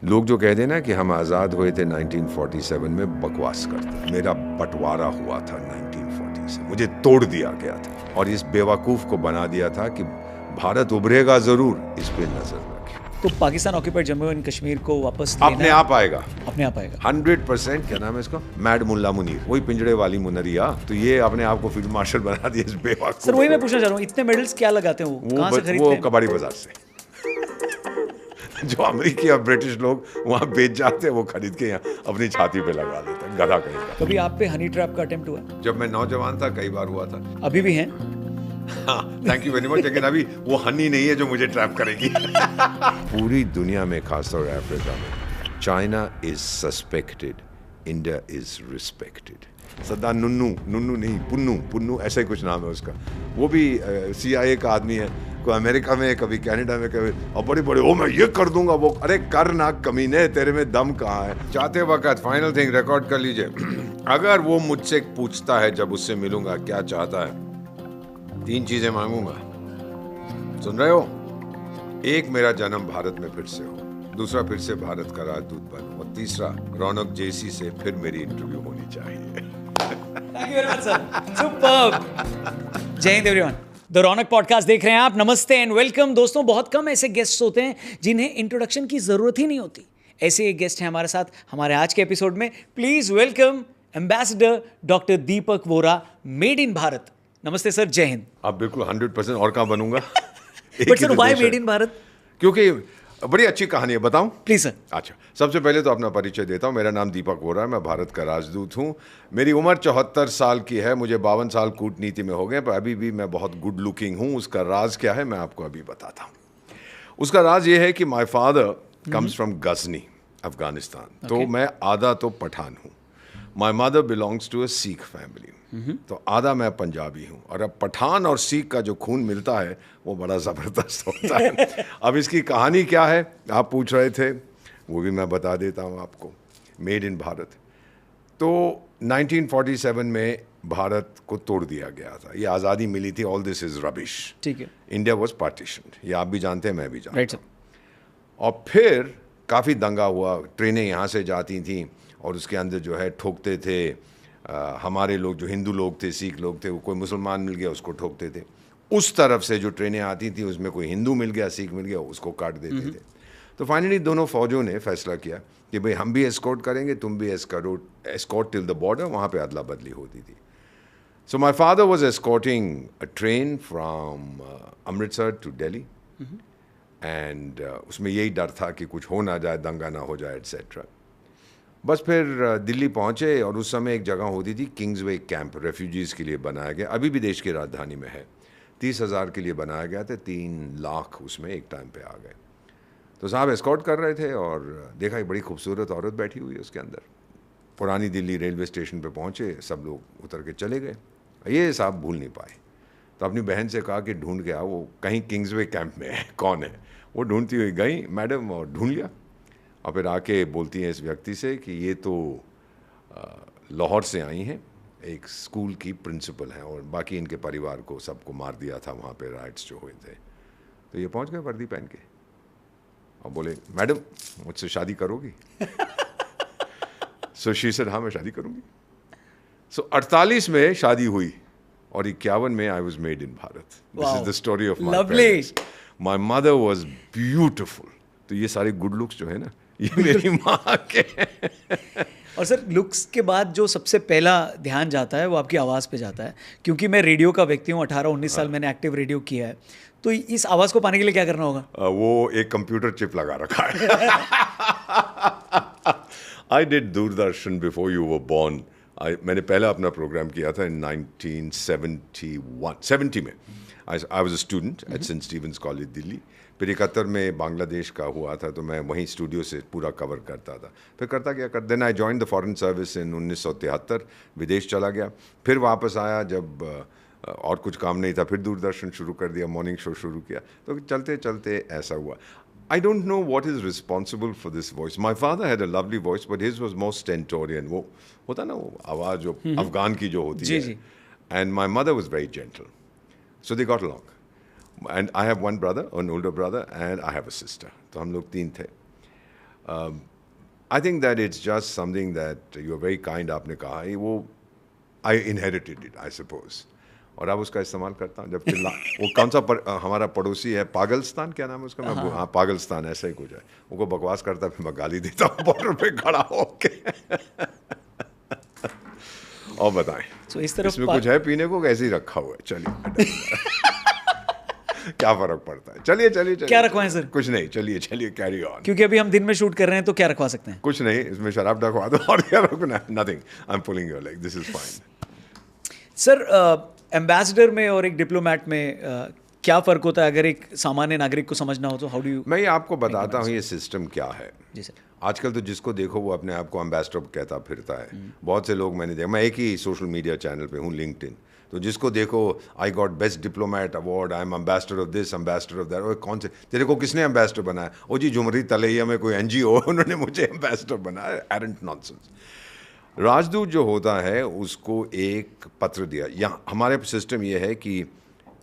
लोग जो कहते हैं ना कि हम आज़ाद हुए थे 1947 में, बकवास करते। मेरा बंटवारा हुआ था 1940 से, मुझे तोड़ दिया गया था और इस बेवकूफ़ को बना दिया था कि भारत उभरेगा ज़रूर, इस पे नज़र रखें। तो पाकिस्तान ऑक्यूपाइड जम्मू एंड कश्मीर को वापस अपने आप आएगा, अपने आप आएगा 100%। क्या नाम है इसका? मैड मुल्ला मुनीर, वही पिंजड़े वाली मुनरिया। तो ये अपने आप को फील्ड मार्शल बना दिया इस बेवकूफ। सर वही मैं पूछना चाह रहा हूँ, इतने मेडल्स क्या लगाते हैं वो कहाँ से खरीदते वो हैं? कबाड़ी बाजार से जो अमेरिकी और ब्रिटिश लोग वहाँ बेच जाते हैं, वो खरीद के यहाँ अपनी छाती पे लगा देते हैं, गधा कहीं का। कभी आप पे हनी ट्रैप का अटेम्प्ट हुआ? जब मैं नौजवान था कई बार हुआ था। अभी भी हैं? हाँ, थैंक यू वेरी मच। लेकिन अभी वो हनी नहीं है जो मुझे ट्रैप करेगी। पूरी दुनिया में, खासतौर अफ्रीका में, China is suspected, India is respected. Saddam Nunnu नहीं, पुन्नू ऐसा ही कुछ नाम है उसका। वो भी CIA का आदमी है, कोई अमेरिका में, कभी कनाडा में, कभी, और बड़े बड़े ओ मैं ये कर दूंगा वो। अरे कर ना कमीने, तेरे में दम कहाँ है? चाहते वक्त फाइनल थिंग रिकॉर्ड कर लीजिए। अगर वो मुझसे पूछता है जब उससे मिलूंगा क्या चाहता है, 3 चीजें मांगूंगा। सुन रहे हो? एक, मेरा जन्म भारत में फिर से हो। दूसरा, फिर से भारत का राजदूत बनूं। और तीसरा, रौनक JC से फिर मेरी इंटरव्यू होनी चाहिए। Thank you very much sir, superb. जय Hind everyone. The Raunak podcast देख रहे हैं आप। नमस्ते एंड वेलकम। दोस्तों, बहुत कम ऐसे गेस्ट्स होते हैं जिन्हें इंट्रोडक्शन की जरूरत ही नहीं होती। ऐसे एक गेस्ट हैं हमारे साथ हमारे आज के एपिसोड में। Please welcome ambassador doctor Deepak Vora, made in Bharat. नमस्ते सर, जय हिंद। आप बिल्कुल 100%। और कहाँ बनूंगा? But sir why made in Bharat? क्योंकि बड़ी अच्छी कहानी है, बताऊं? Please sir. अच्छा, सबसे पहले तो अपना परिचय देता हूं। मेरा नाम दीपक वोरा है, मैं भारत का राजदूत हूं। मेरी उम्र 74 साल की है, मुझे 52 साल कूटनीति में हो गए, पर अभी भी मैं बहुत गुड लुकिंग हूं। उसका राज क्या है मैं आपको अभी बताता हूं। उसका राज ये है कि my father comes from Ghazni, Afghanistan. तो मैं आधा तो पठान हूं। My mother belongs to a Sikh family. तो आधा मैं पंजाबी हूँ। और अब पठान और सिख का जो खून मिलता है वो बड़ा ज़बरदस्त होता है। अब इसकी कहानी क्या है आप पूछ रहे थे, वो भी मैं बता देता हूँ आपको। Made in Bharat. तो 1947 में भारत को तोड़ दिया गया था, ये आज़ादी मिली थी। All this is rubbish. ठीक है। इंडिया वॉज पार्टीशन्ड, ये आप भी जानते हैं, मैं भी जानता राइट हूँ। सर। और फिर काफ़ी दंगा हुआ, ट्रेनें यहाँ से जाती थीं और उसके अंदर जो है ठोकते थे। हमारे लोग जो हिंदू लोग थे, सिख लोग थे, वो कोई मुसलमान मिल गया उसको ठोकते थे। उस तरफ से जो ट्रेनें आती थी उसमें कोई हिंदू मिल गया, सिख मिल गया, उसको काट देते थे। तो फाइनली दोनों फौजों ने फैसला किया कि भाई हम भी एस्कॉर्ट करेंगे, तुम भी एस्कॉर्ट टिल द बॉर्डर। वहाँ पे अदला बदली होती थी। So my father was escorting a train from Amritsar to Delhi and उसमें यही डर था कि कुछ हो ना जाए, दंगा ना हो जाए, एट्सेट्रा। बस फिर दिल्ली पहुंचे और उस समय एक जगह होती थी किंग्सवे कैंप, रेफ्यूजीज़ के लिए बनाया गया, अभी भी देश की राजधानी में है। 30,000 के लिए बनाया गया था, 3 लाख उसमें एक टाइम पे आ गए। तो साहब एस्कॉर्ट कर रहे थे और देखा एक बड़ी खूबसूरत औरत बैठी हुई है उसके अंदर। पुरानी दिल्ली रेलवे स्टेशन पे पहुंचे, सब लोग उतर के चले गए। ये साहब भूल नहीं पाए, तो अपनी बहन से कहा कि ढूंढ के आओ, वो कहीं किंग्सवे कैंप में है, कौन है। वो ढूंढती हुई गई मैडम और ढूंढ लिया। और फिर आके बोलती हैं इस व्यक्ति से कि ये तो लाहौर से आई हैं, एक स्कूल की प्रिंसिपल हैं, और बाकी इनके परिवार को सबको मार दिया था वहाँ पे राइट्स जो हुए थे। तो ये पहुँच गए वर्दी पहन के और बोले मैडम मुझसे शादी करोगी? सो शी सेड हाँ मैं शादी करूँगी। सो 48 में शादी हुई और 51 में I was made in Bharat. This is the story of my parents. My mother was beautiful. तो ये सारे गुड लुक्स जो है ना, ये मेरी माँ के। और सर लुक्स के बाद जो सबसे पहला ध्यान जाता है वो आपकी आवाज़ पे जाता है, क्योंकि मैं रेडियो का व्यक्ति हूँ। 18-19 साल मैंने एक्टिव रेडियो किया है। तो इस आवाज़ को पाने के लिए क्या करना होगा? वो एक कंप्यूटर चिप लगा रखा है। I did Doordarshan before you were born. मैंने पहला अपना प्रोग्राम किया था इन 1970 में। I was a student at Saint Stephen's College Delhi. फिर 71 में बांग्लादेश का हुआ था, तो मैं वहीं स्टूडियो से पूरा कवर करता था। फिर करता क्या कर then I join the foreign service in 1973। विदेश चला गया, फिर वापस आया जब और कुछ काम नहीं था, फिर दूरदर्शन शुरू कर दिया, मॉर्निंग शो शुरू किया। तो चलते चलते ऐसा हुआ। I don't know what is responsible for this voice. My father had a lovely voice, but his was more stentorian. वो होता ना वो आवाज़ जो अफगान की जो होती है। And my mother was very gentle. So they got along. And I have one brother, an older brother, and I have a sister. तो हम लोग 3 थे। I think that it's just something that you are very kind, आपने कहा है वो I inherited it I suppose, और अब उसका इस्तेमाल करता हूँ जब वो कौन सा हमारा पड़ोसी है पागलस्तान, क्या नाम है उसका, मैं हाँ पागलस्तान ऐसा ही कुछ है, उनको बकवास करता फिर मैं गाली देता हूँ बॉर्डर पे खड़ा होके। और बताएं So, इस तरफ इसमें कुछ है पीने को, कैसे ही रखा हुआ है, चलिए क्या फर्क पड़ता है, चलिए चलिए चलिए। क्या रखवाएं सर? कुछ नहीं, चलिए चलिए कैरी ऑन। क्योंकि अभी हम दिन में शूट कर रहे हैं तो क्या रखवा सकते हैं? कुछ नहीं, इसमें शराब रखवा दो और क्या रखना है, nothing, I am pulling your leg, this is fine. Sir, ambassador में और एक डिप्लोमेट में क्या फ़र्क होता है? अगर एक सामान्य नागरिक को समझना हो तो हाउ डू यू? मैं ये आपको बताता हूँ ये सिस्टम क्या है। जी सर। आजकल तो जिसको देखो वो अपने आप को एम्बेसडर कहता फिरता है। बहुत से लोग मैंने देखा, मैं एक ही सोशल मीडिया चैनल पे हूँ, लिंक्डइन, तो जिसको देखो I got best diplomat award, I am ambassador of this, ambassador of that. कौन से तेरे को किसने एम्बेसडर बनाया? ओ जी झुमरी तलैया में कोई NGO उन्होंने मुझे एम्बेसडर बनाया। Aren't nonsense. राजदूत जो होता है उसको एक पत्र दिया, यहाँ हमारे सिस्टम ये है कि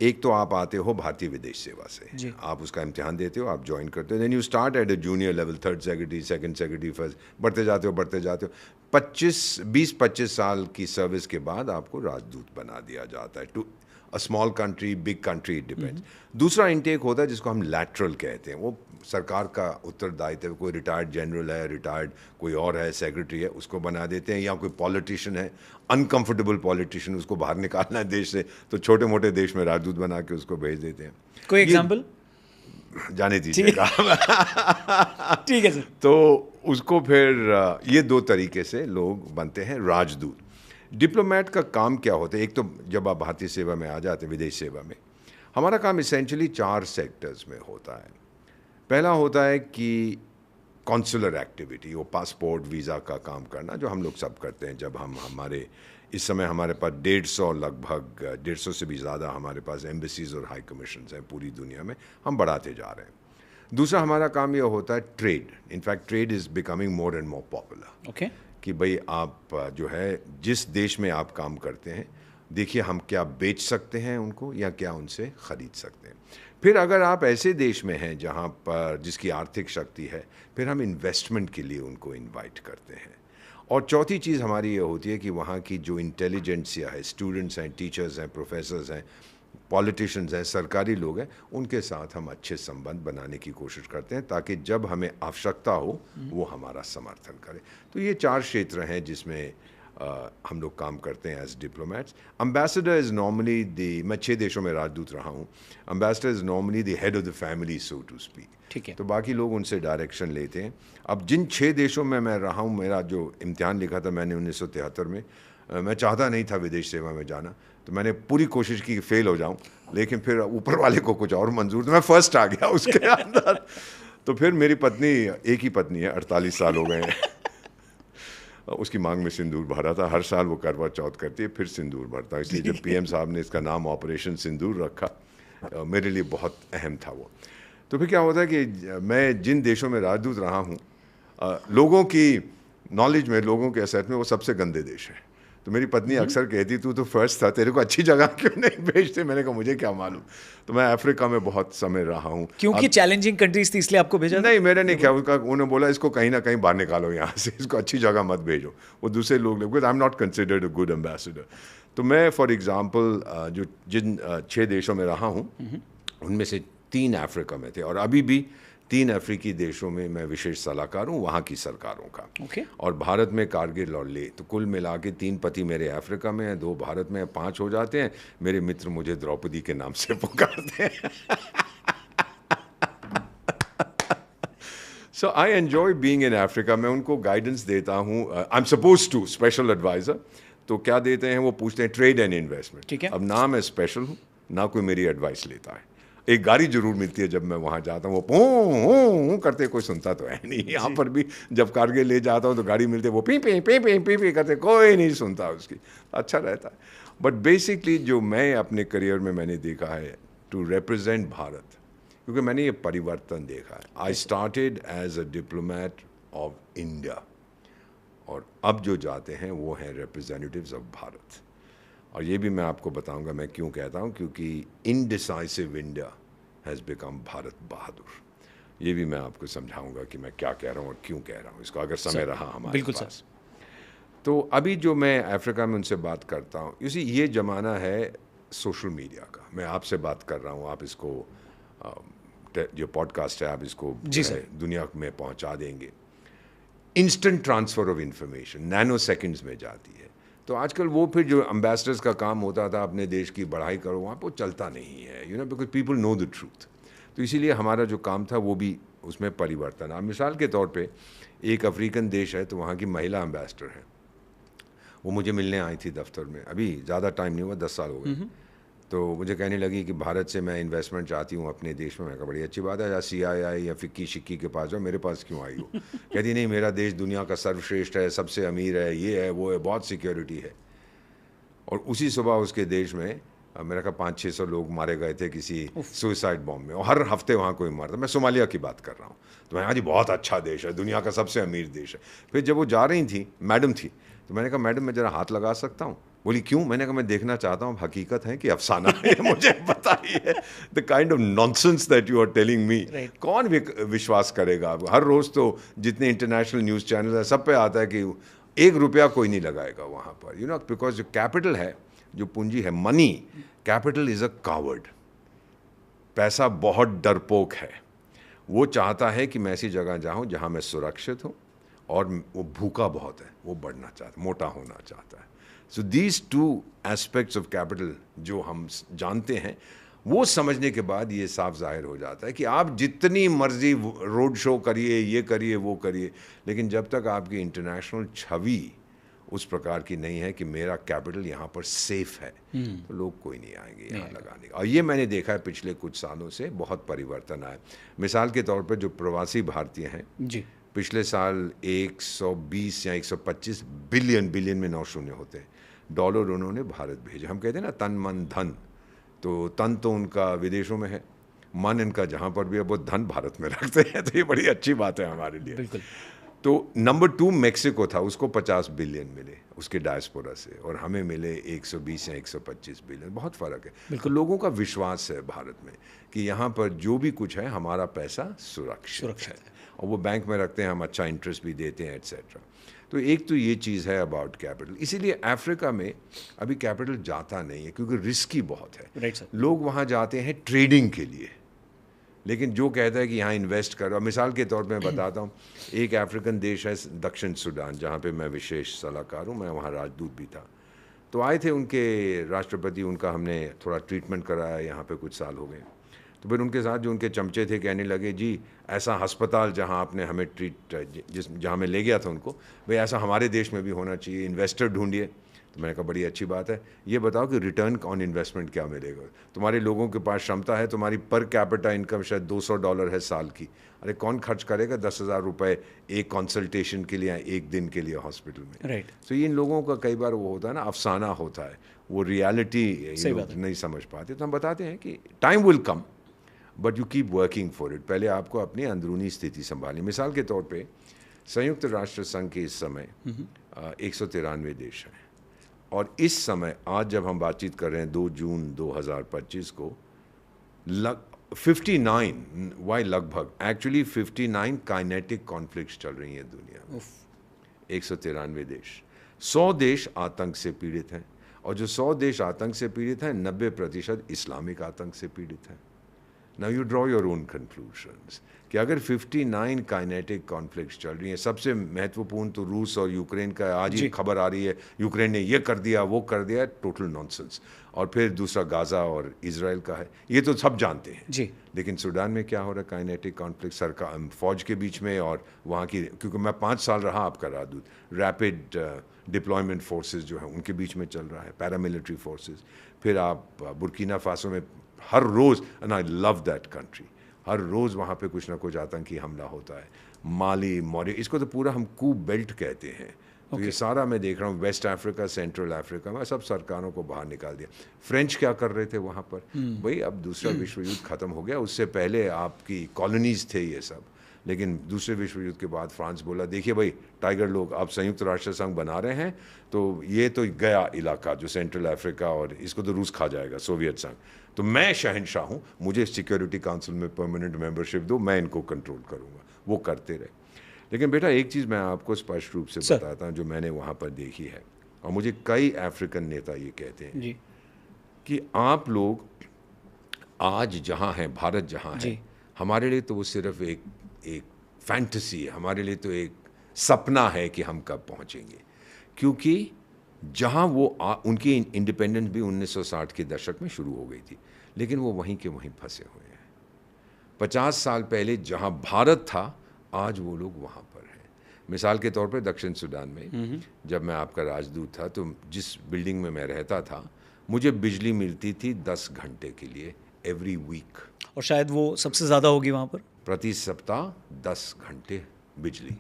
एक तो आप आते हो भारतीय विदेश सेवा से, आप उसका इम्तिहान देते हो, आप ज्वाइन करते हो, then you start at a junior level, 3rd secretary, 2nd secretary, first, बढ़ते जाते हो 20-25 साल की सर्विस के बाद आपको राजदूत बना दिया जाता है। To a small country, big country, it depends. दूसरा इंटेक होता है जिसको हम लैटरल कहते हैं, वो सरकार का उत्तरदायित्व है, कोई रिटायर्ड जनरल है, रिटायर्ड कोई और है, सेक्रेटरी है, उसको बना देते हैं, या कोई पॉलिटिशियन है, अनकंफर्टेबल पॉलिटिशियन, उसको बाहर निकालना है देश से, तो छोटे मोटे देश में राजदूत बना के उसको भेज देते हैं। कोई एग्जाम्पल जाने दीजिएगा। ठीक है सर। तो उसको फिर ये 2 तरीके से लोग बनते हैं राजदूत। डिप्लोमेट का काम क्या होता है? एक तो जब आप भारतीय सेवा में आ जाते हैं, विदेश सेवा में, हमारा काम इसेंशली 4 सेक्टर्स में होता है। पहला होता है कि कॉन्सुलर एक्टिविटी, वो पासपोर्ट वीज़ा का काम करना, जो हम लोग सब करते हैं। जब हम इस समय हमारे पास 150 लगभग 150 से भी ज़्यादा हमारे पास एम्बेसीज और हाई कमीशंस हैं पूरी दुनिया में, हम बढ़ाते जा रहे हैं। दूसरा हमारा काम ये होता है trade. In fact trade is becoming more and more popular. Okay. कि भाई आप जो है जिस देश में आप काम करते हैं, देखिए हम क्या बेच सकते हैं उनको, या क्या उनसे ख़रीद सकते हैं। फिर अगर आप ऐसे देश में हैं जहाँ पर जिसकी आर्थिक शक्ति है, फिर हम इन्वेस्टमेंट के लिए उनको इनवाइट करते हैं। और चौथी चीज़ हमारी ये होती है कि वहाँ की जो इंटेलिजेंसिया है, स्टूडेंट्स हैं, टीचर्स हैं, प्रोफेसर्स हैं, पॉलिटिशियंस हैं, सरकारी लोग हैं, उनके साथ हम अच्छे संबंध बनाने की कोशिश करते हैं ताकि जब हमें आवश्यकता हो वो हमारा समर्थन करें। तो ये 4 क्षेत्र हैं जिसमें हम लोग काम करते हैं as diplomats. Ambassador is normally मैं 6 देशों में राजदूत रहा हूँ। Ambassador is normally the head of the family, so to speak. ठीक है। तो बाकी लोग उनसे डायरेक्शन लेते हैं। अब जिन 6 देशों में मैं रहा हूँ, मेरा जो इम्तिहान लिखा था मैंने 1973 में, मैं चाहता नहीं था विदेश सेवा में जाना, तो मैंने पूरी कोशिश की कि फेल हो जाऊं, लेकिन फिर ऊपर वाले को कुछ और मंजूर, तो मैं फर्स्ट आ गया उसके अंदर। तो फिर मेरी पत्नी, एक ही पत्नी है, 48 साल हो गए हैं, उसकी मांग में सिंदूर भरा था। हर साल वो करवा चौथ करती है, फिर सिंदूर भरता है। इसलिए जब PM साहब ने इसका नाम ऑपरेशन सिंदूर रखा, मेरे लिए बहुत अहम था वो। तो फिर क्या होता है कि मैं जिन देशों में राजदूत रहा हूँ, लोगों की नॉलेज में, लोगों के असेट में वो सबसे गंदे देश है। तो मेरी पत्नी अक्सर कहती, तू तो फर्स्ट था, तेरे को अच्छी जगह क्यों नहीं भेजते? मैंने कहा मुझे क्या मालूम। तो मैं अफ्रीका में बहुत समय रहा हूँ। क्योंकि चैलेंजिंग कंट्रीज थी इसलिए आपको भेजा? नहीं, मैंने नहीं किया। उन्होंने बोला इसको कहीं ना कहीं बाहर निकालो यहाँ से, इसको अच्छी जगह मत भेजो, वो दूसरे लोग, because I am not considered a good ambassador. तो मैं फॉर एग्जाम्पल जो जिन 6 देशों में रहा हूँ उनमें से 3 अफ्रीका में थे, और अभी भी 3 अफ्रीकी देशों में मैं विशेष सलाहकार हूँ वहाँ की सरकारों का। Okay. और भारत में कारगिल और ले, तो कुल मिला के 3 पति मेरे अफ्रीका में हैं, 2 भारत में, 5 हो जाते हैं। मेरे मित्र मुझे द्रौपदी के नाम से पुकारते हैं। So I enjoy being in Africa. मैं उनको गाइडेंस देता हूँ, I am suppose to, special adviser. तो क्या देते हैं वो, पूछते हैं ट्रेड एंड इन्वेस्टमेंट। ठीक है। अब ना मैं स्पेशल हूँ, ना कोई मेरी एडवाइस लेता है। एक गाड़ी जरूर मिलती है जब मैं वहाँ जाता हूँ, वो पू करते, कोई सुनता तो है नहीं। यहाँ पर भी जब कारगिल ले जाता हूँ तो गाड़ी मिलती है, वो P P P P P P करते, कोई नहीं सुनता उसकी, अच्छा रहता है। बट बेसिकली जो मैं अपने करियर में मैंने देखा है, टू रिप्रेजेंट भारत, क्योंकि मैंने ये परिवर्तन देखा है। I started as a diplomat of India, और अब जो जाते हैं वो हैं रिप्रेजेंटेटिव्स ऑफ भारत। और ये भी मैं आपको बताऊंगा मैं क्यों कहता हूँ, क्योंकि indecisive India has become Bharat Bahadur. ये भी मैं आपको समझाऊंगा कि मैं क्या कह रहा हूँ और क्यों कह रहा हूँ इसको, अगर समय रहा हमारे बिल्कुल पास। तो अभी जो मैं अफ्रीका में उनसे बात करता हूँ, इसी ये ज़माना है सोशल मीडिया का। मैं आपसे बात कर रहा हूँ, आप इसको जो पॉडकास्ट है आप इसको जी जो है दुनिया में पहुँचा देंगे। Instant transfer of information nano seconds में जाती है। तो आजकल वो फिर जो एम्बेसडर्स का काम होता था अपने देश की बढ़ाई करो, वहाँ पर वो चलता नहीं है, because people know the truth. तो इसीलिए हमारा जो काम था वो भी उसमें परिवर्तन। अब मिसाल के तौर पे एक अफ्रीकन देश है, तो वहाँ की महिला एम्बेसडर है, वो मुझे मिलने आई थी दफ्तर में। अभी ज़्यादा टाइम नहीं हुआ, 10 साल हो गए। तो मुझे कहने लगी कि भारत से मैं इन्वेस्टमेंट चाहती हूँ अपने देश में। मैं कहा बड़ी अच्छी बात है, या CII या फिक्की शिक्की के पास जाओ, मेरे पास क्यों आई हो? कहती नहीं, मेरा देश दुनिया का सर्वश्रेष्ठ है, सबसे अमीर है, ये है वो है, बहुत सिक्योरिटी है। और उसी सुबह उसके देश में मेरा कहा 500-600 लोग मारे गए थे किसी सुइसाइड बॉम्ब में, और हर हफ्ते वहाँ कोई मरता। मैं सोमालिया की बात कर रहा हूँ। तो मैं कहा जी बहुत अच्छा देश है, दुनिया का सबसे अमीर देश है। फिर जब वो जा रही थी, मैडम थी, तो मैंने कहा मैडम मैं ज़रा हाथ लगा सकता हूँ? बोली क्यों? मैंने कहा मैं देखना चाहता हूँ हकीकत है कि अफसाना है, मुझे बताइए। The kind of nonsense that you are telling me, कौन विश्वास करेगा? हर रोज़ तो जितने इंटरनेशनल न्यूज़ चैनल है सब पे आता है कि 1 रुपया कोई नहीं लगाएगा वहाँ पर, बिकॉज जो कैपिटल है, जो पूंजी है, money, capital is a coward. पैसा बहुत डरपोक है। वो चाहता है कि मैं ऐसी जगह जाऊँ जहाँ मैं सुरक्षित हूँ, और वो भूखा बहुत है, वो बढ़ना चाहता है, मोटा होना चाहता है। So these 2 aspects of capital जो हम जानते हैं, वो समझने के बाद ये साफ जाहिर हो जाता है कि आप जितनी मर्जी रोड शो करिए, ये करिए, वो करिए, लेकिन जब तक आपकी इंटरनेशनल छवि उस प्रकार की नहीं है कि मेरा कैपिटल यहाँ पर सेफ है, तो लोग कोई नहीं आएंगे यहाँ लगाने का। और ये मैंने देखा है पिछले कुछ सालों से बहुत परिवर्तन आया। मिसाल के तौर पर जो प्रवासी भारतीय हैं जी, पिछले साल 120 या 125 बिलियन में 9 शून्य होते हैं डॉलर उन्होंने भारत भेजे। हम कहते हैं ना तन मन धन, तो तन तो उनका विदेशों में है, मन इनका जहाँ पर भी है, वो धन भारत में रखते हैं। तो ये बड़ी अच्छी बात है हमारे लिए। बिल्कुल। तो नंबर 2 मेक्सिको था, उसको 50 बिलियन मिले उसके डायस्पोरा से, और हमें मिले 120 या 125 बिलियन। बहुत फ़र्क है। तो लोगों का विश्वास है भारत में कि यहाँ पर जो भी कुछ है हमारा पैसा सुरक्षित है, और वो बैंक में रखते हैं, हम अच्छा इंटरेस्ट भी देते हैं, एट्सेट्रा। तो एक तो ये चीज़ है अबाउट कैपिटल। इसीलिए अफ्रीका में अभी कैपिटल जाता नहीं है, क्योंकि रिस्की बहुत है। Right sir. लोग वहाँ जाते हैं ट्रेडिंग के लिए, लेकिन जो कहता है कि यहाँ इन्वेस्ट करो। मिसाल के तौर पे मैं बताता हूँ, एक अफ्रीकन देश है दक्षिण सूडान, जहाँ पे मैं विशेष सलाहकार हूँ, मैं वहाँ राजदूत भी था। तो आए थे उनके राष्ट्रपति, उनका हमने थोड़ा ट्रीटमेंट कराया, यहाँ पे कुछ साल हो गए। तो फिर उनके साथ जो उनके चमचे थे कहने लगे, जी ऐसा अस्पताल जहाँ आपने हमें जहाँ मैं ले गया था उनको, भाई ऐसा हमारे देश में भी होना चाहिए, इन्वेस्टर ढूंढिए। तो मैंने कहा बड़ी अच्छी बात है, ये बताओ कि रिटर्न ऑन इन्वेस्टमेंट क्या मिलेगा? तुम्हारे लोगों के पास क्षमता है, तुम्हारी पर कैपिटा इनकम शायद $200 है साल की। अरे कौन खर्च करेगा 10,000 रुपये एक कंसल्टेशन के लिए, एक दिन के लिए हॉस्पिटल में? राइट। तो इन लोगों का कई बार वो होता है ना, अफसाना होता है, वो रियलिटी नहीं समझ पाते। तो हम बताते हैं कि time will come, but you keep working for it. पहले आपको अपनी अंदरूनी स्थिति संभालनी। मिसाल के तौर पे संयुक्त राष्ट्र संघ के इस समय 193 देश हैं, और इस समय आज जब हम बातचीत कर रहे हैं 2 जून 2025 को, 59 वाई लगभग एक्चुअली 59 काइनेटिक कॉन्फ्लिक्ट्स चल रही हैं दुनिया में। 193 देश, 100 देश आतंक से पीड़ित हैं, और जो 100 देश आतंक से पीड़ित हैं 90% इस्लामिक आतंक से पीड़ित हैं। Now you draw your own conclusions कि अगर 59 काइनेटिक कॉन्फ्लिक्ट्स चल रही हैं, सबसे महत्वपूर्ण तो रूस और यूक्रेन का आज ही खबर आ रही है, यूक्रेन ने ये कर दिया, वो कर दिया, टोटल नॉनसेंस। और फिर दूसरा गाज़ा और इजराइल का है, ये तो सब जानते हैं जी। लेकिन सूडान में क्या हो रहा है? काइनेटिक कॉन्फ्लिक्ट सरकार फौज के बीच में, और वहाँ की, क्योंकि मैं 5 साल रहा आपका राजदूत, रैपिड डिप्लॉयमेंट फोर्सेस जो है उनके बीच में चल रहा है, पैरामिलिट्री फोर्सेस। फिर आप बुर्किना फासो में हर रोज़, and I love that country, हर रोज़ वहाँ पे कुछ ना कुछ आतंकी हमला होता है। माली, मॉरी, इसको तो पूरा हम कू बेल्ट कहते हैं। तो ये सारा मैं देख रहा हूँ, वेस्ट अफ्रीका, सेंट्रल अफ्रीका में सब सरकारों को बाहर निकाल दिया। फ्रेंच क्या कर रहे थे वहाँ पर? भाई अब दूसरा विश्व युद्ध ख़त्म हो गया, उससे पहले आपकी कॉलोनीज़ थे ये सब, लेकिन दूसरे विश्व युद्ध के बाद फ्रांस बोला देखिए भाई टाइगर लोग आप संयुक्त राष्ट्र संघ बना रहे हैं तो ये तो गया इलाका जो सेंट्रल अफ्रीका और इसको तो रूस खा जाएगा सोवियत संघ, तो मैं शहंशाह हूँ, मुझे सिक्योरिटी काउंसिल में परमानेंट मेंबरशिप दो, मैं इनको कंट्रोल करूँगा। वो करते रहे। लेकिन बेटा एक चीज़ मैं आपको स्पष्ट रूप से बताता हूँ जो मैंने वहाँ पर देखी है, और मुझे कई अफ्रीकन नेता ये कहते हैं जी। कि आप लोग आज जहाँ हैं, भारत जहाँ है, हमारे लिए तो वो सिर्फ एक फैंटेसी है, हमारे लिए तो एक सपना है कि हम कब पहुँचेंगे, क्योंकि जहाँ वो उनकी इंडिपेंडेंस भी 1960 के दशक में शुरू हो गई थी, लेकिन वो वहीं के वहीं फंसे हुए हैं। 50 साल पहले जहाँ भारत था आज वो लोग वहाँ पर हैं। मिसाल के तौर पर दक्षिण सूडान में जब मैं आपका राजदूत था तो जिस बिल्डिंग में मैं रहता था मुझे बिजली मिलती थी 10 घंटे के लिए एवरी वीक, और शायद वो सबसे ज़्यादा होगी वहाँ पर। प्रति सप्ताह 10 घंटे बिजली,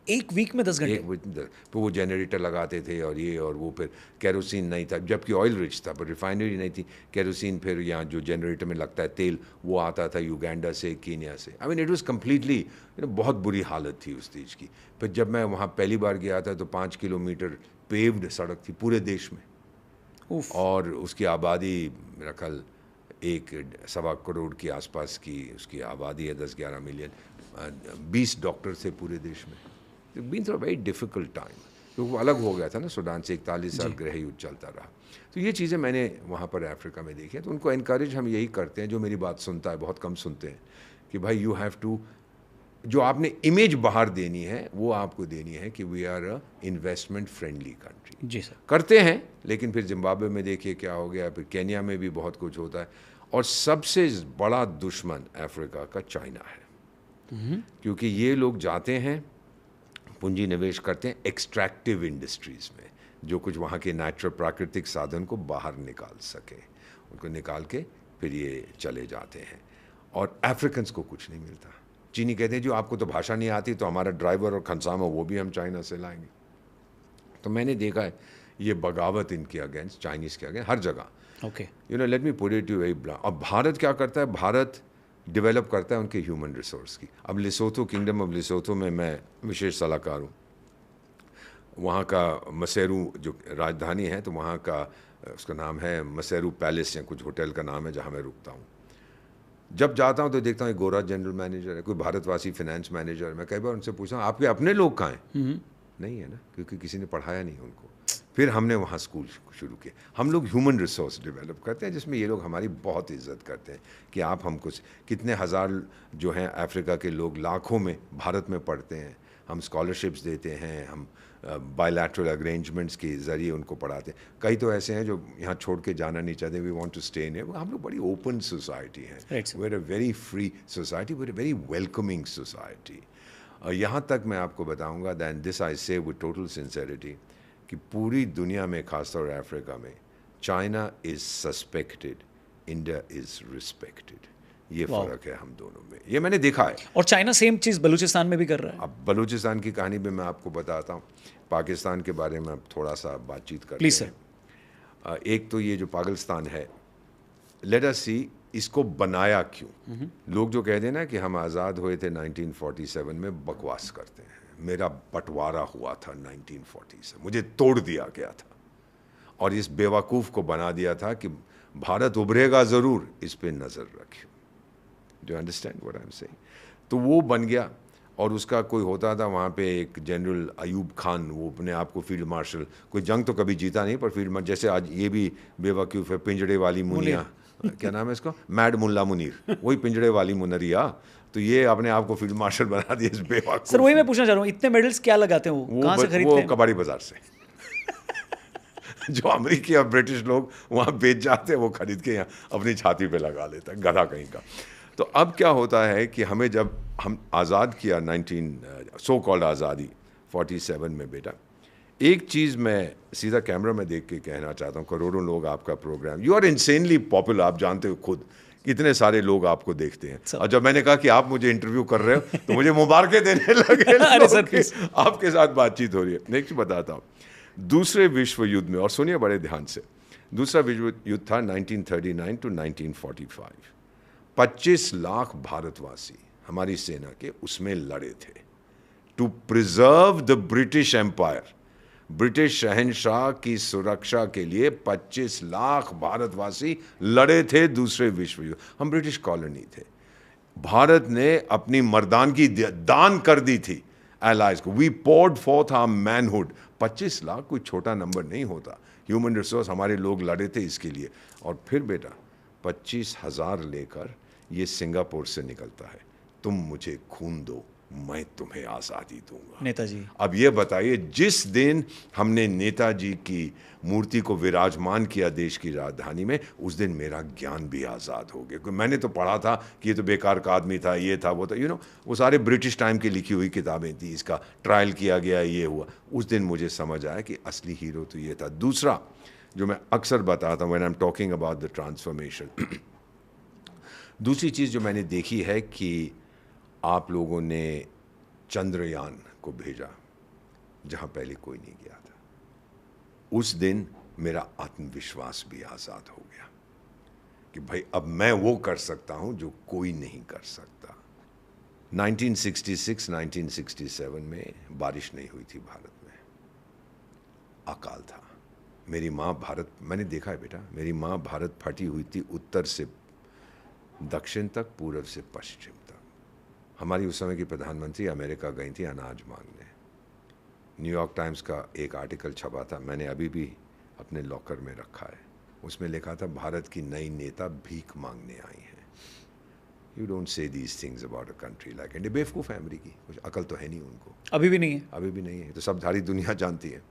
एक वीक में 10 घंटे। तो वो जनरेटर लगाते थे और ये और वो, फिर केरोसिन नहीं था जबकि ऑयल रिच था, पर रिफाइनरी नहीं थी। केरोसिन फिर यहाँ जो जनरेटर में लगता है तेल वो आता था युगांडा से, कीनिया से। I mean it was completely बहुत बुरी हालत थी उस देश की। फिर जब मैं वहाँ पहली बार गया था तो 5 किलोमीटर पेव्ड सड़क थी पूरे देश में, और उसकी आबादी मेरा ख्याल 1.25 करोड़ के आसपास की उसकी आबादी है, 10-11 मिलियन। 20 डॉक्टर थे पूरे देश में। बीन थोड़ा वेरी डिफ़िकल्ट टाइम, तो वो अलग हो गया था ना सूडान से, 41 साल गृह युद्ध चलता रहा। तो ये चीज़ें मैंने वहाँ पर अफ्रीका में देखी हैं। तो उनको इनकरेज हम यही करते हैं, जो मेरी बात सुनता है, बहुत कम सुनते हैं, कि भाई यू हैव टू, जो आपने इमेज बाहर देनी है वो आपको देनी है कि we are a investment friendly country. जी सर। करते हैं, लेकिन फिर जिम्बाब्वे में देखिए क्या हो गया, फिर केन्या में भी बहुत कुछ होता है, और सबसे बड़ा दुश्मन अफ्रीका का चाइना है, क्योंकि ये लोग जाते हैं पूंजी निवेश करते हैं एक्सट्रैक्टिव इंडस्ट्रीज़ में, जो कुछ वहाँ के नेचुरल प्राकृतिक साधन को बाहर निकाल सके, उनको निकाल के फिर ये चले जाते हैं, और अफ्रीकन्स को कुछ नहीं मिलता। चीनी कहते हैं जो आपको तो भाषा नहीं आती तो हमारा ड्राइवर और खनसामा वो भी हम चाइना से लाएंगे। तो मैंने देखा है ये बगावत इनके अगेंस्ट, चाइनीज़ के अगेंस्ट हर जगह। Okay, you know let me put it you very blunt. अब भारत क्या करता है, भारत डेवलप करता है उनके ह्यूमन रिसोर्स की। अब लिसोथो, किंगडम ऑफ लिसोथो में मैं विशेष सलाहकार हूँ। वहाँ का मसेरू जो राजधानी है, तो वहाँ का उसका नाम है मसेरू पैलेस या कुछ होटल का नाम है जहाँ मैं रुकता हूँ। जब जाता हूँ तो देखता हूँ एक गोरा जनरल मैनेजर है, कोई भारतवासी फाइनेंस मैनेजर है। मैं कई बार उनसे पूछता हूँ आपके अपने लोग कहाँ हैं? नहीं है ना, क्योंकि किसी ने पढ़ाया नहीं उनको। फिर हमने वहाँ स्कूल शुरू किए। हम लोग ह्यूमन रिसोर्स डेवलप करते हैं जिसमें ये लोग हमारी बहुत इज्जत करते हैं कि आप हम कुछ, कितने हज़ार जो हैं अफ्रीका के लोग लाखों में भारत में पढ़ते हैं, हम स्कॉलरशिप्स देते हैं, हम बायलैटरल अरेंजमेंट्स के ज़रिए उनको पढ़ाते हैं। कई तो ऐसे हैं जो यहाँ छोड़ के जाना नहीं चाहते, we want to stay in. हम लोग बड़ी ओपन सोसाइटी है, we are a very free society, we are a very welcoming society. यहाँ तक मैं आपको बताऊँगा, दैन दिस आई से विद टोटल सिंसेरिटी, कि पूरी दुनिया में खासतौर अफ्रीका में China is suspected, India is respected. ये फ़र्क है हम दोनों में, ये मैंने देखा है। और चाइना सेम चीज़ बलूचिस्तान में भी कर रहा है। अब बलूचिस्तान की कहानी भी मैं आपको बताता हूँ। पाकिस्तान के बारे में अब थोड़ा सा बातचीत करते हैं। Please sir. एक तो ये जो पाकिस्तान है, लेट अस सी इसको बनाया क्यों। लोग जो कहते हैं ना कि हम आज़ाद हुए थे 1947 में, बकवास करते हैं। मेरा बंटवारा हुआ था 1940 से, मुझे तोड़ दिया गया था और इस बेवकूफ़ को बना दिया था कि भारत उभरेगा ज़रूर, इस पे नज़र रखियो। Do you understand what I am saying? तो वो बन गया, और उसका कोई होता था वहाँ पे एक जनरल अयूब खान, वो अपने आप को फील्ड मार्शल, कोई जंग तो कभी जीता नहीं पर फील्ड मार्शल, जैसे आज ये भी बेवकूफ़ है, पिंजड़े वाली मुनिया, क्या नाम है इसका, मैड मुल्ला मुनीर, वही पिंजड़े वाली मुनरिया। तो ये अपने आप को फील्ड मार्शल बना दिया इस बेवकूफ़। सर वही मैं पूछना चाह रहा हूँ, इतने मेडल्स क्या लगाते हैं वो कहाँ से खरीदते हैं? वो कबाड़ी बाजार से जो अमेरिकी और ब्रिटिश लोग वहाँ बेच जाते हैं, वो खरीद के यहाँ अपनी छाती पे लगा लेता है, गधा कहीं का। तो अब क्या होता है कि हमें जब हम आज़ाद किया 19 सो कॉल्ड आज़ादी 47 में, बेटा एक चीज़ मैं सीधा कैमरा में देख के कहना चाहता हूँ, करोड़ों लोग आपका program, you are insanely popular, आप जानते हो खुद कितने सारे लोग आपको देखते हैं। और जब मैंने कहा कि आप मुझे इंटरव्यू कर रहे हो तो मुझे मुबारकें देने लगे आपके साथ बातचीत हो रही है। नेक्स्ट बताता हूँ, दूसरे विश्व युद्ध में, और सुनिए बड़े ध्यान से, दूसरा विश्व युद्ध था 1939 to 1945। 25 लाख भारतवासी हमारी सेना के, उसमें लड़े थे to preserve the British empire. British शहंशाह की सुरक्षा के लिए 25 लाख भारतवासी लड़े थे दूसरे विश्व युद्ध। हम ब्रिटिश कॉलोनी थे, भारत ने अपनी मर्दानगी दान कर दी थी एलाइज को। We poured forth our manhood. 25 lakh कोई छोटा नंबर नहीं होता। ह्यूमन रिसोर्स, हमारे लोग लड़े थे इसके लिए। और फिर बेटा 25,000 लेकर ये सिंगापुर से निकलता है, तुम मुझे खून दो, मैं तुम्हें आज़ादी दूंगा। नेताजी, अब ये बताइए, जिस दिन हमने नेताजी की मूर्ति को विराजमान किया देश की राजधानी में, उस दिन मेरा ज्ञान भी आज़ाद हो गया। क्योंकि मैंने तो पढ़ा था कि ये तो बेकार का आदमी था, ये था वो था, वो सारे ब्रिटिश टाइम की लिखी हुई किताबें थी, इसका ट्रायल किया गया, ये हुआ। उस दिन मुझे समझ आया कि असली हीरो तो ये था। दूसरा जो मैं अक्सर बताता हूँ when I am talking about the transformation, दूसरी चीज़ जो मैंने देखी है कि आप लोगों ने चंद्रयान को भेजा जहां पहले कोई नहीं गया था। उस दिन मेरा आत्मविश्वास भी आज़ाद हो गया कि भाई अब मैं वो कर सकता हूं जो कोई नहीं कर सकता। 1966, 1967 में बारिश नहीं हुई थी भारत में, अकाल था। मेरी माँ भारत, मैंने देखा है बेटा, मेरी माँ भारत फटी हुई थी उत्तर से दक्षिण तक, पूर्व से पश्चिम तक। हमारी उस समय की प्रधानमंत्री अमेरिका गई थी अनाज मांगने। न्यूयॉर्क टाइम्स का एक आर्टिकल छपा था, मैंने अभी भी अपने लॉकर में रखा है। उसमें लिखा था, भारत की नई नेता भीख मांगने आई हैं। You don't say these things about a country like India. बेवकूफ़ है अमेरिकी, कुछ अकल तो है नहीं उनको, अभी भी नहीं है। अभी भी नहीं है, तो सब सारी दुनिया जानती है।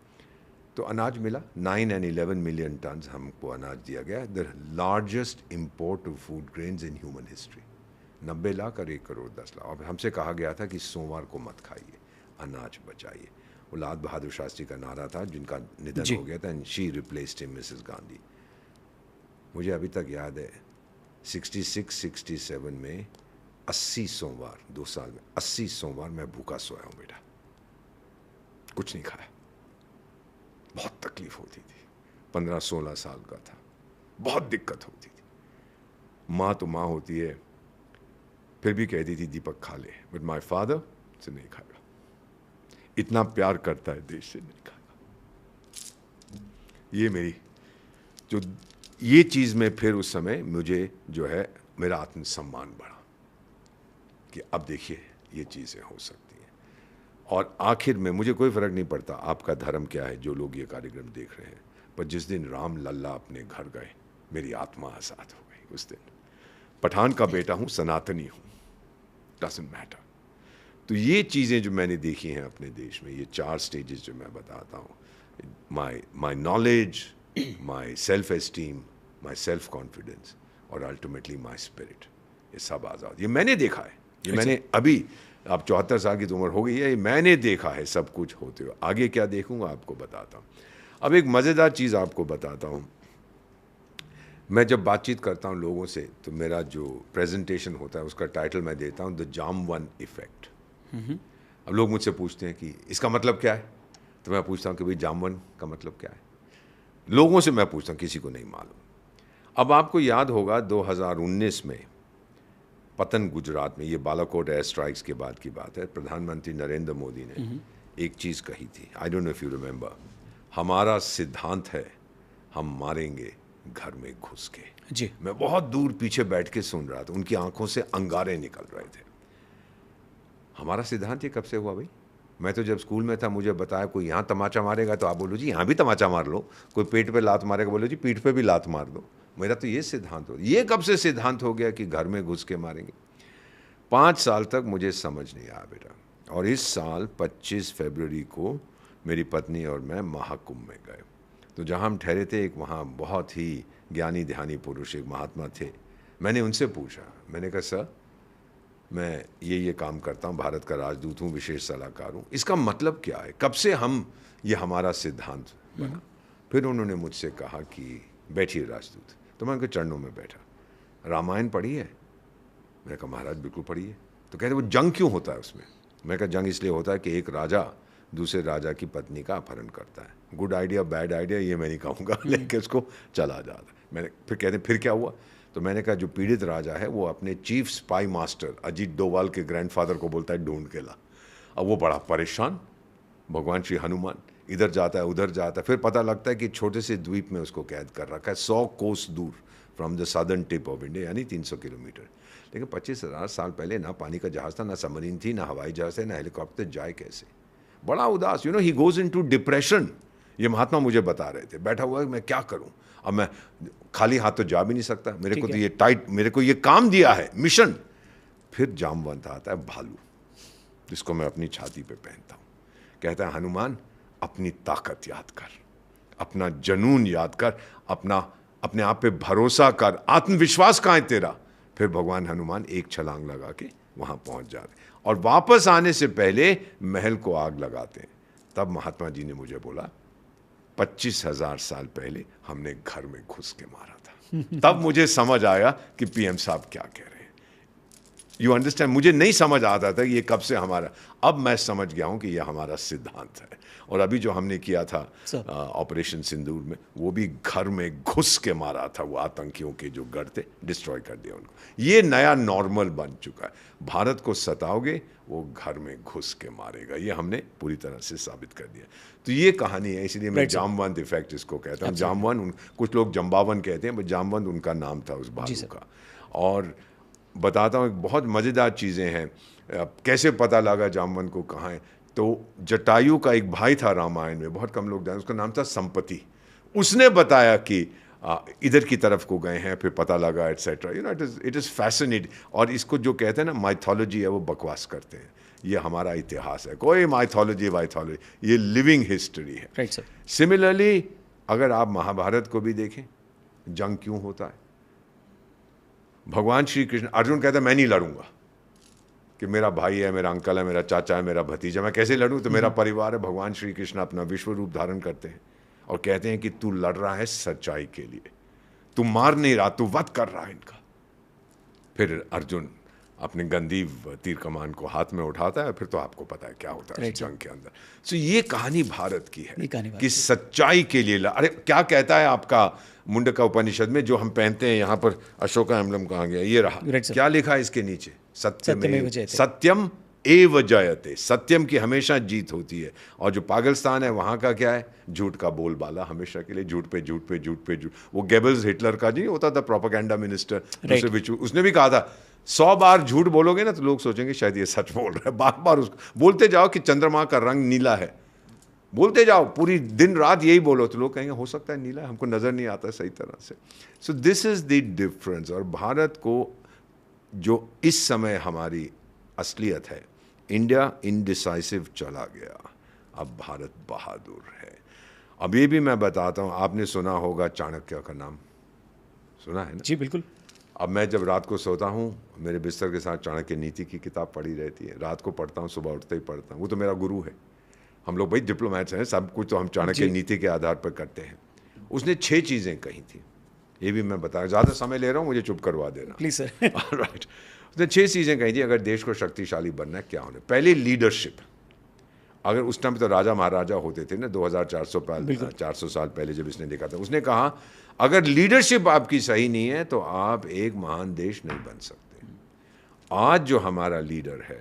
तो अनाज मिला, 9 and 11 मिलियन टन हमको अनाज दिया गया। The largest import of food grains in human history. 90 lakh और 1 करोड़ 10 लाख। और हमसे कहा गया था कि सोमवार को मत खाइए, अनाज बचाइए। वो लाल बहादुर शास्त्री का नारा था, जिनका निधन हो गया था, and she replaced him, Mrs Gandhi. मुझे अभी तक याद है 66-67 में 80 सोमवार, 2 साल में 80 सोमवार मैं भूखा सोया हूँ बेटा, कुछ नहीं खाया। बहुत तकलीफ होती थी, 15-16 साल का था, बहुत दिक्कत होती थी। माँ तो माँ होती है, फिर भी कहती थी दीपक खा ले, बट माय फादर से नहीं खाएगा, इतना प्यार करता है देश से, नहीं खाएगा। ये मेरी जो ये चीज़ में फिर उस समय मुझे जो है मेरा आत्मसम्मान बढ़ा कि अब देखिए ये चीज़ें हो सकती हैं। और आखिर में मुझे कोई फ़र्क नहीं पड़ता आपका धर्म क्या है, जो लोग ये कार्यक्रम देख रहे हैं, पर जिस दिन राम लल्ला अपने घर गए, मेरी आत्मा आज़ाद हो गई उस दिन। पठान का बेटा हूँ, सनातनी हूँ, डजंट मैटर। तो ये चीज़ें जो मैंने देखी हैं अपने देश में, ये 4 स्टेजेस जो मैं बताता हूँ, my knowledge, my self esteem, my self confidence और अल्टीमेटली माई स्पिरिट, ये सब आज़ाद। ये मैंने देखा है, ये मैंने अभी, आप 74 साल की तो उम्र हो गई है, ये मैंने देखा है सब कुछ होते हुए। आगे क्या देखूंगा आपको बताता हूँ। अब एक मज़ेदार चीज़ आपको बताता हूँ। मैं जब बातचीत करता हूँ लोगों से, तो मेरा जो प्रेजेंटेशन होता है उसका टाइटल मैं देता हूँ द जामवन इफेक्ट। अब लोग मुझसे पूछते हैं कि इसका मतलब क्या है, तो मैं पूछता हूँ कि भाई जामवन का मतलब क्या है। लोगों से मैं पूछता हूँ, किसी को नहीं मालूम। अब आपको याद होगा 2019 में पतन गुजरात में, ये बालाकोट एयर स्ट्राइक्स के बाद की बात है, प्रधानमंत्री नरेंद्र मोदी ने एक चीज़ कही थी, आई don't know if you remember, हमारा सिद्धांत है हम मारेंगे घर में घुस के। जी, मैं बहुत दूर पीछे बैठ के सुन रहा था, उनकी आंखों से अंगारे निकल रहे थे। हमारा सिद्धांत ये कब से हुआ भाई? मैं तो जब स्कूल में था मुझे बताया कोई यहाँ तमाचा मारेगा तो आप बोलो जी यहाँ भी तमाचा मार लो, कोई पेट पे लात मारेगा बोलो जी पीठ पे भी लात मार दो। मेरा तो ये सिद्धांत हो, ये कब से सिद्धांत हो गया कि घर में घुस के मारेंगे? 5 साल तक मुझे समझ नहीं आया बेटा। और इस साल 25 फरवरी को मेरी पत्नी और मैं महाकुंभ में गए। तो जहाँ हम ठहरे थे, एक वहाँ बहुत ही ज्ञानी ध्यानी पुरुष, एक महात्मा थे। मैंने उनसे पूछा, मैंने कहा सर मैं ये काम करता हूँ, भारत का राजदूत हूँ, विशेष सलाहकार हूँ, इसका मतलब क्या है, कब से हम ये हमारा सिद्धांत बना? फिर उन्होंने मुझसे कहा कि बैठिए राजदूत। तो मैं उनके चरणों में बैठा। रामायण पढ़ी है? मैंने कहा महाराज बिल्कुल पढ़िए। तो कहते वो जंग क्यों होता है उसमें? मैं कहा जंग इसलिए होता है कि एक राजा दूसरे राजा की पत्नी का अपहरण करता है। गुड आइडिया बैड आइडिया ये मैं नहीं कहूँगा, लेकिन उसको चला जाता है। मैंने फिर कहते फिर क्या हुआ? तो मैंने कहा जो पीड़ित राजा है वो अपने chief spy master Ajit Doval के ग्रैंडफादर को बोलता है ढूंढ के ला। अब वो बड़ा परेशान, भगवान श्री हनुमान इधर जाता है उधर जाता है, फिर पता लगता है कि छोटे से द्वीप में उसको कैद कर रखा है 100 कोस दूर from the southern tip of India, यानी 300 किलोमीटर। लेकिन 25,000 साल पहले ना पानी का जहाज था, ना सबमरीन थी, ना हवाई जहाज है, ना हेलीकॉप्टर, जाए कैसे? बड़ा उदास, ही गोज इनटू डिप्रेशन। ये महात्मा मुझे बता रहे थे, बैठा हुआ है मैं क्या करूं, अब मैं खाली हाथ तो जा भी नहीं सकता, मेरे को तो ये टाइट, मेरे को ये काम दिया है मिशन। फिर जामवंत आता है भालू, जिसको मैं अपनी छाती पे पहनता हूं, कहता है हनुमान अपनी ताकत याद कर, अपना जनून याद कर, अपने आप पे भरोसा कर, आत्मविश्वास कहाँ है तेरा? फिर भगवान हनुमान एक छलांग लगा के वहां पहुंच जाते और वापस आने से पहले महल को आग लगाते हैं। तब महात्मा जी ने मुझे बोला 25,000 साल पहले हमने घर में घुस के मारा था। तब मुझे समझ आया कि पीएम साहब क्या कह रहे हैं। You understand? मुझे नहीं समझ आता था कि ये कब से हमारा, अब मैं समझ गया हूं कि ये हमारा सिद्धांत है। और अभी जो हमने किया था ऑपरेशन सिंदूर में, वो भी घर में घुस के मारा था, वो आतंकियों के जो गढ़ थे, डिस्ट्रॉय कर दिया उनको। ये नया नॉर्मल बन चुका है। भारत को सताओगे वो घर में घुस के मारेगा, ये हमने पूरी तरह से साबित कर दिया। तो ये कहानी है, इसलिए मैं जामवंत इफेक्ट इसको कहता हूँ। जामवंत, कुछ लोग जम्बावन कहते हैं, बट जामवंत उनका नाम था उस भालू का। और बताता हूँ, एक बहुत मज़ेदार चीज़ें हैं। कैसे पता लगा जामवंत को कहाँ है? तो जटायु का एक भाई था रामायण में, बहुत कम लोग जानते, उसका नाम था संपति। उसने बताया कि इधर की तरफ को गए हैं, फिर पता लगा एटसेट्रा। It is fascinating. और इसको जो कहते हैं ना माइथोलॉजी है, वो बकवास करते हैं। ये हमारा इतिहास है, कोई माइथोलॉजी, ये लिविंग हिस्ट्री है। Right sir. सिमिलरली अगर आप महाभारत को भी देखें, जंग क्यों होता है? भगवान श्री कृष्ण, अर्जुन कहता है मैं नहीं लड़ूंगा, कि मेरा भाई है, मेरा अंकल है, मेरा चाचा है, मेरा भतीजा, मैं कैसे लड़ूं? तो मेरा परिवार है। भगवान श्री कृष्ण अपना विश्व रूप धारण करते हैं और कहते हैं कि तू लड़ रहा है सच्चाई के लिए, तू मार नहीं रहा, तू वध कर रहा है इनका। फिर अर्जुन अपने गंदीव तीर कमान को हाथ में उठाता है, फिर तो आपको पता है क्या होता है जंग के अंदर। सो ये कहानी भारत की है कि सच्चाई के लिए अरे क्या कहता है आपका मुंडका उपनिषद में, जो हम पहनते हैं यहाँ पर, अशोका एम्बलम कहाँ गया, ये रहा, क्या लिखा है इसके नीचे? सत्यम एव जयते। सत्यम की हमेशा जीत होती है। और जो पागलस्तान है वहाँ का क्या है? झूठ का बोलबाला हमेशा के लिए, झूठ पे झूठ पे झूठ पे झूठ। वो गेबल्स हिटलर का जी होता था प्रोपेगेंडा मिनिस्टर, उसने भी कहा था 100 बार झूठ बोलोगे ना तो लोग सोचेंगे शायद ये सच बोल रहा है। बार बार उसको बोलते जाओ कि चंद्रमा का रंग नीला है, बोलते जाओ, पूरी दिन रात यही बोलो, तो लोग कहेंगे हो सकता है नीला है, हमको नजर नहीं आता सही तरह से। So this is the difference. और भारत को जो इस समय हमारी असलियत है, इंडिया इनडिसाइसिव चला गया, अब भारत बहादुर है। अब ये भी मैं बताता हूँ, आपने सुना होगा चाणक्य का नाम, सुना है ना? जी बिल्कुल। अब मैं जब रात को सोता हूँ, मेरे बिस्तर के साथ चाणक्य नीति की किताब पड़ी रहती है। रात को पढ़ता हूँ, सुबह उठते ही पढ़ता हूँ। वो तो मेरा गुरु है। हम लोग भाई डिप्लोमैट्स हैं, सब कुछ तो हम चाणक्य नीति के आधार पर करते हैं। उसने 6 चीज़ें कही थी, ये भी मैं बताया, ज़्यादा समय ले रहा हूँ, मुझे चुप करवा देना प्लीज सर। राइट। उसने 6 चीज़ें कही थी, अगर देश को शक्तिशाली बनना है क्या होना। पहली, लीडरशिप। अगर उस टाइम तो राजा महाराजा होते थे ना, 2400 साल पहले जब इसने देखा था, उसने कहा अगर लीडरशिप आपकी सही नहीं है तो आप एक महान देश नहीं बन सकते। आज जो हमारा लीडर है,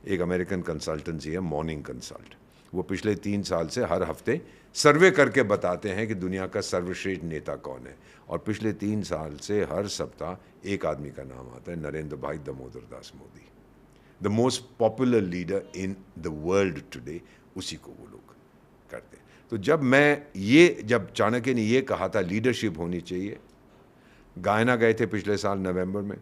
एक अमेरिकन कंसल्टेंसी है मॉर्निंग कंसल्ट, वो पिछले 3 साल से हर हफ्ते सर्वे करके बताते हैं कि दुनिया का सर्वश्रेष्ठ नेता कौन है। और पिछले 3 साल से हर सप्ताह एक आदमी का नाम आता है, Narendra Bhai Damodar Das Modi, the most popular leader in the world today. उसी को वो लोग करते हैं। तो जब चाणक्य ने ये कहा था लीडरशिप होनी चाहिए, गायना गए थे पिछले साल नवंबर में,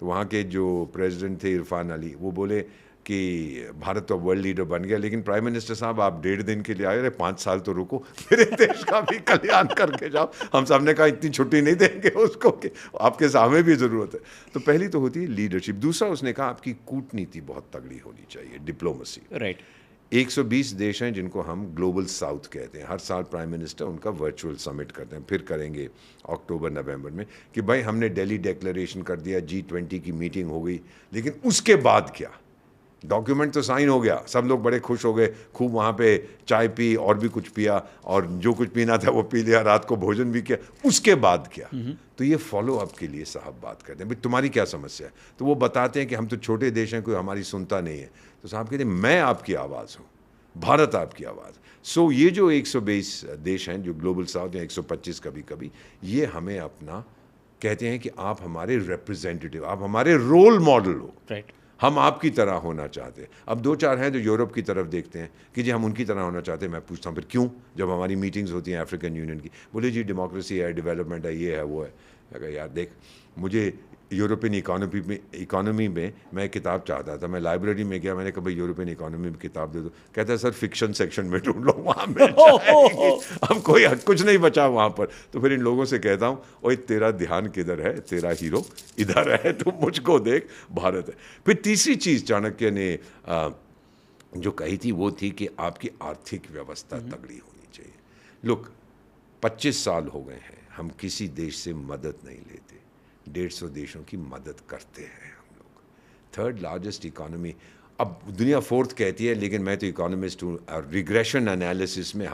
तो वहाँ के जो प्रेसिडेंट थे इरफान अली, वो बोले कि भारत तो वर्ल्ड लीडर बन गया, लेकिन प्राइम मिनिस्टर साहब आप 1.5 दिन के लिए आए, अरे 5 साल तो रुको, मेरे देश का भी कल्याण करके जाओ। हम सब ने कहा इतनी छुट्टी नहीं देंगे उसको, कि आपके सामने भी ज़रूरत है। तो पहली तो होती है लीडरशिप। दूसरा, उसने कहा आपकी कूटनीति बहुत तगड़ी होनी चाहिए, डिप्लोमेसी। राइट। 120 देश हैं जिनको हम ग्लोबल साउथ कहते हैं। हर साल प्राइम मिनिस्टर उनका वर्चुअल समिट करते हैं, फिर करेंगे अक्टूबर नवंबर में, कि भाई हमने दिल्ली डिक्लेरेशन कर दिया, G20 की मीटिंग हो गई, लेकिन उसके बाद क्या? डॉक्यूमेंट तो साइन हो गया, सब लोग बड़े खुश हो गए, खूब वहाँ पे चाय पी और भी कुछ पिया और जो कुछ पीना था वो पी लिया, रात को भोजन भी किया। उसके बाद क्या? तो ये फॉलो अप के लिए साहब बात करते हैं, भाई तुम्हारी क्या समस्या है? तो वो बताते हैं कि हम तो छोटे देश हैं, कोई हमारी सुनता नहीं है। तो साहब कहते हैं मैं आपकी आवाज़ हूँ, भारत आपकी आवाज़। सो ये जो 120 देश हैं जो ग्लोबल साउथ या 125 कभी कभी, ये हमें अपना कहते हैं कि आप हमारे रिप्रेजेंटेटिव, आप हमारे रोल मॉडल हो। राइट। हम आपकी तरह होना चाहते हैं। अब 2-4 हैं जो यूरोप की तरफ देखते हैं कि जी हम उनकी तरह होना चाहते हैं। मैं पूछता हूँ फिर क्यों? जब हमारी मीटिंग्स होती हैं अफ्रीकन यूनियन की, बोले जी डेमोक्रेसी है, डेवलपमेंट है, ये है वो है। मैं कहा यार देख, मुझे यूरोपियन इकोनॉमी में मैं किताब चाहता था, मैं लाइब्रेरी में गया, मैंने कहा भाई यूरोपियन इकोनॉमी में किताब दे दो। कहता है सर फिक्शन सेक्शन में ढूंढ लो, वहाँ मिल जाएगी। अब कोई कुछ नहीं बचा वहाँ पर। तो फिर इन लोगों से कहता हूँ, ओए तेरा ध्यान किधर है? तेरा हीरो इधर है, तो मुझको देख, भारत है। फिर तीसरी चीज़ चाणक्य ने जो कही थी वो थी कि आपकी आर्थिक व्यवस्था तगड़ी होनी चाहिए। लुक, 25 साल हो गए हैं हम किसी देश से मदद नहीं लेते, 150 देशों की मदद करते हैं हम लोग। थर्ड लार्जेस्ट इकोनॉमी, अब दुनिया फोर्थ कहती है, लेकिन मैं तो इकोनॉमिस्ट हूँ और रिग्रेशन एनालिसिस में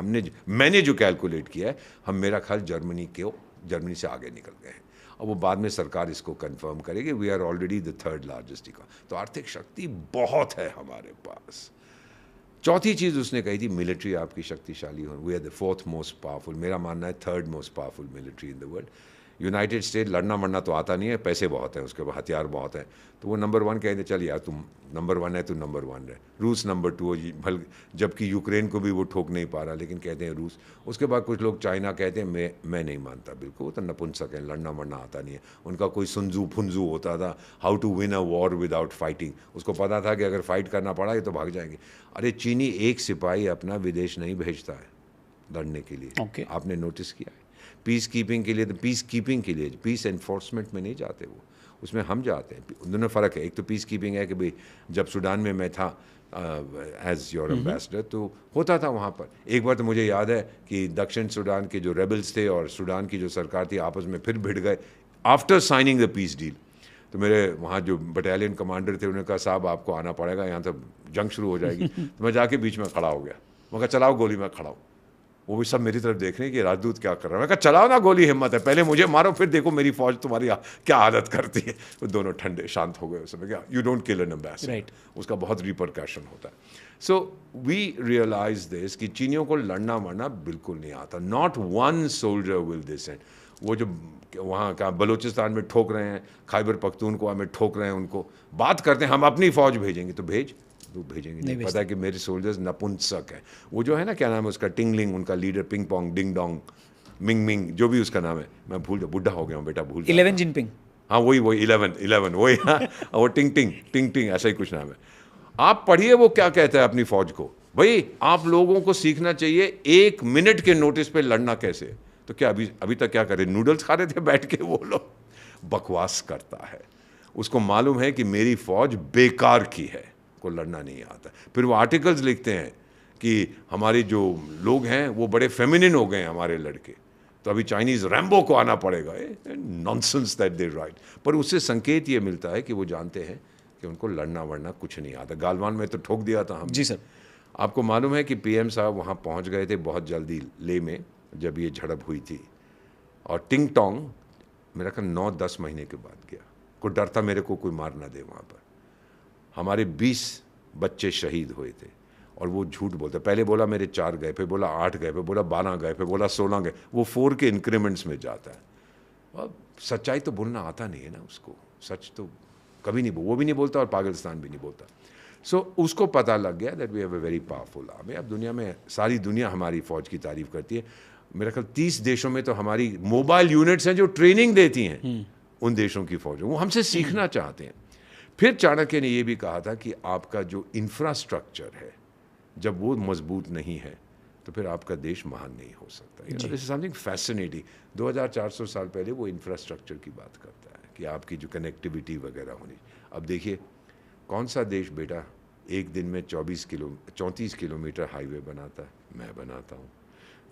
मैंने जो कैलकुलेट किया है, हम मेरा ख्याल जर्मनी से आगे निकल गए हैं। और वो बाद में सरकार इसको कंफर्म करेगी, we are already the third largest economy. तो आर्थिक शक्ति बहुत है हमारे पास। चौथी चीज़ उसने कही थी, मिलिट्री आपकी शक्तिशाली हो, we are the fourth most powerful. मेरा मानना है third most powerful military in the world. United State लड़ना मरना तो आता नहीं है, पैसे बहुत हैं, उसके बाद हथियार बहुत हैं, तो वो नंबर 1 कहते चल यार तुम नंबर 1 है तो नंबर 1 रहे। रूस नंबर 2 है, भल जबकि यूक्रेन को भी वो ठोक नहीं पा रहा, लेकिन कहते हैं रूस। उसके बाद कुछ लोग चाइना कहते हैं, मैं नहीं मानता बिल्कुल, वो तो नपुंसक है, लड़ना मरना आता नहीं है। उनका कोई सुनजू फुनजू होता था, how to win a war without fighting. उसको पता था कि अगर फाइट करना पड़ा ये तो भाग जाएंगे। अरे चीनी एक सिपाही अपना विदेश नहीं भेजता है लड़ने के लिए। Okay. आपने नोटिस किया है? पीस कीपिंग के लिए, तो पीस कीपिंग के लिए, पीस एनफोर्समेंट में नहीं जाते वो, उसमें हम जाते हैं। दोनों फ़र्क है। एक तो पीस कीपिंग है कि भाई जब सूडान में मैं था एज योर एम्बेसडर, तो होता था वहाँ पर। एक बार तो मुझे याद है कि दक्षिण सूडान के जो रेबल्स थे और सूडान की जो सरकार थी आपस में फिर भिड़ गए after signing the peace deal. तो मेरे वहाँ जो बटालियन कमांडर थे उन्होंने कहा साहब आपको आना पड़ेगा, यहाँ तो जंग शुरू हो जाएगी। तो मैं जाके बीच में खड़ा हो गया, मैं कहा चलाओ गोली, मैं खड़ा हूँ। वो भी सब मेरी तरफ देख रहे हैं कि राजदूत क्या कर रहा है। मैं कहा चलाओ ना गोली, हिम्मत है, पहले मुझे मारो फिर देखो मेरी फौज तुम्हारी क्या हालत करती है। वो दोनों ठंडे शांत हो गए उस समय। क्या you don't kill an ambassador, Right. उसका बहुत रिपरकशन होता है। सो वी रियलाइज दिस कि चीनियों को लड़ना मरना बिल्कुल नहीं आता। Not one soldier will this and. वो जो वहाँ का बलूचिस्तान में ठोक रहे हैं, खैबर पख्तूनख्वा में ठोक रहे हैं, उनको बात करते हैं हम अपनी फौज भेजेंगे, तो वो भेजेंगे नहीं। पता है कि मेरे सोल्जर्स नपुंसक हैं। वो जो है ना, क्या नाम है उसका, टिंगलिंग, उनका leader, ping pong ding dong Ming Ming, जो भी उसका नाम है, मैं भूल बुढ़ा हो गया हूँ बेटा, भूल 11 जिनपिंग। हाँ वही 11 वही। हाँ, वो टिंग टिंग ऐसा ही कुछ नाम है। आप पढ़िए वो क्या कहता है अपनी फौज को, भाई आप लोगों को सीखना चाहिए 1 मिनट के नोटिस पे लड़ना कैसे है। तो क्या अभी तक क्या करे, नूडल्स खा रहे थे बैठ के। वो लोग बकवास करता है, उसको मालूम है कि मेरी फौज बेकार की है, को लड़ना नहीं आता। फिर वो आर्टिकल्स लिखते हैं कि हमारे जो लोग हैं वो बड़े फेमिनिन हो गए हैं हमारे लड़के, तो अभी चाइनीज़ रैम्बो को आना पड़ेगा। Nonsense that they right. पर उससे संकेत ये मिलता है कि वो जानते हैं कि उनको लड़ना वड़ना कुछ नहीं आता। गालवान में तो ठोक दिया था हम। जी सर। आपको मालूम है कि पीएम साहब वहाँ पहुँच गए थे बहुत जल्दी ले में, जब ये झड़प हुई थी। और टिंग टोंग मेरा ख्याल 9-10 महीने के बाद गया। कोई डर था मेरे को कोई मार ना दे वहाँ पर। हमारे 20 बच्चे शहीद हुए थे और वो झूठ बोलता। पहले बोला मेरे 4 गए, फिर बोला 8 गए, फिर बोला 12 गए, फिर बोला 16 गए। वो 4 के इंक्रीमेंट्स में जाता है। और सच्चाई तो बोलना आता नहीं है ना उसको, सच तो कभी नहीं, वो भी नहीं बोलता और पाकिस्तान भी नहीं बोलता। सो उसको पता लग गया that we have a very powerful army. अब दुनिया में सारी दुनिया हमारी फ़ौज की तारीफ़ करती है। मेरा ख्याल 30 देशों में तो हमारी मोबाइल यूनिट्स हैं जो ट्रेनिंग देती हैं उन देशों की फ़ौजों, वो हमसे सीखना चाहते हैं। फिर चाणक्य ने ये भी कहा था कि आपका जो इंफ्रास्ट्रक्चर है जब वो मजबूत नहीं है तो फिर आपका देश महान नहीं हो सकता। This is something fascinating. 2400 साल पहले वो इंफ्रास्ट्रक्चर की बात करता है कि आपकी जो कनेक्टिविटी वगैरह होनी। अब देखिए कौन सा देश बेटा एक दिन में 34 किलोमीटर हाईवे बनाता है? मैं बनाता हूँ।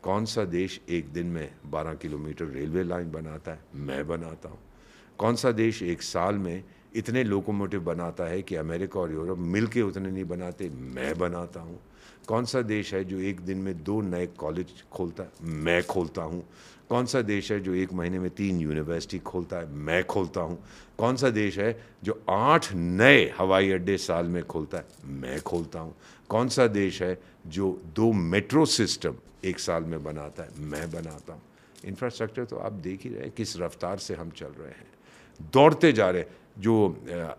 कौन सा देश एक दिन में 12 किलोमीटर रेलवे लाइन बनाता है? मैं बनाता हूँ। कौन सा देश एक साल में इतने लोकोमोटिव बनाता है कि अमेरिका और यूरोप मिलके उतने नहीं बनाते, मैं बनाता हूँ। कौन सा देश है जो एक दिन में 2 नए कॉलेज खोलता है? मैं खोलता हूँ। कौन सा देश है जो एक महीने में 3 यूनिवर्सिटी खोलता है? मैं खोलता हूँ। कौन सा देश है जो 8 नए हवाई अड्डे साल में खोलता है? मैं खोलता हूँ। कौन सा देश है जो 2 मेट्रो सिस्टम एक साल में बनाता है? मैं बनाता हूँ। इंफ्रास्ट्रक्चर तो आप देख ही रहे हैं किस रफ्तार से हम चल रहे हैं, दौड़ते जा रहे हैं। जो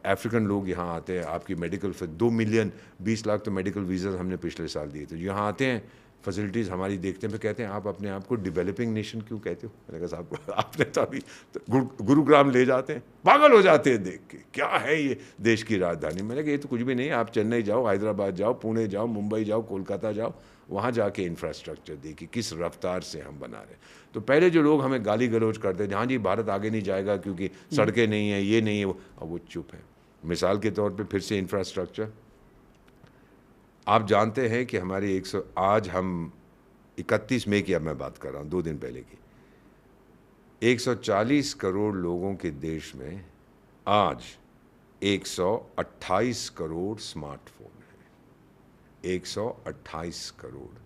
अफ्रीकन लोग यहाँ आते हैं, आपकी मेडिकल 2 मिलियन 20 लाख तो मेडिकल वीज़ा हमने पिछले साल दिए थे। यहाँ आते हैं, फैसिलिटीज़ हमारी देखते हैं, फिर कहते हैं आप अपने आप को डेवलपिंग नेशन क्यों कहते हो? मैंने कहा साहब आपने तो अभी तो गुरुग्राम ले जाते हैं, पागल हो जाते हैं देख के, क्या है ये देश की राजधानी। मैंने कहा ये तो कुछ भी नहीं, आप चेन्नई जाओ, हैदराबाद जाओ, पुणे जाओ, मुंबई जाओ, कोलकाता जाओ, वहाँ जाके इंफ्रास्ट्रक्चर देखिए किस रफ्तार से हम बना रहे हैं। तो पहले जो लोग हमें गाली गलौज करते थे, हाँ जी भारत आगे नहीं जाएगा क्योंकि सड़कें नहीं है, ये नहीं है, अब वो चुप है। मिसाल के तौर पे फिर से इंफ्रास्ट्रक्चर, आप जानते हैं कि हमारी आज हम 31 मई की अब मैं बात कर रहा हूँ, 2 दिन पहले की, 140 करोड़ लोगों के देश में आज 128 करोड़ स्मार्टफोन है। 128 करोड़।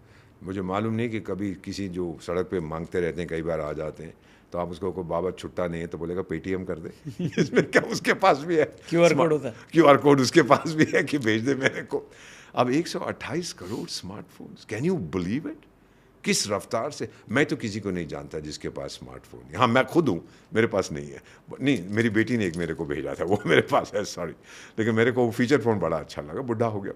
मुझे मालूम नहीं कि कभी किसी जो सड़क पे मांगते रहते हैं, कई बार आ जाते हैं, तो आप उसको को बाबा छुट्टा नहीं है तो बोलेगा पेटीएम कर दे। इसमें क्या उसके पास भी है QR कोड होता है, QR कोड उसके पास भी है कि भेज दे मेरे को। अब 128 crore smartphones, can you believe it? किस रफ्तार से। मैं तो किसी को नहीं जानता जिसके पास स्मार्टफोन है। हाँ मैं खुद हूँ, मेरे पास नहीं है, नहीं मेरी बेटी ने एक मेरे को भेजा था, वो मेरे पास है, सॉरी, लेकिन मेरे को वो फीचर फ़ोन बड़ा अच्छा लगा, बुढ़ा हो गया।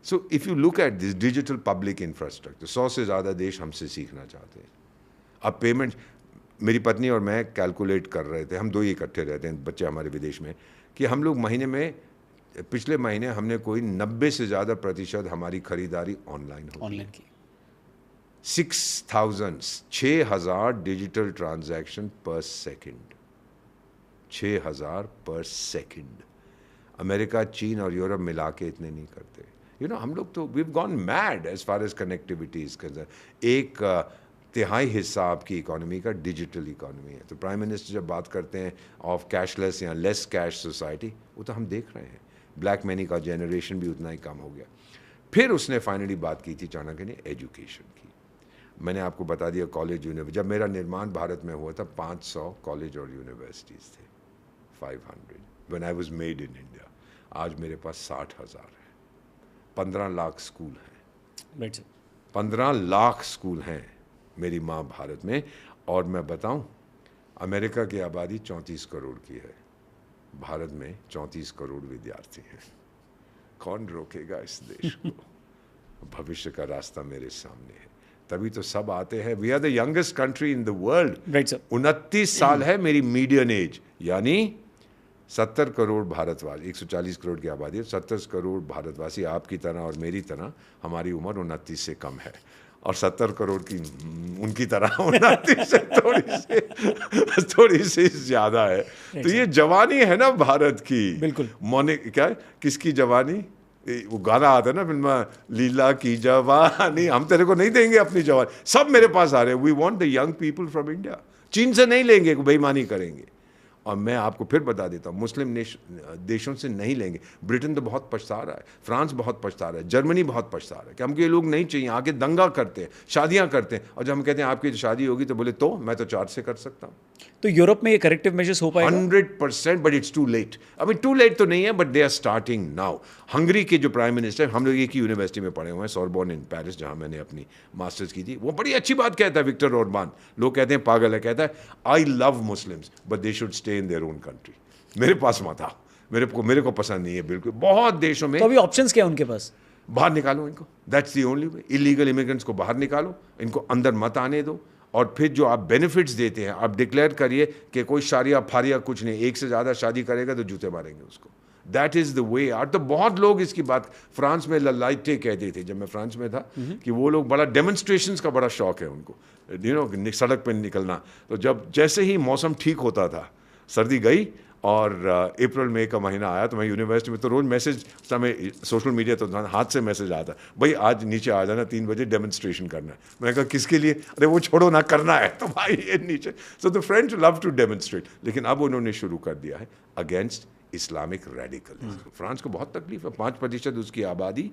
So if you look at this digital public infrastructure, 100 से ज़्यादा देश हमसे सीखना चाहते हैं। अब पेमेंट, मेरी पत्नी और मैं कैलकुलेट कर रहे थे, हम 2 ही इकट्ठे रहते हैं, बच्चे हमारे विदेश में, कि हम लोग महीने में, पिछले महीने हमने कोई 90 से ज़्यादा प्रतिशत हमारी खरीदारी ऑनलाइन की 6,000 डिजिटल ट्रांजैक्शन पर सेकंड, 6,000 पर सेकंड। अमेरिका, चीन और यूरोप मिला के इतने नहीं करते। यू नो हम लोग तो we have gone mad as far as connectivity is concerned. 1/3 हिस्सा आपकी इकोनॉमी का डिजिटल इकोनॉमी है। तो प्राइम मिनिस्टर जब बात करते हैं ऑफ कैशलेस या लेस कैश सोसाइटी, वो तो हम देख रहे हैं। ब्लैक मनी का जनरेशन भी उतना ही कम हो गया। फिर उसने फाइनली बात की थी चाणक्य ने एजुकेशन की। मैंने आपको बता दिया कॉलेज यूनिवर्सिटी, जब मेरा निर्माण भारत में हुआ था 500 कॉलेज और यूनिवर्सिटीज़ थे, 500 when I was made in India. आज मेरे पास 60,000 है, 15 लाख स्कूल हैं, 15 लाख स्कूल हैं मेरी माँ भारत में। और मैं बताऊं, अमेरिका की आबादी 34 करोड़ की है, भारत में 34 करोड़ विद्यार्थी हैं। कौन रोकेगा इस देश को? भविष्य का रास्ता मेरे सामने है, तभी तो सब आते हैं। We are the youngest country in the world. 29 साल है मेरी मीडियन एज, यानी 70 करोड़ भारतवासी, 140 करोड़ की आबादी है, 70 करोड़ भारतवासी आपकी तरह और मेरी तरह, हमारी उम्र 29 से कम है, और 70 करोड़ की उनकी तरह 29 से थोड़ी सी ज़्यादा है। तो ये जवानी है ना भारत की। बिल्कुल। क्या है, किसकी जवानी? वो गाना आता है ना फिल्म लीला की जवानी, हम तेरे को नहीं देंगे अपनी जवानी। सब मेरे पास आ रहे हैं। We want the young people from India. चीन से नहीं लेंगे, बेईमानी करेंगे। और मैं आपको फिर बता देता हूँ, मुस्लिम देशों से नहीं लेंगे। ब्रिटेन तो बहुत पछता रहा है, फ्रांस बहुत पछता रहा है, जर्मनी बहुत पछता रहा है कि हमको ये लोग नहीं चाहिए। आके दंगा करते हैं, शादियाँ करते हैं, और जब हम कहते हैं आपकी शादी होगी तो बोले तो मैं तो 4 से कर सकता हूँ। तो यूरोप में ये करेक्टिव मेजर्स हो पाएगा? 100%, बट इट्स टू लेट। अभी टू लेट तो नहीं है, but they are starting now. Hungary के जो प्राइम मिनिस्टर, हम लोग एक ही यूनिवर्सिटी में पढ़े हुए हैं, सोरबोन इन पेरिस, जहाँ मैंने अपनी मास्टर्स की थी, वो बड़ी अच्छी बात कहता है, विक्टर ओरबान। लोग कहते हैं पागल है, कहता है I love Muslims but they should stay in their own country. मेरे पास मत आ, मेरे को पसंद नहीं है बिल्कुल। बहुत देशों में तो अभी ऑप्शंस क्या है उनके पास? बाहर निकालो इनको, that's the only way. Illegal immigrants को बाहर निकालो, इनको अंदर मत आने दो, और फिर जो आप बेनिफिट्स देते हैं आप डिक्लेयर करिए कि कोई शारिया फारिया कुछ नहीं, एक से ज़्यादा शादी करेगा तो जूते मारेंगे उसको। दैट इज़ द वे यार। तो बहुत लोग इसकी बात, फ्रांस में ललाइटे कहते थे जब मैं फ्रांस में था, कि वो लोग बड़ा डेमोन्स्ट्रेशंस का बड़ा शौक है उनको, यू नो, सड़क पर निकलना। तो जब जैसे ही मौसम ठीक होता था, सर्दी गई और अप्रैल मई का महीना आया, तो मैं यूनिवर्सिटी में तो रोज़ मैसेज, समय सोशल मीडिया तो हाथ से मैसेज आता, भाई आज नीचे आ जाना 3 बजे डेमोन्स्ट्रेशन करना है। मैंने कहा किसके लिए? अरे वो छोड़ो ना, करना है तो भाई ये नीचे। So the French love to demonstrate. लेकिन अब उन्होंने शुरू कर दिया है अगेंस्ट इस्लामिक रेडिकलिज्म। फ्रांस को बहुत तकलीफ है, 5% उसकी आबादी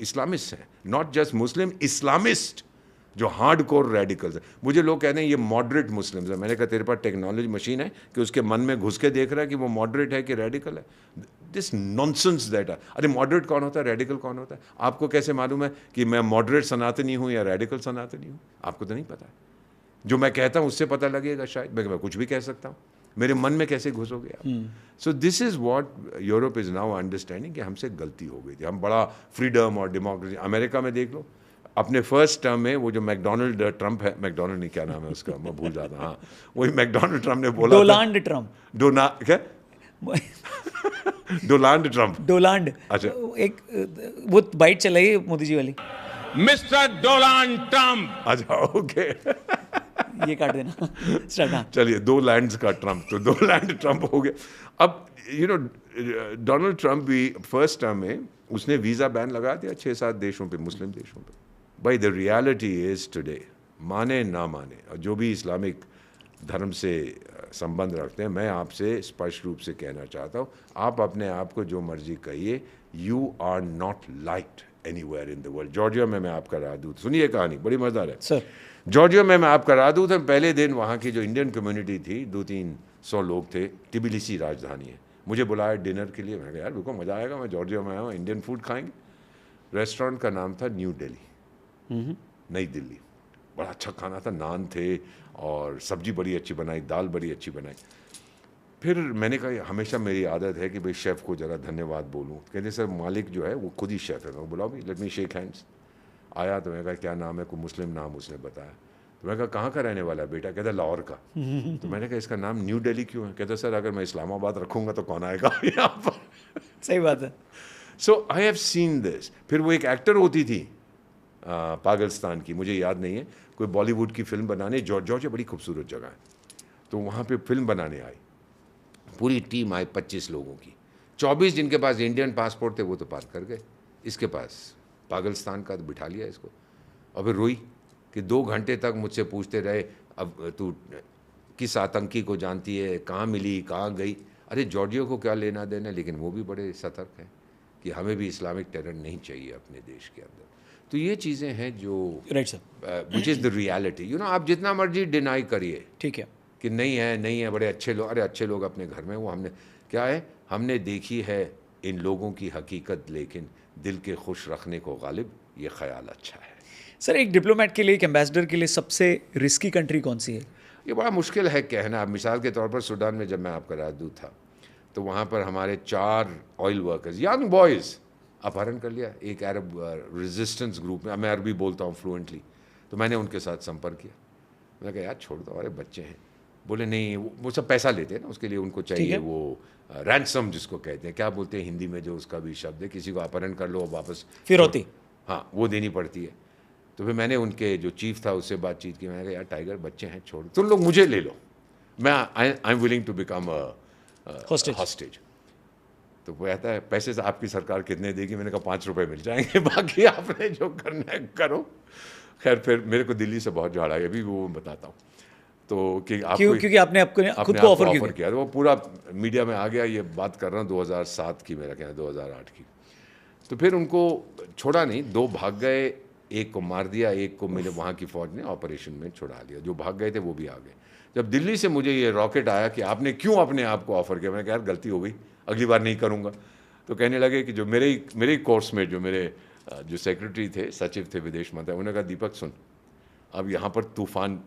इस्लामिस्ट हैं, नॉट जस्ट मुस्लिम, इस्लामिस्ट जो हार्ड कोर रेडिकल्स है। मुझे लोग कहते हैं ये मॉडरेट मुस्लिम्स है। मैंने कहा तेरे पास टेक्नोलॉजी मशीन है कि उसके मन में घुस के देख रहा है कि वो मॉडरेट है कि रेडिकल है? This nonsense that are. अरे मॉडरेट कौन होता है, रेडिकल कौन होता है? आपको कैसे मालूम है कि मैं मॉडरेट सनातनी हूँ या रेडिकल सनातनी हूँ? आपको तो नहीं पता है। जो मैं कहता हूँ उससे पता लगेगा शायद। मैं कुछ भी कह सकता हूँ, मेरे मन में कैसे घुसोगे आप? So this is what Europe is now understanding कि हमसे गलती हो गई थी। हम बड़ा फ्रीडम और डेमोक्रेसी, अमेरिका में देख लो अपने फर्स्ट टर्म में वो जो मैकडोनल्ड ट्रंप है, मैकडोनल्ड नहीं क्या नाम है उसका, मैं भूल जाता, हाँ वही मैकडोनल्ड ट्रंप ने बोला डोनाल्ड ट्रंप, क्या डोनाल्ड ट्रंप, डोनाल्ड, अच्छा एक वो बाइट चलाई मोदी जी वाली, मिस्टर डोनाल्ड ट्रंप। अच्छा ओके ये काट देना स्टार्ट। हाँ चलिए, 2 लैंड्स का ट्रंप, तो 2 लैंड ट्रंप हो गए। अब यू नो डोनाल्ड ट्रंप भी फर्स्ट टर्म में उसने वीज़ा बैन लगा दिया 6-7 देशों पे, मुस्लिम देशों पे। भाई द रियलिटी इज़ टुडे, माने ना माने, और जो भी इस्लामिक धर्म से संबंध रखते हैं, मैं आपसे स्पष्ट रूप से कहना चाहता हूँ, आप अपने आप को जो मर्जी कहिए, you are not liked anywhere in the world. Georgia में मैं आपका राजदूत, सुनिए कहानी बड़ी मज़ेदार है सर। जॉर्जिया में मैं आपका राजदूत था। पहले दिन वहाँ की जो इंडियन कम्युनिटी थी, 200-300 लोग थे, टिबिलिसी राजधानी है, मुझे बुलाया डिनर के लिए। मैं कहा यार बिल्कुल मज़ा आएगा, मैं जॉर्जिया में आया हूँ, इंडियन फूड खाएंगे। रेस्टोरेंट का नाम था न्यू दिल्ली, नई दिल्ली। बड़ा अच्छा खाना था, नान थे और सब्जी बड़ी अच्छी बनाई, दाल बड़ी अच्छी बनाई। फिर मैंने कहा हमेशा मेरी आदत है कि भाई शेफ़ को ज़रा धन्यवाद बोलूँ। कहते सर मालिक जो है वो खुद ही शेफ़ है। मैं बुलाओ भाई, लेट मी शेक हैंड्स। आया तो मैंने कहा क्या नाम है, कोई मुस्लिम नाम उसने बताया। तो मैंने कहा कहाँ का रहने वाला है बेटा? कहता लाहौर का। तो मैंने कहा इसका नाम न्यू दिल्ली क्यों है? कहता सर अगर मैं इस्लामाबाद रखूँगा तो कौन आएगा यहाँ पर? सही बात है। सो आई हैव सीन दिस। फिर वो एक एक्टर होती थी पाकिस्तान की, मुझे याद नहीं है, कोई बॉलीवुड की फिल्म बनाने, जॉर्जिया बड़ी खूबसूरत जगह है, तो वहाँ पे फिल्म बनाने आई, पूरी टीम आई 25 लोगों की। 24 जिनके पास इंडियन पासपोर्ट थे वो तो पार कर गए, इसके पास पाकिस्तान का तो बिठा लिया इसको। और फिर रोई कि 2 घंटे तक मुझसे पूछते रहे, अब तू किस आतंकी को जानती है, कहाँ मिली, कहाँ गई? अरे जॉर्जिया को क्या लेना देना, लेकिन वो भी बड़े सतर्क हैं कि हमें भी इस्लामिक टेरर नहीं चाहिए अपने देश के अंदर। तो ये चीज़ें हैं जो right sir, which is the reality. You know, आप जितना मर्जी डिनाई करिए ठीक है कि नहीं है बड़े अच्छे लोग, अरे अच्छे लोग अपने घर में, वो हमने क्या है, हमने देखी है इन लोगों की हकीकत, लेकिन दिल के खुश रखने को गालिब ये ख्याल अच्छा है। सर। एक डिप्लोमेट के लिए, एक एम्बेसडर के लिए सबसे रिस्की कंट्री कौन सी है? ये बड़ा मुश्किल है कहना। अब मिसाल के तौर पर सूडान में जब मैं आपका राजदूत था तो वहाँ पर हमारे 4 ऑयल वर्कर्स, यंग बॉयज़, अपहरण कर लिया एक अरब रेजिस्टेंस ग्रुप में। मैं अरबी बोलता हूँ फ्लुएंटली, तो मैंने उनके साथ संपर्क किया। मैंने कहा यार छोड़ दो, अरे बच्चे हैं। बोले नहीं, वो सब पैसा लेते हैं ना, उसके लिए उनको चाहिए वो रैंसम जिसको कहते हैं, क्या बोलते हैं हिंदी में जो उसका भी शब्द है, किसी को अपहरण कर लो वापस फिरौती, हाँ वो देनी पड़ती है। तो फिर मैंने उनके जो चीफ था उससे बातचीत की। मैंने कहा यार टाइगर बच्चे हैं, छोड़, तुम लोग मुझे ले लो, मैं I am willing to become hostage. तो वो कहता है पैसे से आपकी सरकार कितने देगी? मैंने कहा 5 रुपये मिल जाएंगे, बाकी आपने जो करना है करो। खैर फिर मेरे को दिल्ली से बहुत झाड़ा है, अभी वो बताता हूँ। तो कि क्योंकि आपने खुद को ऑफर किया, वो पूरा मीडिया में आ गया। ये बात कर रहा हूँ 2007 की, मेरा कहना 2008 की। तो फिर उनको छोड़ा नहीं, 2 भाग गए, एक को मार दिया, एक को मेरे वहाँ की फ़ौज ने ऑपरेशन में छुड़ा लिया। जो भाग गए थे वो भी आ गए। जब दिल्ली से मुझे ये रॉकेट आया कि आपने क्यों अपने आप को ऑफ़र किया, मैंने कहा यार गलती हो गई, अगली बार नहीं करूँगा। तो कहने लगे कि जो मेरे कोर्स में जो मेरे जो सेक्रेटरी थे, सचिव थे विदेश मंत्री, उन्होंने कहा दीपक सुन, अब यहाँ पर तूफान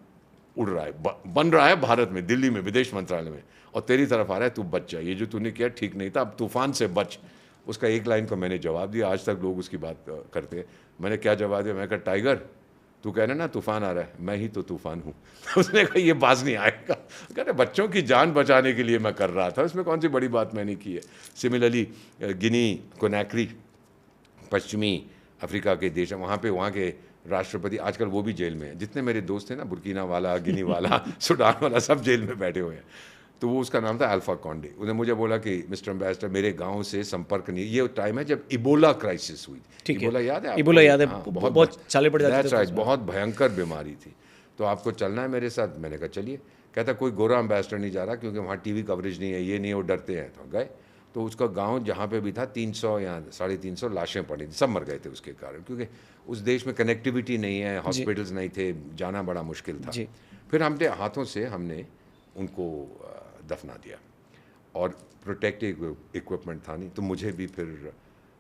उड़ रहा है, बन रहा है भारत में, दिल्ली में, विदेश मंत्रालय में, और तेरी तरफ आ रहा है, तू बच जा, ये जो तूने किया ठीक नहीं था, अब तूफान से बच। उसका एक लाइन को मैंने जवाब दिया, आज तक लोग उसकी बात करते हैं। मैंने क्या जवाब दिया? मैं कहा टाइगर तू कह रहा ना तूफान आ रहा है, मैं ही तो तूफान हूँ। उसने कहा ये बाज नहीं आएगा। कह रहे बच्चों की जान बचाने के लिए मैं कर रहा था, उसमें कौन सी बड़ी बात मैंने की है। सिमिलरली गिनी कोनाक्री, पश्चिमी अफ्रीका के देश हैं, वहाँ के राष्ट्रपति आजकल वो भी जेल में हैं। जितने मेरे दोस्त थे ना, बुर्किना वाला, गिनी वाला, सूडान वाला, सब जेल में बैठे हुए हैं। तो वो उसका नाम था अल्फा कॉन्डे। उसने मुझे बोला कि मिस्टर एम्बेसडर मेरे गांव से संपर्क नहीं। ये टाइम है जब इबोला क्राइसिस हुई। इबोला याद है? इबोला याद है, बहुत चाले पड़ जाते थे। बहुत भयंकर बीमारी थी। तो आपको चलना है मेरे साथ? मैंने कहा चलिए। कहता कोई गोरा एम्बेसडर नहीं जा रहा क्योंकि वहाँ टीवी कवरेज नहीं है, ये नहीं है, वो डरते हैं। तो गए, तो उसका गांव जहाँ पे भी था 300 या 350 लाशें पड़ी थी, सब मर गए थे उसके कारण, क्योंकि उस देश में कनेक्टिविटी नहीं है, हॉस्पिटल्स नहीं थे, जाना बड़ा मुश्किल था। फिर हमने हाथों से हमने उनको दफना दिया और प्रोटेक्टिव इक्विपमेंट था नहीं, तो मुझे भी फिर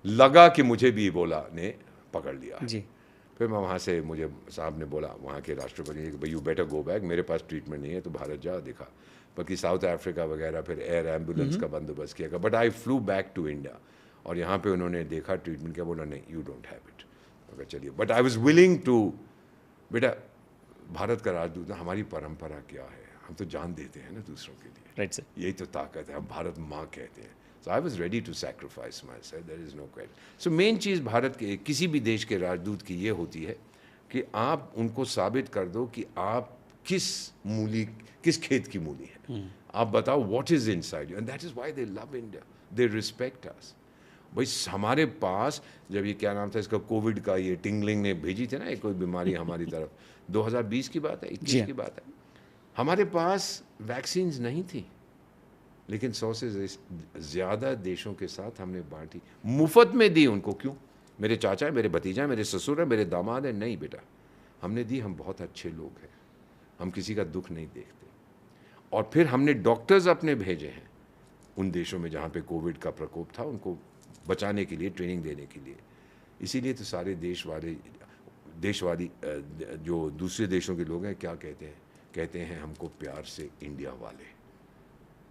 लगा कि मुझे भी इबोला ने पकड़ लिया जी। फिर मैं वहाँ से, मुझे साहब ने बोला वहाँ के राष्ट्रपति कि भाई यू बेटर गो बैक, मेरे पास ट्रीटमेंट नहीं है, तो भारत जा दिखा। बाकी साउथ अफ्रीका वगैरह फिर एयर एम्बुलेंस का बंदोबस्त किया, but I flew back to India. और यहाँ पे उन्होंने देखा ट्रीटमेंट क्या, बोला नहीं यू डोंट हैव इट। तो चलिए, but I was willing to, बेटा भारत का राजदूत, हमारी परंपरा क्या है, हम तो जान देते हैं ना दूसरों के लिए, राइट सर, यही तो ताकत है, हम भारत माँ कहते हैं। So I was ready to sacrifice myself, there is no question. So main चीज़ भारत के किसी भी देश के राजदूत की ये होती है कि आप उनको साबित कर दो कि आप किस खेत की मूली है। आप बताओ what is inside you, and that is why they love India, they respect us. भाई हमारे पास जब ये क्या नाम था इसका, कोविड का, ये टिंगलिंग ने भेजी थी ना एक कोई बीमारी हमारी तरफ, 2020 की बात है, 21 की बात है, हमारे पास वैक्सीन्स नहीं थी, लेकिन 100 से ज़्यादा देशों के साथ हमने बांटी, मुफ्त में दी उनको। क्यों? मेरे चाचा है, मेरे भतीजा है, मेरे ससुर है, मेरे दामाद है, नहीं बेटा हमने दी, हम बहुत अच्छे लोग हैं, हम किसी का दुख नहीं देखते। और फिर हमने डॉक्टर्स अपने भेजे हैं उन देशों में जहाँ पे कोविड का प्रकोप था, उनको बचाने के लिए, ट्रेनिंग देने के लिए। इसीलिए तो सारे देशवादी जो दूसरे देशों के लोग हैं क्या कहते हैं हमको प्यार से इंडिया वाले,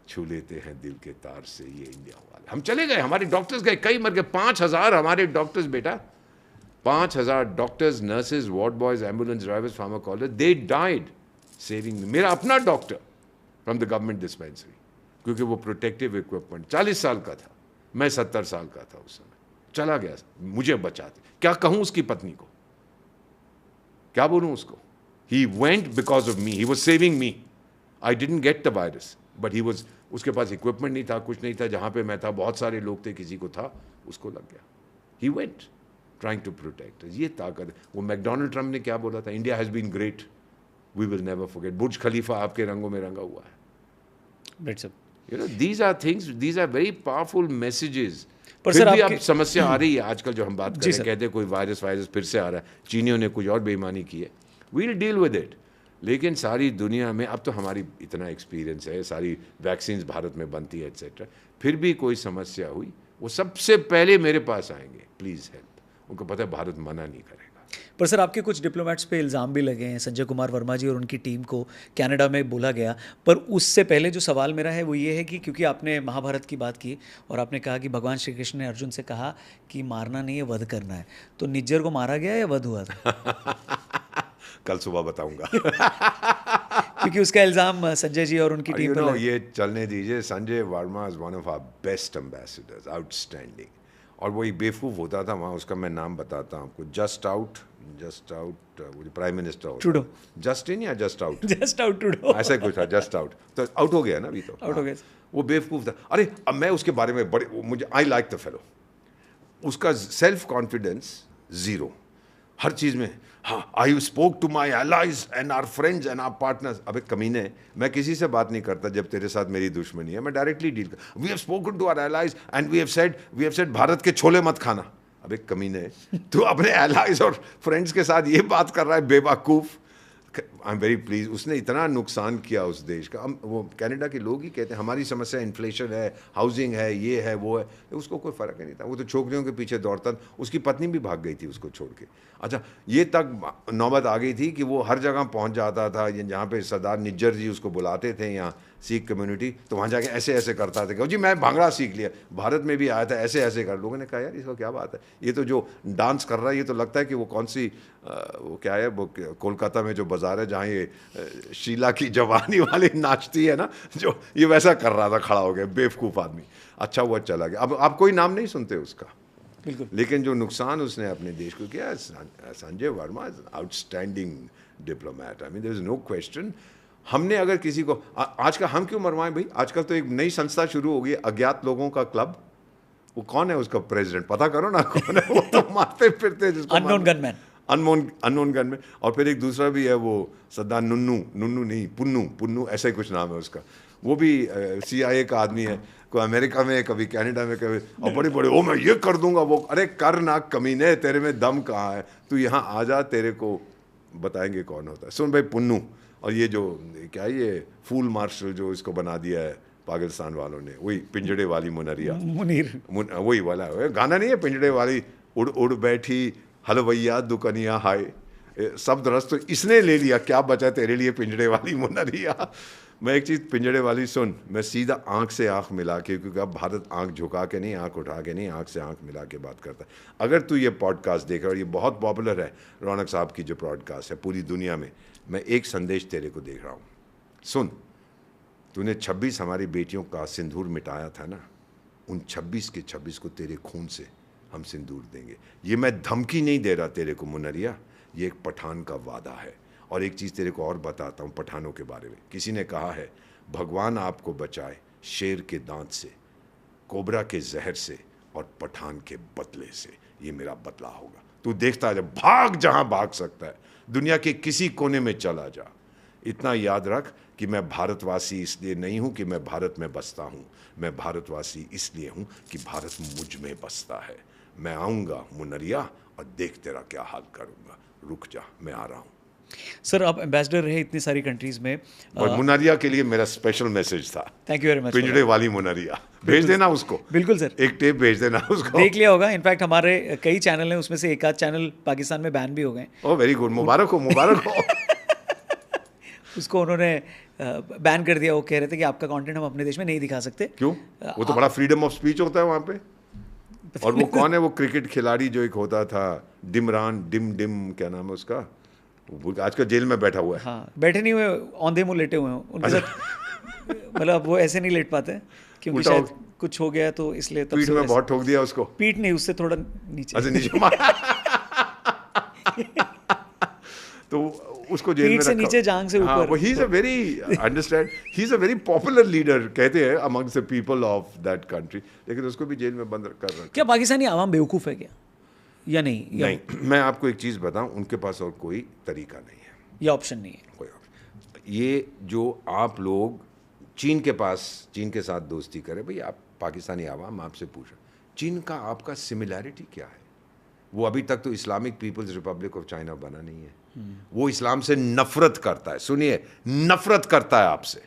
छू लेते हैं दिल के तार से ये इंडिया वाले। हम चले गए, हमारे डॉक्टर्स गए, कई मर गए, 5000 हमारे डॉक्टर्स, बेटा 5000 doctors, nurses, ward boys, ambulance drivers, pharmacologist, they died saving मी। मेरा अपना doctor from the government dispensary, क्योंकि वो प्रोटेक्टिव इक्विपमेंट, 40 साल का था, मैं 70 साल का था उस समय, चला गया, मुझे बचाते। क्या कहूँ उसकी पत्नी को, क्या बोलूँ उसको? He went because of me, he was saving me. I didn't get the virus, but he was, उसके पास इक्विपमेंट नहीं था, कुछ नहीं था, जहाँ पे मैं था बहुत सारे लोग थे, किसी को था, उसको लग गया। He went trying to protect. ये ताकत है। वो मैकडोनाल्ड ट्रम्प ने क्या बोला था, India has been great, we will never forget. Burj Khalifa आपके रंगों में रंगा हुआ है। You know, these are things, these are very powerful messages. पर फिर भी अब समस्या आ रही है आजकल जो हम बात कर रहे हैं, कहते हैं कोई वायरस फिर से आ रहा है, चीनियों ने कुछ और बेईमानी की है, वील डील विद इट। लेकिन सारी दुनिया में अब तो हमारी इतना एक्सपीरियंस है, सारी वैक्सीन्स भारत में बनती है एट्सेट्रा, फिर भी कोई समस्या हुई वो सबसे पहले मेरे पास आएंगे, प्लीज़ हेल्प। उनको पता है भारत मना नहीं करेगा। पर सर आपके कुछ डिप्लोमेट्स पे इल्ज़ाम भी लगे हैं, संजय कुमार वर्मा जी और उनकी टीम को कनाडा में बोला गया। पर उससे पहले जो सवाल मेरा है वो ये है कि क्योंकि आपने महाभारत की बात की और आपने कहा कि भगवान श्री कृष्ण ने अर्जुन से कहा कि मारना नहीं है, वध करना है, तो निज्जर को मारा गया या वध हुआ था? कल सुबह बताऊंगा। क्योंकि उसका इल्ज़ाम संजय जी और उनकी टीम पर ये चलने दीजिए। Sanjay Varma is one of our best ambassadors, outstanding. और वो एक बेवकूफ़ होता था वहाँ, उसका मैं नाम बताता हूँ आपको, जस्ट आउट वो जो प्राइम मिनिस्टर ट्रूडो, जस्टिन या just out, just out Trudeau, ऐसा कुछ था, जस्ट आउट, तो आउट हो गया ना अभी, तो आउट हो गया। वो बेवकूफ़ था। अरे अब मैं उसके बारे में मुझे आई लाइक द फेलो, उसका सेल्फ कॉन्फिडेंस ज़ीरो, हर चीज़ में। हाँ, I spoke to my allies and our friends and our partners. अबे कमीने, मैं किसी से बात नहीं करता जब तेरे साथ मेरी दुश्मनी है, मैं डायरेक्टली डील कर। We have spoken to our allies and we have said Bharat के छोले मत खाना। अबे कमीने, तू अपने एलाइज और फ्रेंड्स के साथ ये बात कर रहा है, बेवकूफ़। I am very please. उसने इतना नुकसान किया उस देश का। हम वो कनाडा के लोग ही कहते हैं हमारी समस्या इन्फ्लेशन है, हाउसिंग है, ये है, वो है। उसको कोई फ़र्क ही नहीं था, वो तो छोकरियों के पीछे दौड़ता। उसकी पत्नी भी भाग गई थी उसको छोड़ के। अच्छा, ये तक नौबत आ गई थी कि वो हर जगह पहुंच जाता था, जहाँ पे सरदार निज्जर जी उसको बुलाते थे, यहाँ सिख कम्युनिटी, तो वहाँ जाके ऐसे ऐसे करता था कि जी मैं भांगड़ा सीख लिया, भारत में भी आया था, ऐसे ऐसे कर। लोगों ने कहा यार इसको क्या बात है, ये तो जो डांस कर रहा है ये तो लगता है कि वो कौन सी वो क्या है, वो कोलकाता में जो बाज़ार है जहाँ ये शीला की जवानी वाली नाचती है ना, जो ये वैसा कर रहा था खड़ा हो गया, बेवकूफ़ आदमी। अच्छा हुआ चला गया। अब आप कोई नाम नहीं सुनते उसका, बिल्कुल। लेकिन जो नुकसान उसने अपने देश को किया, Sanjay Varma is outstanding diplomat. I mean there is no question. हमने अगर किसी को आज का हम क्यों मरवाएं भाई? आजकल तो एक नई संस्था शुरू हो गई, अज्ञात लोगों का क्लब। वो कौन है उसका प्रेसिडेंट? पता करो ना कौन है। वो तो मारते फिरते जिसको अननोन गनमैन। अननोन गन में। और फिर एक दूसरा भी है वो सद्दाम नुन्नू नहीं पुन्नू ऐसा ही कुछ नाम है उसका, वो भी CIA का आदमी है, कोई अमेरिका में कभी कनाडा में कभी, और बड़े बड़े ओ मैं ये कर दूंगा वो, अरे कर ना कमीने, तेरे में दम कहाँ है, तू यहाँ आ जा, तेरे को बताएंगे कौन होता है। सुन भाई पुन्नू, और ये जो क्या है ये फूल मार्शल जो इसको बना दिया है पाकिस्तान वालों ने, वही पिंजड़े वाली मुनरिया वही वाला है, गाना नहीं है पिंजड़े वाली उड़ उड़ बैठी हलवैया दुकनिया हाय, शब्द रस तो इसने ले लिया, क्या बचा तेरे लिए पिंजड़े वाली मुनरिया। मैं एक चीज़ पिंजड़े वाली सुन, मैं सीधा आंख से आंख मिला के, क्योंकि अब भारत आंख झुका के नहीं, आंख उठा के नहीं, आंख से आंख मिला के बात करता है। अगर तू ये पॉडकास्ट देख रहा है और ये बहुत पॉपुलर है, रौनक साहब की जो पॉडकास्ट है पूरी दुनिया में, मैं एक संदेश तेरे को देख रहा हूँ, सुन। तूने 26 हमारी बेटियों का सिंदूर मिटाया था ना, उन 26 के 26 को तेरे खून से हम सिंदूर देंगे। ये मैं धमकी नहीं दे रहा तेरे को मुनरिया, ये एक पठान का वादा है। और एक चीज़ तेरे को और बताता हूँ पठानों के बारे में। किसी ने कहा है भगवान आपको बचाए शेर के दांत से, कोबरा के जहर से और पठान के बदले से। ये मेरा बदला होगा। तू देखता जा, भाग जहाँ भाग सकता है, दुनिया के किसी कोने में चला जा। इतना याद रख कि मैं भारतवासी इसलिए नहीं हूँ कि मैं भारत में बसता हूँ, मैं भारतवासी इसलिए हूँ कि भारत मुझ में बसता है। मैं आऊँगा मुनरिया और देख तेरा क्या हाल करूँगा। रुक जा, मैं आ रहा हूँ। सर आप एम्बेसडर रहे इतनी सारी कंट्रीज में, और मुनरिया के लिए मेरा स्पेशल मैसेज था। Thank you very much. पिंजड़े वाली मुनरिया भेज देना उसको। बिल्कुल सर, एक टेप भेज देना उसको। देख लिया होगा। इनफैक्ट हमारे कई चैनल हैं, उसमें से एक आध चैनल पाकिस्तान में बैन भी हो गए। ओह वेरी गुड, मुबारक हो मुबारक हो। उसको उन्होंने बैन कर दिया। वो कह रहे थे कि आपका कंटेंट हम अपने देश में नहीं दिखा सकते। क्यों? वो तो बड़ा फ्रीडम ऑफ स्पीच होता है वहाँ पे। और वो कौन है वो क्रिकेट खिलाड़ी जो एक होता था, डिम क्या नाम है उसका, आजकल जेल में बैठा हुआ है। हाँ, बैठे नहीं हुए, औंधे मुँह लेटे हुए हैं उनके साथ। मतलब वो ऐसे नहीं लेट पाते क्योंकि शायद कुछ हो गया तो इसलिए। पीठ में बहुत ठोक दिया उसको। पीठ नहीं, उससे थोड़ा नीचे। अच्छा नीचे मारा। तो उसको जेल में पीठ से नीचे, जांग से ऊपर। He is a very understand, he is a very popular leader कहते हैं amongst the people of that country, लेकिन उसको भी जेल में बंद कर रखा। क्या पाकिस्तानी आवाम बेवकूफ़ है क्या, या नहीं? नहीं, मैं आपको एक चीज़ बताऊं, उनके पास और कोई तरीका नहीं है, ये ऑप्शन नहीं है कोई ऑप्शन। ये जो आप लोग चीन के साथ दोस्ती करें, भाई आप पाकिस्तानी आवाम आपसे पूछो चीन का आपका सिमिलैरिटी क्या है? वो अभी तक तो Islamic People's Republic of China बना नहीं है। वो इस्लाम से नफरत करता है, सुनिए, नफरत करता है आपसे,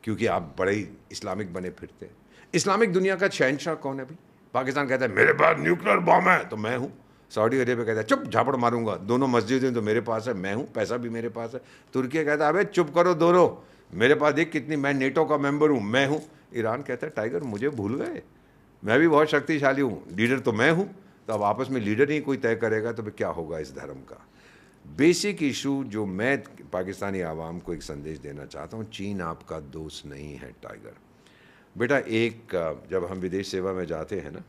क्योंकि आप बड़े ही इस्लामिक बने फिरते हैं। इस्लामिक दुनिया का शहंशाह कौन है भाई? पाकिस्तान कहता है मेरे पास न्यूक्लियर बॉम्ब है तो मैं हूँ। सऊदी अरेबिया कहता है चुप, झापड़ मारूंगा, दोनों मस्जिदें तो मेरे पास है, मैं हूँ, पैसा भी मेरे पास है। तुर्की कहता है अबे चुप करो दोनों, मेरे पास देख कितनी, मैं नेटो का मेंबर हूँ, मैं हूँ। ईरान कहता है टाइगर मुझे भूल गए, मैं भी बहुत शक्तिशाली हूँ, लीडर तो मैं हूँ। तो अब आपस में लीडर ही कोई तय करेगा तो फिर क्या होगा इस धर्म का? बेसिक इशू जो मैं पाकिस्तानी आवाम को एक संदेश देना चाहता हूँ, चीन आपका दोस्त नहीं है टाइगर। बेटा एक जब हम विदेश सेवा में जाते हैं ना,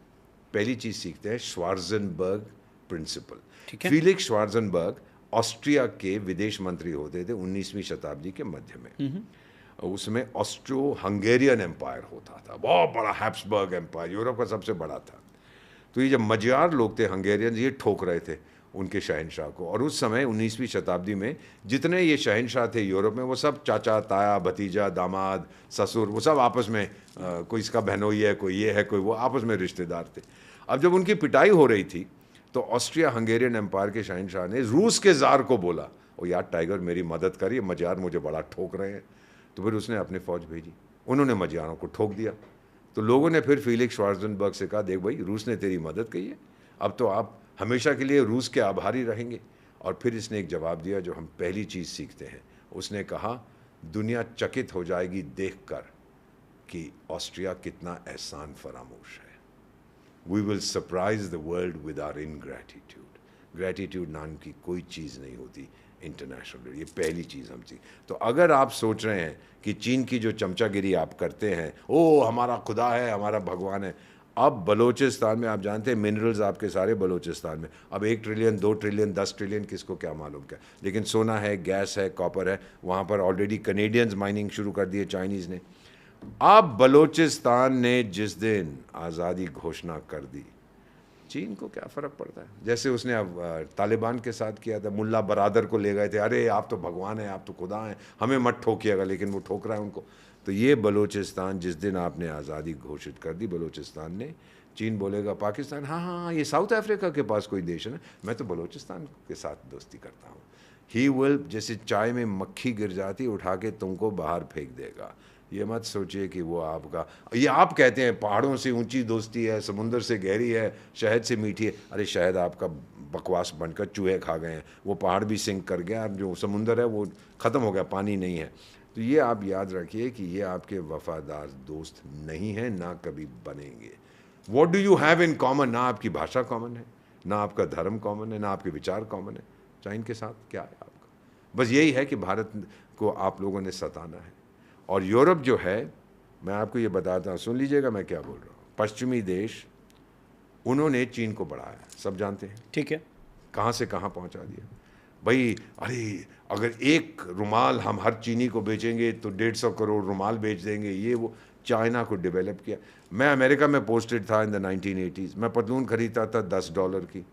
पहली चीज़ सीखते हैं Schwarzenberg principle. Felix Schwarzenberg Austria के विदेश मंत्री होते थे 19वीं शताब्दी के मध्य में। उसमें ऑस्ट्रो हंगेरियन एम्पायर होता था, बहुत बड़ा हैब्सबर्ग एम्पायर, यूरोप का सबसे बड़ा था। तो ये जब मजियार लोग थे हंगेरियन, ये ठोक रहे थे उनके शहनशाह को। और उस समय 19वीं शताब्दी में जितने ये शहनशाह थे यूरोप में, वो सब चाचा ताया भतीजा दामाद ससुर, वो सब आपस में कोई इसका बहनोई है, कोई ये है, कोई वो, आपस में रिश्तेदार थे। अब जब उनकी पिटाई हो रही थी तो ऑस्ट्रिया हंगेरियन एम्पायर के शहनशाह ने रूस के ज़ार को बोला, ओ यार टाइगर मेरी मदद करिए, मजियार मुझे बड़ा ठोक रहे हैं। तो फिर उसने अपनी फ़ौज भेजी, उन्होंने मजियारों को ठोक दिया। तो लोगों ने फिर फीलिक्स श्वार्ज़ेनबर्ग से कहा देख भाई रूस ने तेरी मदद की है, अब तो आप हमेशा के लिए रूस के आभारी रहेंगे। और फिर इसने एक जवाब दिया जो हम पहली चीज़ सीखते हैं। उसने कहा दुनिया चकित हो जाएगी देखकर कि ऑस्ट्रिया कितना एहसान फरामोश है। We will surprise the world with our ingratitude. Gratitude नाम की कोई चीज़ नहीं होती इंटरनेशनल, ये पहली चीज़ हम सीख। तो अगर आप सोच रहे हैं कि चीन की जो चमचागिरी आप करते हैं, ओ हमारा खुदा है, हमारा भगवान है, अब बलोचिस्तान में आप जानते हैं मिनरल्स आपके सारे बलोचिस्तान में, अब 1 ट्रिलियन 2 ट्रिलियन 10 ट्रिलियन किसको क्या मालूम क्या, लेकिन सोना है, गैस है, कॉपर है, वहाँ पर ऑलरेडी कनेडियंस माइनिंग शुरू कर दी है चाइनीज़ ने। अब बलोचिस्तान ने जिस दिन आज़ादी घोषणा कर दी, चीन को क्या फ़र्क पड़ता है? जैसे उसने अब तालिबान के साथ किया था, मुल्ला बरादर को ले गए थे, अरे आप तो भगवान हैं, आप तो खुदा हैं, हमें मत ठोकिएगा, लेकिन वो ठोक रहा है उनको। तो ये बलूचिस्तान, जिस दिन आपने आज़ादी घोषित कर दी बलूचिस्तान ने, चीन बोलेगा पाकिस्तान हाँ हाँ ये साउथ अफ्रीका के पास कोई देश है ना, मैं तो बलूचिस्तान के साथ दोस्ती करता हूँ। ही विल, जैसे चाय में मक्खी गिर जाती उठा के तुमको बाहर फेंक देगा। ये मत सोचिए कि वो आपका, ये आप कहते हैं पहाड़ों से ऊंची दोस्ती है, समुंदर से गहरी है, शहद से मीठी है। अरे शहद आपका बकवास बनकर चूहे खा गए हैं, वो पहाड़ भी सिंक कर गया, अब जो समुंदर है वो ख़त्म हो गया, पानी नहीं है। तो ये आप याद रखिए कि ये आपके वफादार दोस्त नहीं हैं, ना कभी बनेंगे। What do you have in common? ना आपकी भाषा कॉमन है, ना आपका धर्म कॉमन है, ना आपके विचार कॉमन है। चाइना के साथ क्या है आपका? बस यही है कि भारत को आप लोगों ने सताना है। और यूरोप जो है, मैं आपको ये बताता हूँ, सुन लीजिएगा मैं क्या बोल रहा हूँ। पश्चिमी देश, उन्होंने चीन को बढ़ाया, सब जानते हैं, ठीक है, कहाँ से कहाँ पहुँचा दिया भाई। अरे अगर एक रुमाल हम हर चीनी को बेचेंगे तो 150 करोड़ रुमाल बेच देंगे, ये वो चाइना को डेवलप किया। मैं अमेरिका में पोस्टेड था इन द 1980s, मैं पतलून खरीदता था $10 की,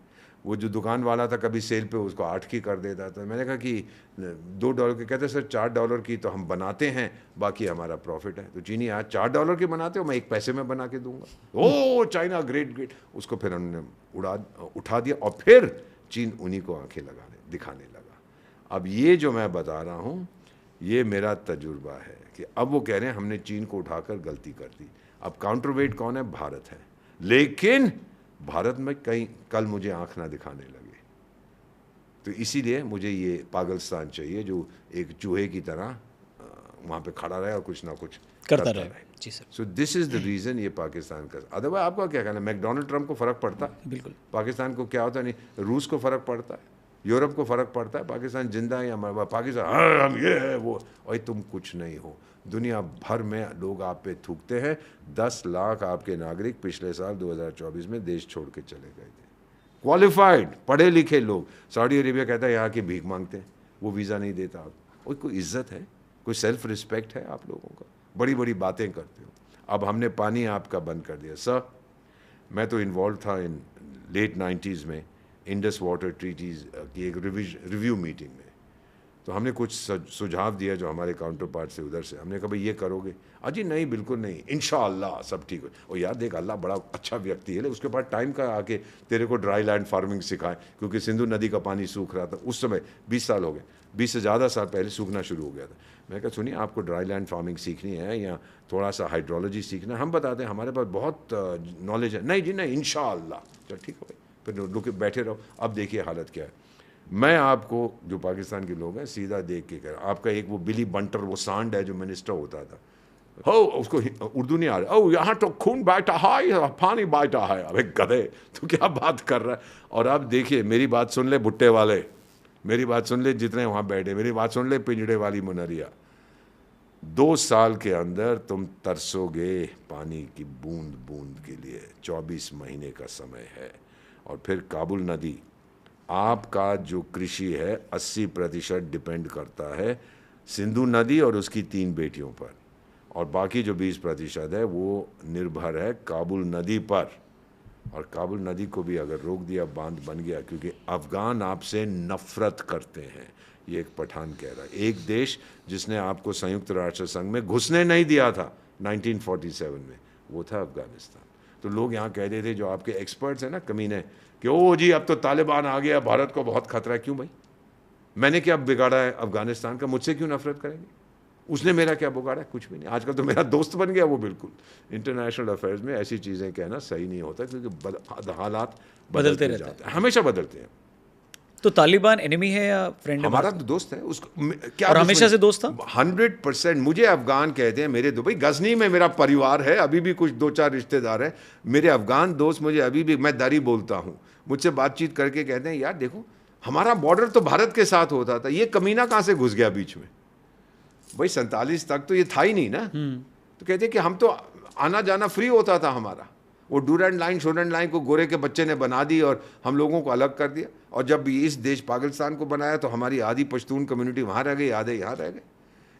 वो जो दुकान वाला था कभी सेल पे उसको 8 की कर देता था। मैंने कहा कि $2 के, कहते सर $4 की तो हम बनाते हैं, बाकी हमारा प्रॉफिट है। तो चीनी आज $4 की बनाते हो, मैं 1 पैसे में बना के दूंगा। ओ चाइना ग्रेट ग्रेट, उसको फिर हमने उठा दिया और फिर चीन उन्हीं को आंखें दिखाने लगा। अब ये जो मैं बता रहा हूँ ये मेरा तजुर्बा है कि अब वो कह रहे हैं हमने चीन को उठाकर गलती कर दी। अब काउंटरवेट कौन है? भारत है। लेकिन भारत में कहीं कल मुझे आंख ना दिखाने लगे, तो इसीलिए मुझे ये पागलस्तान चाहिए जो एक चूहे की तरह वहाँ पे खड़ा रहे और कुछ ना कुछ करता रहे। जी sir. So this is the reason ये पाकिस्तान का। अदरवाइज आपका क्या कहना है? मैकडोनल्ड ट्रम्प को फ़र्क पड़ता है? बिल्कुल। पाकिस्तान को क्या होता नहीं? रूस को फ़र्क पड़ता है, यूरोप को फ़र्क पड़ता है पाकिस्तान जिंदा है या मर? पाकिस्तान हाँ हम ये है वो, और तुम कुछ नहीं हो। दुनिया भर में लोग आप पे थूकते हैं। 10 लाख आपके नागरिक पिछले साल 2024 में देश छोड़ के चले गए थे, क्वालिफाइड पढ़े लिखे लोग। सऊदी अरेबिया कहता है यहाँ की भीख मांगते हैं, वो वीज़ा नहीं देता। आप कोई इज्जत है, कोई सेल्फ रिस्पेक्ट है आप लोगों का? बड़ी बड़ी बातें करते हो। अब हमने पानी आपका बंद कर दिया। सर मैं तो इन्वॉल्व था इन लेट 90s में इंडस वाटर ट्रीटीज़ की एक रिव्यू मीटिंग में। तो हमने कुछ सुझाव दिया जो हमारे काउंटर पार्ट से उधर से, हमने कहा भाई ये करोगे? अजी नहीं बिल्कुल नहीं, इंशाअल्लाह सब ठीक हो। और यार देख अल्लाह बड़ा अच्छा व्यक्ति है, उसके पास टाइम का आके तेरे को ड्राई लैंड फार्मिंग सिखाए, क्योंकि सिंधु नदी का पानी सूख रहा था उस समय। 20 साल हो गए, 20 से ज़्यादा साल पहले सूखना शुरू हो गया था। मैं कहा सुनिए आपको ड्राई लैंड फार्मिंग सीखनी है या थोड़ा सा हाइड्रोलॉजी सीखना है, हम बताते हैं, हमारे पास बहुत नॉलेज है। नहीं जी नहीं, इंशाअल्लाह। चल ठीक है भाई, फिर रुके बैठे रहो। अब देखिए हालत क्या है। मैं आपको जो पाकिस्तान के लोग हैं सीधा देख के कह रहा हूँ, आपका एक वो बिली बंटर, वो सांड है जो मिनिस्टर होता था, हो उसको उर्दू नहीं आ रहा, ओ यहाँ तो खून बहता है, पानी बहता है। अबे गधे तो क्या बात कर रहा है? और अब देखिए मेरी बात सुन ले भुट्टे वाले, मेरी बात सुन ले जितने वहाँ बैठे, मेरी बात सुन ले पिंजड़े वाली मुनरिया। 2 साल के अंदर तुम तरसोगे पानी की बूंद बूंद के लिए। 24 महीने का समय है। और फिर काबुल नदी, आपका जो कृषि है 80% डिपेंड करता है सिंधु नदी और उसकी 3 बेटियों पर, और बाकी जो 20% है वो निर्भर है काबुल नदी पर। और काबुल नदी को भी अगर रोक दिया, बांध बन गया, क्योंकि अफ़गान आपसे नफ़रत करते हैं, ये एक पठान कह रहा है। एक देश जिसने आपको संयुक्त राष्ट्र संघ में घुसने नहीं दिया था 1947 में, वो था अफ़गानिस्तान। तो लोग यहाँ कह रहे थे, जो आपके एक्सपर्ट्स हैं ना कमीने, कि ओ जी अब तो तालिबान आ गया, भारत को बहुत खतरा है। क्यों भाई? मैंने क्या बिगाड़ा है अफ़गानिस्तान का? मुझसे क्यों नफरत करेंगे? उसने मेरा क्या बिगाड़ा है? कुछ भी नहीं। आजकल तो मेरा दोस्त बन गया वो। बिल्कुल इंटरनेशनल अफेयर्स में ऐसी चीज़ें कहना सही नहीं होता, क्योंकि हालात बदलते रहते हैं, हमेशा बदलते हैं। तो तालिबान एनिमी है या फ्रेंड? हमारा तो दोस्त है उसको, क्या और हमेशा से दोस्त था? 100%। मुझे अफगान कहते हैं मेरे दो भाई। गजनी में मेरा परिवार है, अभी भी कुछ 2-4 रिश्तेदार हैं मेरे अफगान दोस्त। मुझे अभी भी, मैं दरी बोलता हूँ, मुझसे बातचीत करके कहते हैं यार देखो हमारा बॉर्डर तो भारत के साथ होता था, ये कमीना कहाँ से घुस गया बीच में? भाई 47 तक तो ये था ही नहीं ना। तो कहते हैं कि हम तो आना जाना फ्री होता था हमारा। वो डूरेंट लाइन शोरेंट लाइन को गोरे के बच्चे ने बना दी और हम लोगों को अलग कर दिया। और जब इस देश पाकिस्तान को बनाया तो हमारी आधी पश्तून कम्युनिटी वहाँ रह गई, आधे यहाँ रह गए।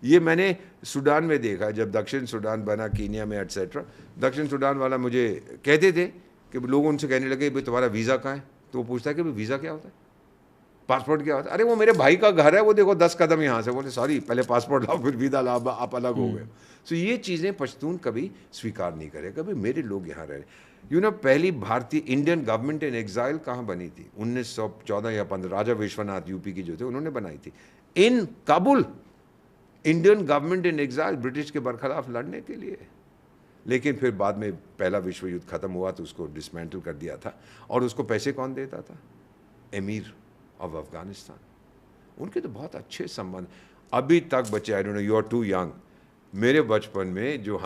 ये मैंने सूडान में देखा, जब दक्षिण सूडान बना, कीनिया में एट्सेट्रा। दक्षिण सूडान वाला मुझे कहते थे कि लोग उनसे कहने लगे भाई तुम्हारा वीज़ा कहाँ है, तो वो पूछता है कि भाई वीज़ा क्या होता है, पासपोर्ट क्या होता है, अरे वो मेरे भाई का घर है, वो देखो 10 कदम यहाँ से। बोले सॉरी, पहले पासपोर्ट लाओ फिर वीज़ा लाओ, आप अलग हो गए। सो ये चीज़ें पश्तून कभी स्वीकार नहीं करेगा, भाई मेरे लोग यहाँ रहे। पहली भारतीय इंडियन गवर्नमेंट इन एग्जाइल कहाँ बनी थी? 1914 या 15, राजा विश्वनाथ यूपी की जो थे उन्होंने बनाई थी in Kabul. Indian government in exile, British के बरखिलाफ लड़ने के लिए। लेकिन फिर बाद में पहला विश्व युद्ध खत्म हुआ तो उसको डिसमेंटल कर दिया था। और उसको पैसे कौन देता था? Emir of Afghanistan. उनके तो बहुत अच्छे संबंध अभी तक बचे। I don't know, you are too young. मेरे बचपन में जो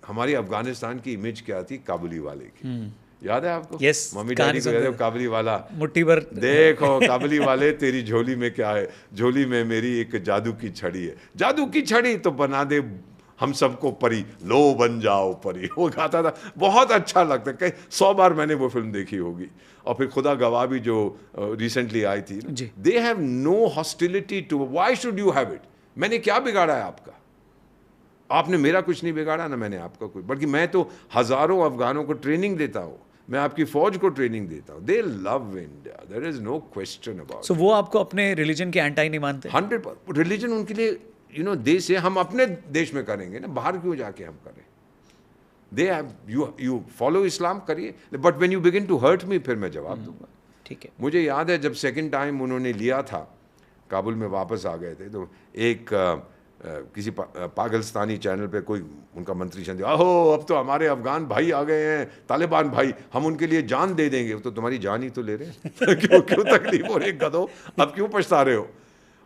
हमारी अफगानिस्तान की इमेज क्या थी? काबुली वाले की। याद है आपको? Yes, मम्मी डैडी को याद है काबुली वाला? मुट्ठी भर देखो काबुली वाले, तेरी झोली में क्या है? झोली में मेरी एक जादू की छड़ी है। जादू की छड़ी तो बना दे हम सबको परी, लो बन जाओ परी। वो गाता था, बहुत अच्छा लगता है। 100 बार मैंने वो फिल्म देखी होगी। और फिर खुदा गवाह भी जो रिसेंटली आई थी, they have no hostility to, why should you have it? मैंने क्या बिगाड़ा है आपका? आपने मेरा कुछ नहीं बिगाड़ा, ना मैंने आपका कुछ। बल्कि मैं तो हजारों अफगानों को ट्रेनिंग देता हूँ, मैं आपकी फौज को ट्रेनिंग देता हूँ। They love India, there is no question about. So वो आपको अपने रिलीजन के एंटाई नहीं मानते? 100%। रिलीजन उनके लिए देश है, हम अपने देश में करेंगे ना, बाहर क्यों जाके हम करें? They have, you follow Islam करिए, but when you begin to hurt me, फिर मैं जवाब दूंगा। ठीक है। मुझे याद है जब सेकंड टाइम उन्होंने लिया था, काबुल में वापस आ गए थे, तो एक किसी पाकिस्तानी चैनल पे कोई उनका मंत्री चंद, अहो अब तो हमारे अफगान भाई आ गए हैं, तालिबान भाई, हम उनके लिए जान दे देंगे। तो तुम्हारी जान ही तो ले रहे हैं। क्यों तकलीफ हो रही है गधो? अब क्यों पछता रहे हो?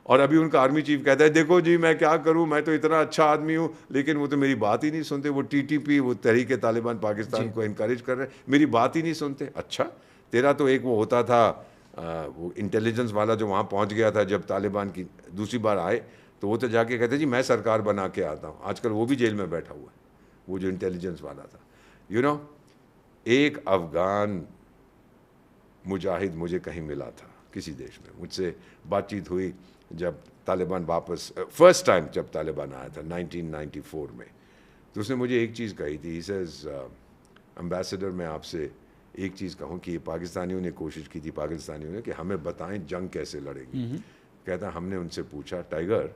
और अभी उनका आर्मी चीफ कहता है, देखो जी मैं क्या करूं, मैं तो इतना अच्छा आदमी हूं, लेकिन वो तो मेरी बात ही नहीं सुनते। वो TTP, वो तहरीक तालिबान पाकिस्तान को इनकरेज कर रहे हैं, मेरी बात ही नहीं सुनते। अच्छा, तेरा तो एक वो होता था, वो इंटेलिजेंस वाला जो वहाँ पहुँच गया था जब तालिबान की दूसरी बार आए, तो वो तो जाके कहते जी मैं सरकार बना के आता हूँ। आजकल वो भी जेल में बैठा हुआ है, वो जो इंटेलिजेंस वाला था। एक अफगान मुजाहिद मुझे कहीं मिला था किसी देश में, मुझसे बातचीत हुई जब तालिबान वापस, फर्स्ट टाइम जब तालिबान आया था 1994 में, तो उसने मुझे एक चीज़ कही थी। ही सेज, एम्बेसडर मैं आपसे एक चीज़ कहूँ कि पाकिस्तानियों ने कोशिश की थी, पाकिस्तानियों ने, कि हमें बताएं जंग कैसे लड़ेंगे। कहता हमने उनसे पूछा, टाइगर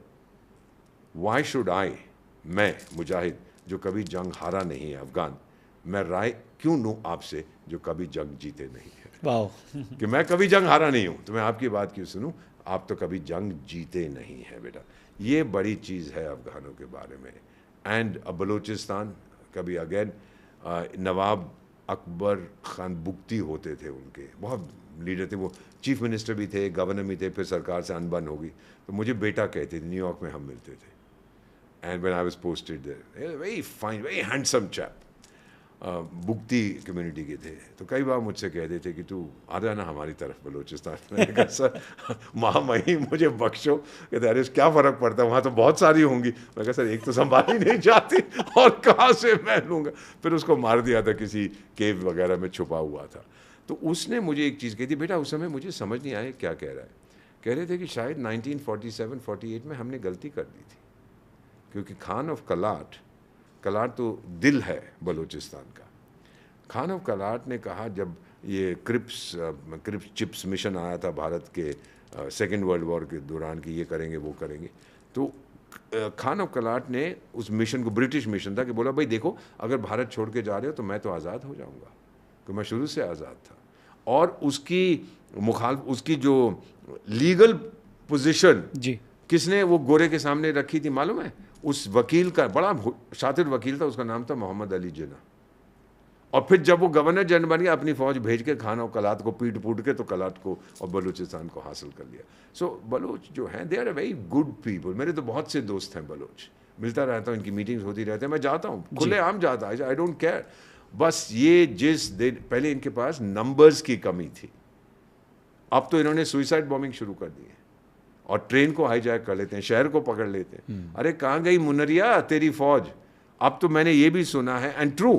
वाई शुड आई, मैं मुजाहिद जो कभी जंग हारा नहीं है अफगान, मैं राय क्यों लूँ आपसे जो कभी जंग जीते नहीं है? वाह। कि मैं कभी जंग हारा नहीं हूँ, तो मैं आपकी बात क्यों सुनूं? आप तो कभी जंग जीते नहीं है बेटा। ये बड़ी चीज़ है अफगानों के बारे में। एंड बलूचिस्तान, कभी अगेन, नवाब अकबर खान बुगती होते थे, उनके बहुत लीडर थे, वो चीफ मिनिस्टर भी थे, गवर्नर भी थे, फिर सरकार से अनबन होगी तो मुझे बेटा कहते थे। न्यूयॉर्क में हम मिलते थे, and when I was posted there, very fine, very handsome chap, Bugti community के थे। तो कई बार मुझसे कहते थे कि तू आ जाना हमारी तरफ बलूचिस्तान। मैंने कहा सर महामहिम मुझे बख्शो। कहते अरे क्या फ़र्क पड़ता है, वहाँ तो बहुत सारी होंगी। मैं कहा सर एक तो संभाली नहीं जाती और कहाँ से मैं लूँगा। फिर उसको मार दिया था, किसी केव वगैरह में छुपा हुआ था। तो उसने मुझे एक चीज़ कही थी, बेटा उस समय मुझे समझ नहीं आया क्या कह रहा है। कह रहे थे कि शायद 1947-48 में हमने गलती कर दी थी, क्योंकि खान ऑफ कलाट, कलाट तो दिल है बलूचिस्तान का। खान ऑफ कलाट ने कहा, जब ये क्रिप्स चिप्स मिशन आया था भारत के सेकेंड वर्ल्ड वॉर के दौरान, कि ये करेंगे वो करेंगे, तो खान ऑफ कलाट ने उस मिशन को, ब्रिटिश मिशन था, कि बोला भाई देखो अगर भारत छोड़ के जा रहे हो तो मैं तो आज़ाद हो जाऊँगा, क्योंकि मैं शुरू से आज़ाद था। और उसकी जो लीगल पोजीशन जी किसने वो गोरे के सामने रखी थी मालूम है? उस वकील का, बड़ा शातिर वकील था, उसका नाम था मोहम्मद अली जिन्ना। और फिर जब वो गवर्नर जनरल बन गया, अपनी फौज भेज के खान और कलात को पीट के तो कलात को और बलूचिस्तान को हासिल कर लिया। सो बलूच जो हैं, they are a very good people. मेरे तो बहुत से दोस्त हैं बलूच, मिलता रहता हूँ, इनकी मीटिंग्स होती रहती है, मैं जाता हूँ, खुले आम जाता है, आई डोंट केयर। बस ये पहले इनके पास नंबर्स की कमी थी, अब तो इन्होंने सुइसाइड बॉम्बिंग शुरू कर दी है और ट्रेन को हाईजैक कर लेते हैं, शहर को पकड़ लेते हैं। अरे कहाँ गई मुनरिया तेरी फौज? अब तो मैंने ये भी सुना है, एंड ट्रू,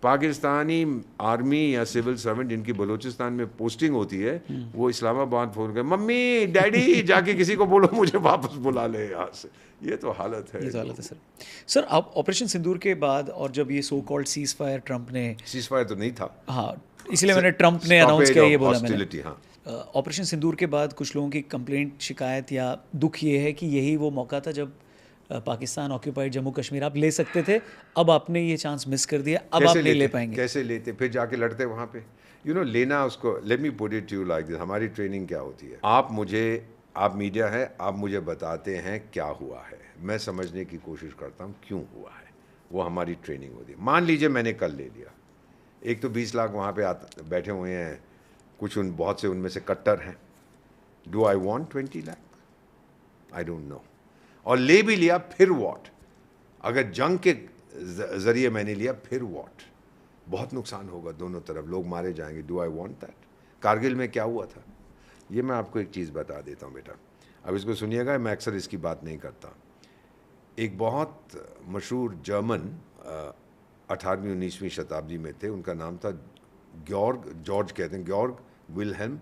पाकिस्तानी आर्मी या सिविल सर्वेंट जिनकी बलूचिस्तान में पोस्टिंग होती है, वो इस्लामाबाद फोन कर, मम्मी डैडी जाके किसी को बोलो मुझे वापस बुला ले यहाँ से। ये तो हालत है, सर। अब ऑपरेशन सिंदूर के बाद और जब ये so called cease fire Trump ने, सीज फायर तो नहीं था, हाँ इसलिए मैंने ट्रंप ने अनाउंस किया, ये बोला मैंने। hostility, हाँ। ऑपरेशन सिंदूर के बाद कुछ लोगों की कंप्लेंट, शिकायत या दुख ये है कि यही वो मौका था जब पाकिस्तान ऑक्यूपाइड जम्मू कश्मीर आप ले सकते थे, अब आपने ये चांस मिस कर दिया, अब आप नहीं ले पाएंगे। कैसे लेते, फिर जाके लड़ते वहाँ पे, लेना उसको। Let me put it you like this, हमारी ट्रेनिंग क्या होती है, आप मीडिया है, आप मुझे बताते हैं क्या हुआ है, मैं समझने की कोशिश करता हूँ क्यों हुआ है, वो हमारी ट्रेनिंग होती है। मान लीजिए मैंने कल ले लिया, एक तो 20 लाख वहाँ पे बैठे हुए हैं, कुछ बहुत से उनमें से कट्टर हैं। Do I want 20 lakh? I don't no. और ले भी लिया, फिर वॉट? अगर जंग के जरिए मैंने लिया, फिर वॉट? बहुत नुकसान होगा दोनों तरफ, लोग मारे जाएंगे। Do I want that? Kargil में क्या हुआ था, ये मैं आपको एक चीज़ बता देता हूँ बेटा, अब इसको सुनिएगा, मैं अक्सर इसकी बात नहीं करता। एक बहुत मशहूर जर्मन 18वीं 19वीं शताब्दी में थे, उनका नाम था जॉर्ज कहते हैं, जॉर्ग विल्हेल्म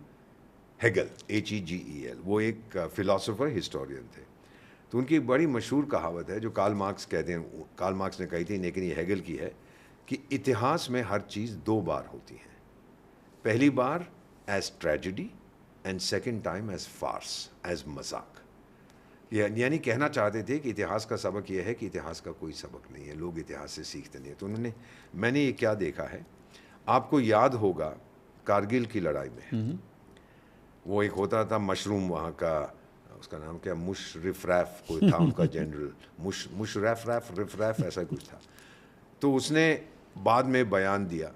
हेगल, HEGEL। वो एक फिलोसोफर हिस्टोरियन थे। तो उनकी एक बड़ी मशहूर कहावत है जो कार्ल मार्क्स कहते हैं, कार्ल मार्क्स ने कही थी, लेकिन ये हेगल की है, कि इतिहास में हर चीज़ 2 बार होती है। पहली बार as tragedy and second time as farce, as मजाक। यानी कहना चाहते थे कि इतिहास का सबक यह है कि इतिहास का कोई सबक नहीं है, लोग इतिहास से सीखते नहीं है। तो मैंने ये क्या देखा है, आपको याद होगा कारगिल की लड़ाई में वो एक होता था मशरूम, वहाँ का उसका नाम क्या, मुशर्रफ कोई था उनका जनरल, मुशर्रफ ऐसा कुछ था। तो उसने बाद में बयान दिया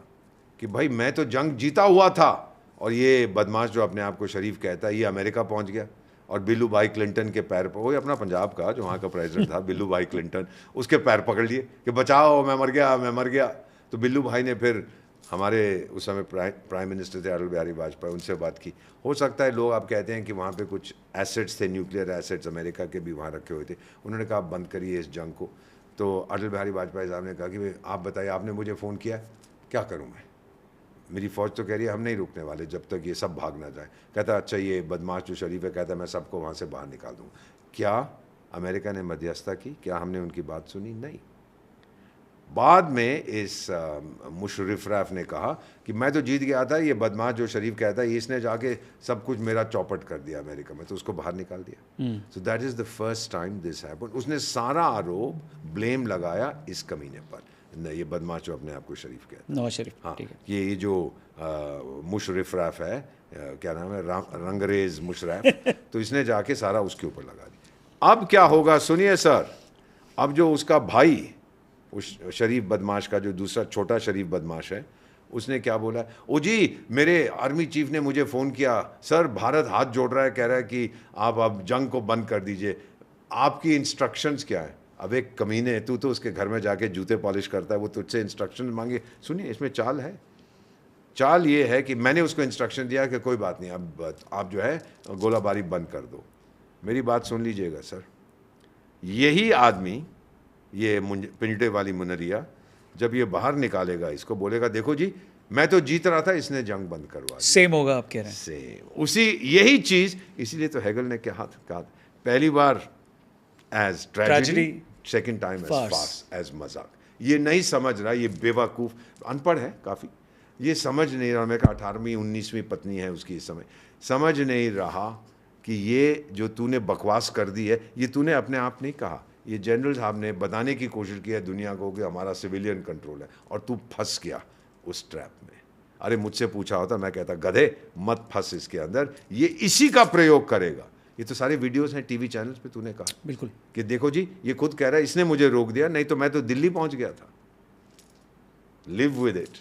कि भाई मैं तो जंग जीता हुआ था, और ये बदमाश जो अपने आप को शरीफ कहता है, ये अमेरिका पहुंच गया और बिल्लू भाई क्लिंटन के पैर पर, वही अपना पंजाब का जो वहाँ का प्रेसिडेंट था बिल्लू भाई क्लिंटन, उसके पैर पकड़ लिए कि बचाओ, मैं मर गया। तो बिल्लू भाई ने फिर हमारे उस समय प्राइम मिनिस्टर थे अटल बिहारी वाजपेयी, उनसे बात की। हो सकता है लोग आप कहते हैं कि वहाँ पे कुछ एसेट्स थे, न्यूक्लियर एसेट्स अमेरिका के भी वहाँ रखे हुए थे, उन्होंने कहा आप बंद करिए इस जंग को। तो अटल बिहारी वाजपेयी साहब ने कहा कि आप बताइए, आपने मुझे फ़ोन किया, क्या करूँ मैं, मेरी फ़ौज तो कह रही है हम नहीं रुकने वाले जब तक ये सब भाग ना जाए। कहता अच्छा ये बदमाश जो शरीफ है, कहता मैं सबको वहाँ से बाहर निकाल दूँ। क्या अमेरिका ने मध्यस्थता की? क्या हमने उनकी बात सुनी? नहीं। बाद में इस मुशर्रफ ने कहा कि मैं तो जीत गया था, ये बदमाश जो शरीफ कहता है इसने जाके सब कुछ मेरा चौपट कर दिया अमेरिका में, तो उसको बाहर निकाल दिया। So that is the first time this happened. उसने सारा आरोप, ब्लेम लगाया इस कमीने पर, ये बदमाश जो अपने आप को शरीफ कहता है, नवाज शरीफ। हाँ, ठीक है। ये जो मुशर्रफ है, क्या नाम है, रंगरेज मुशर्रफ, तो इसने जाके सारा उसके ऊपर लगा दिया। अब क्या होगा सुनिए सर, अब जो उसका भाई उस शरीफ बदमाश का, जो दूसरा छोटा शरीफ बदमाश है, उसने क्या बोला, ओ जी मेरे आर्मी चीफ ने मुझे फ़ोन किया, सर भारत हाथ जोड़ रहा है, कह रहा है कि आप अब जंग को बंद कर दीजिए, आपकी इंस्ट्रक्शंस क्या है। अब एक कमीने, तू तो उसके घर में जाके जूते पॉलिश करता है, वो तुझसे इंस्ट्रक्शन मांगे। सुनिए इसमें चाल है, चाल ये है कि मैंने उसको इंस्ट्रक्शन दिया कि कोई बात नहीं, अब आप जो है गोलाबारी बंद कर दो। मेरी बात सुन लीजिएगा सर, यही आदमी, ये पिंजड़े वाली मुनरिया, जब ये बाहर निकालेगा इसको, बोलेगा देखो जी मैं तो जीत रहा था, इसने जंग बंद करवा दी। सेम होगा आप कह रहे हैं? सेम, उसी यही चीज़। इसीलिए तो हेगल ने कहा, पहली बार as tragedy, second time as farce, as मजाक। ये नहीं समझ रहा, ये बेवकूफ़, अनपढ़ है काफ़ी, ये समझ नहीं रहा। मैं कहा 18वीं 19वीं पत्नी है उसकी इस समय, समझ नहीं रहा कि ये जो तूने बकवास कर दी है, ये तूने अपने आप नहीं कहा, ये जनरल साहब ने बताने की कोशिश की है दुनिया को कि हमारा सिविलियन कंट्रोल है, और तू फंस गया उस ट्रैप में। अरे मुझसे पूछा होता, मैं कहता गधे मत फंस इसके अंदर, ये इसी का प्रयोग करेगा। ये तो सारे वीडियोस हैं टीवी चैनल्स पे, तूने कहा बिल्कुल कि देखो जी ये खुद कह रहा है, इसने मुझे रोक दिया, नहीं तो मैं तो दिल्ली पहुंच गया था। Live with it.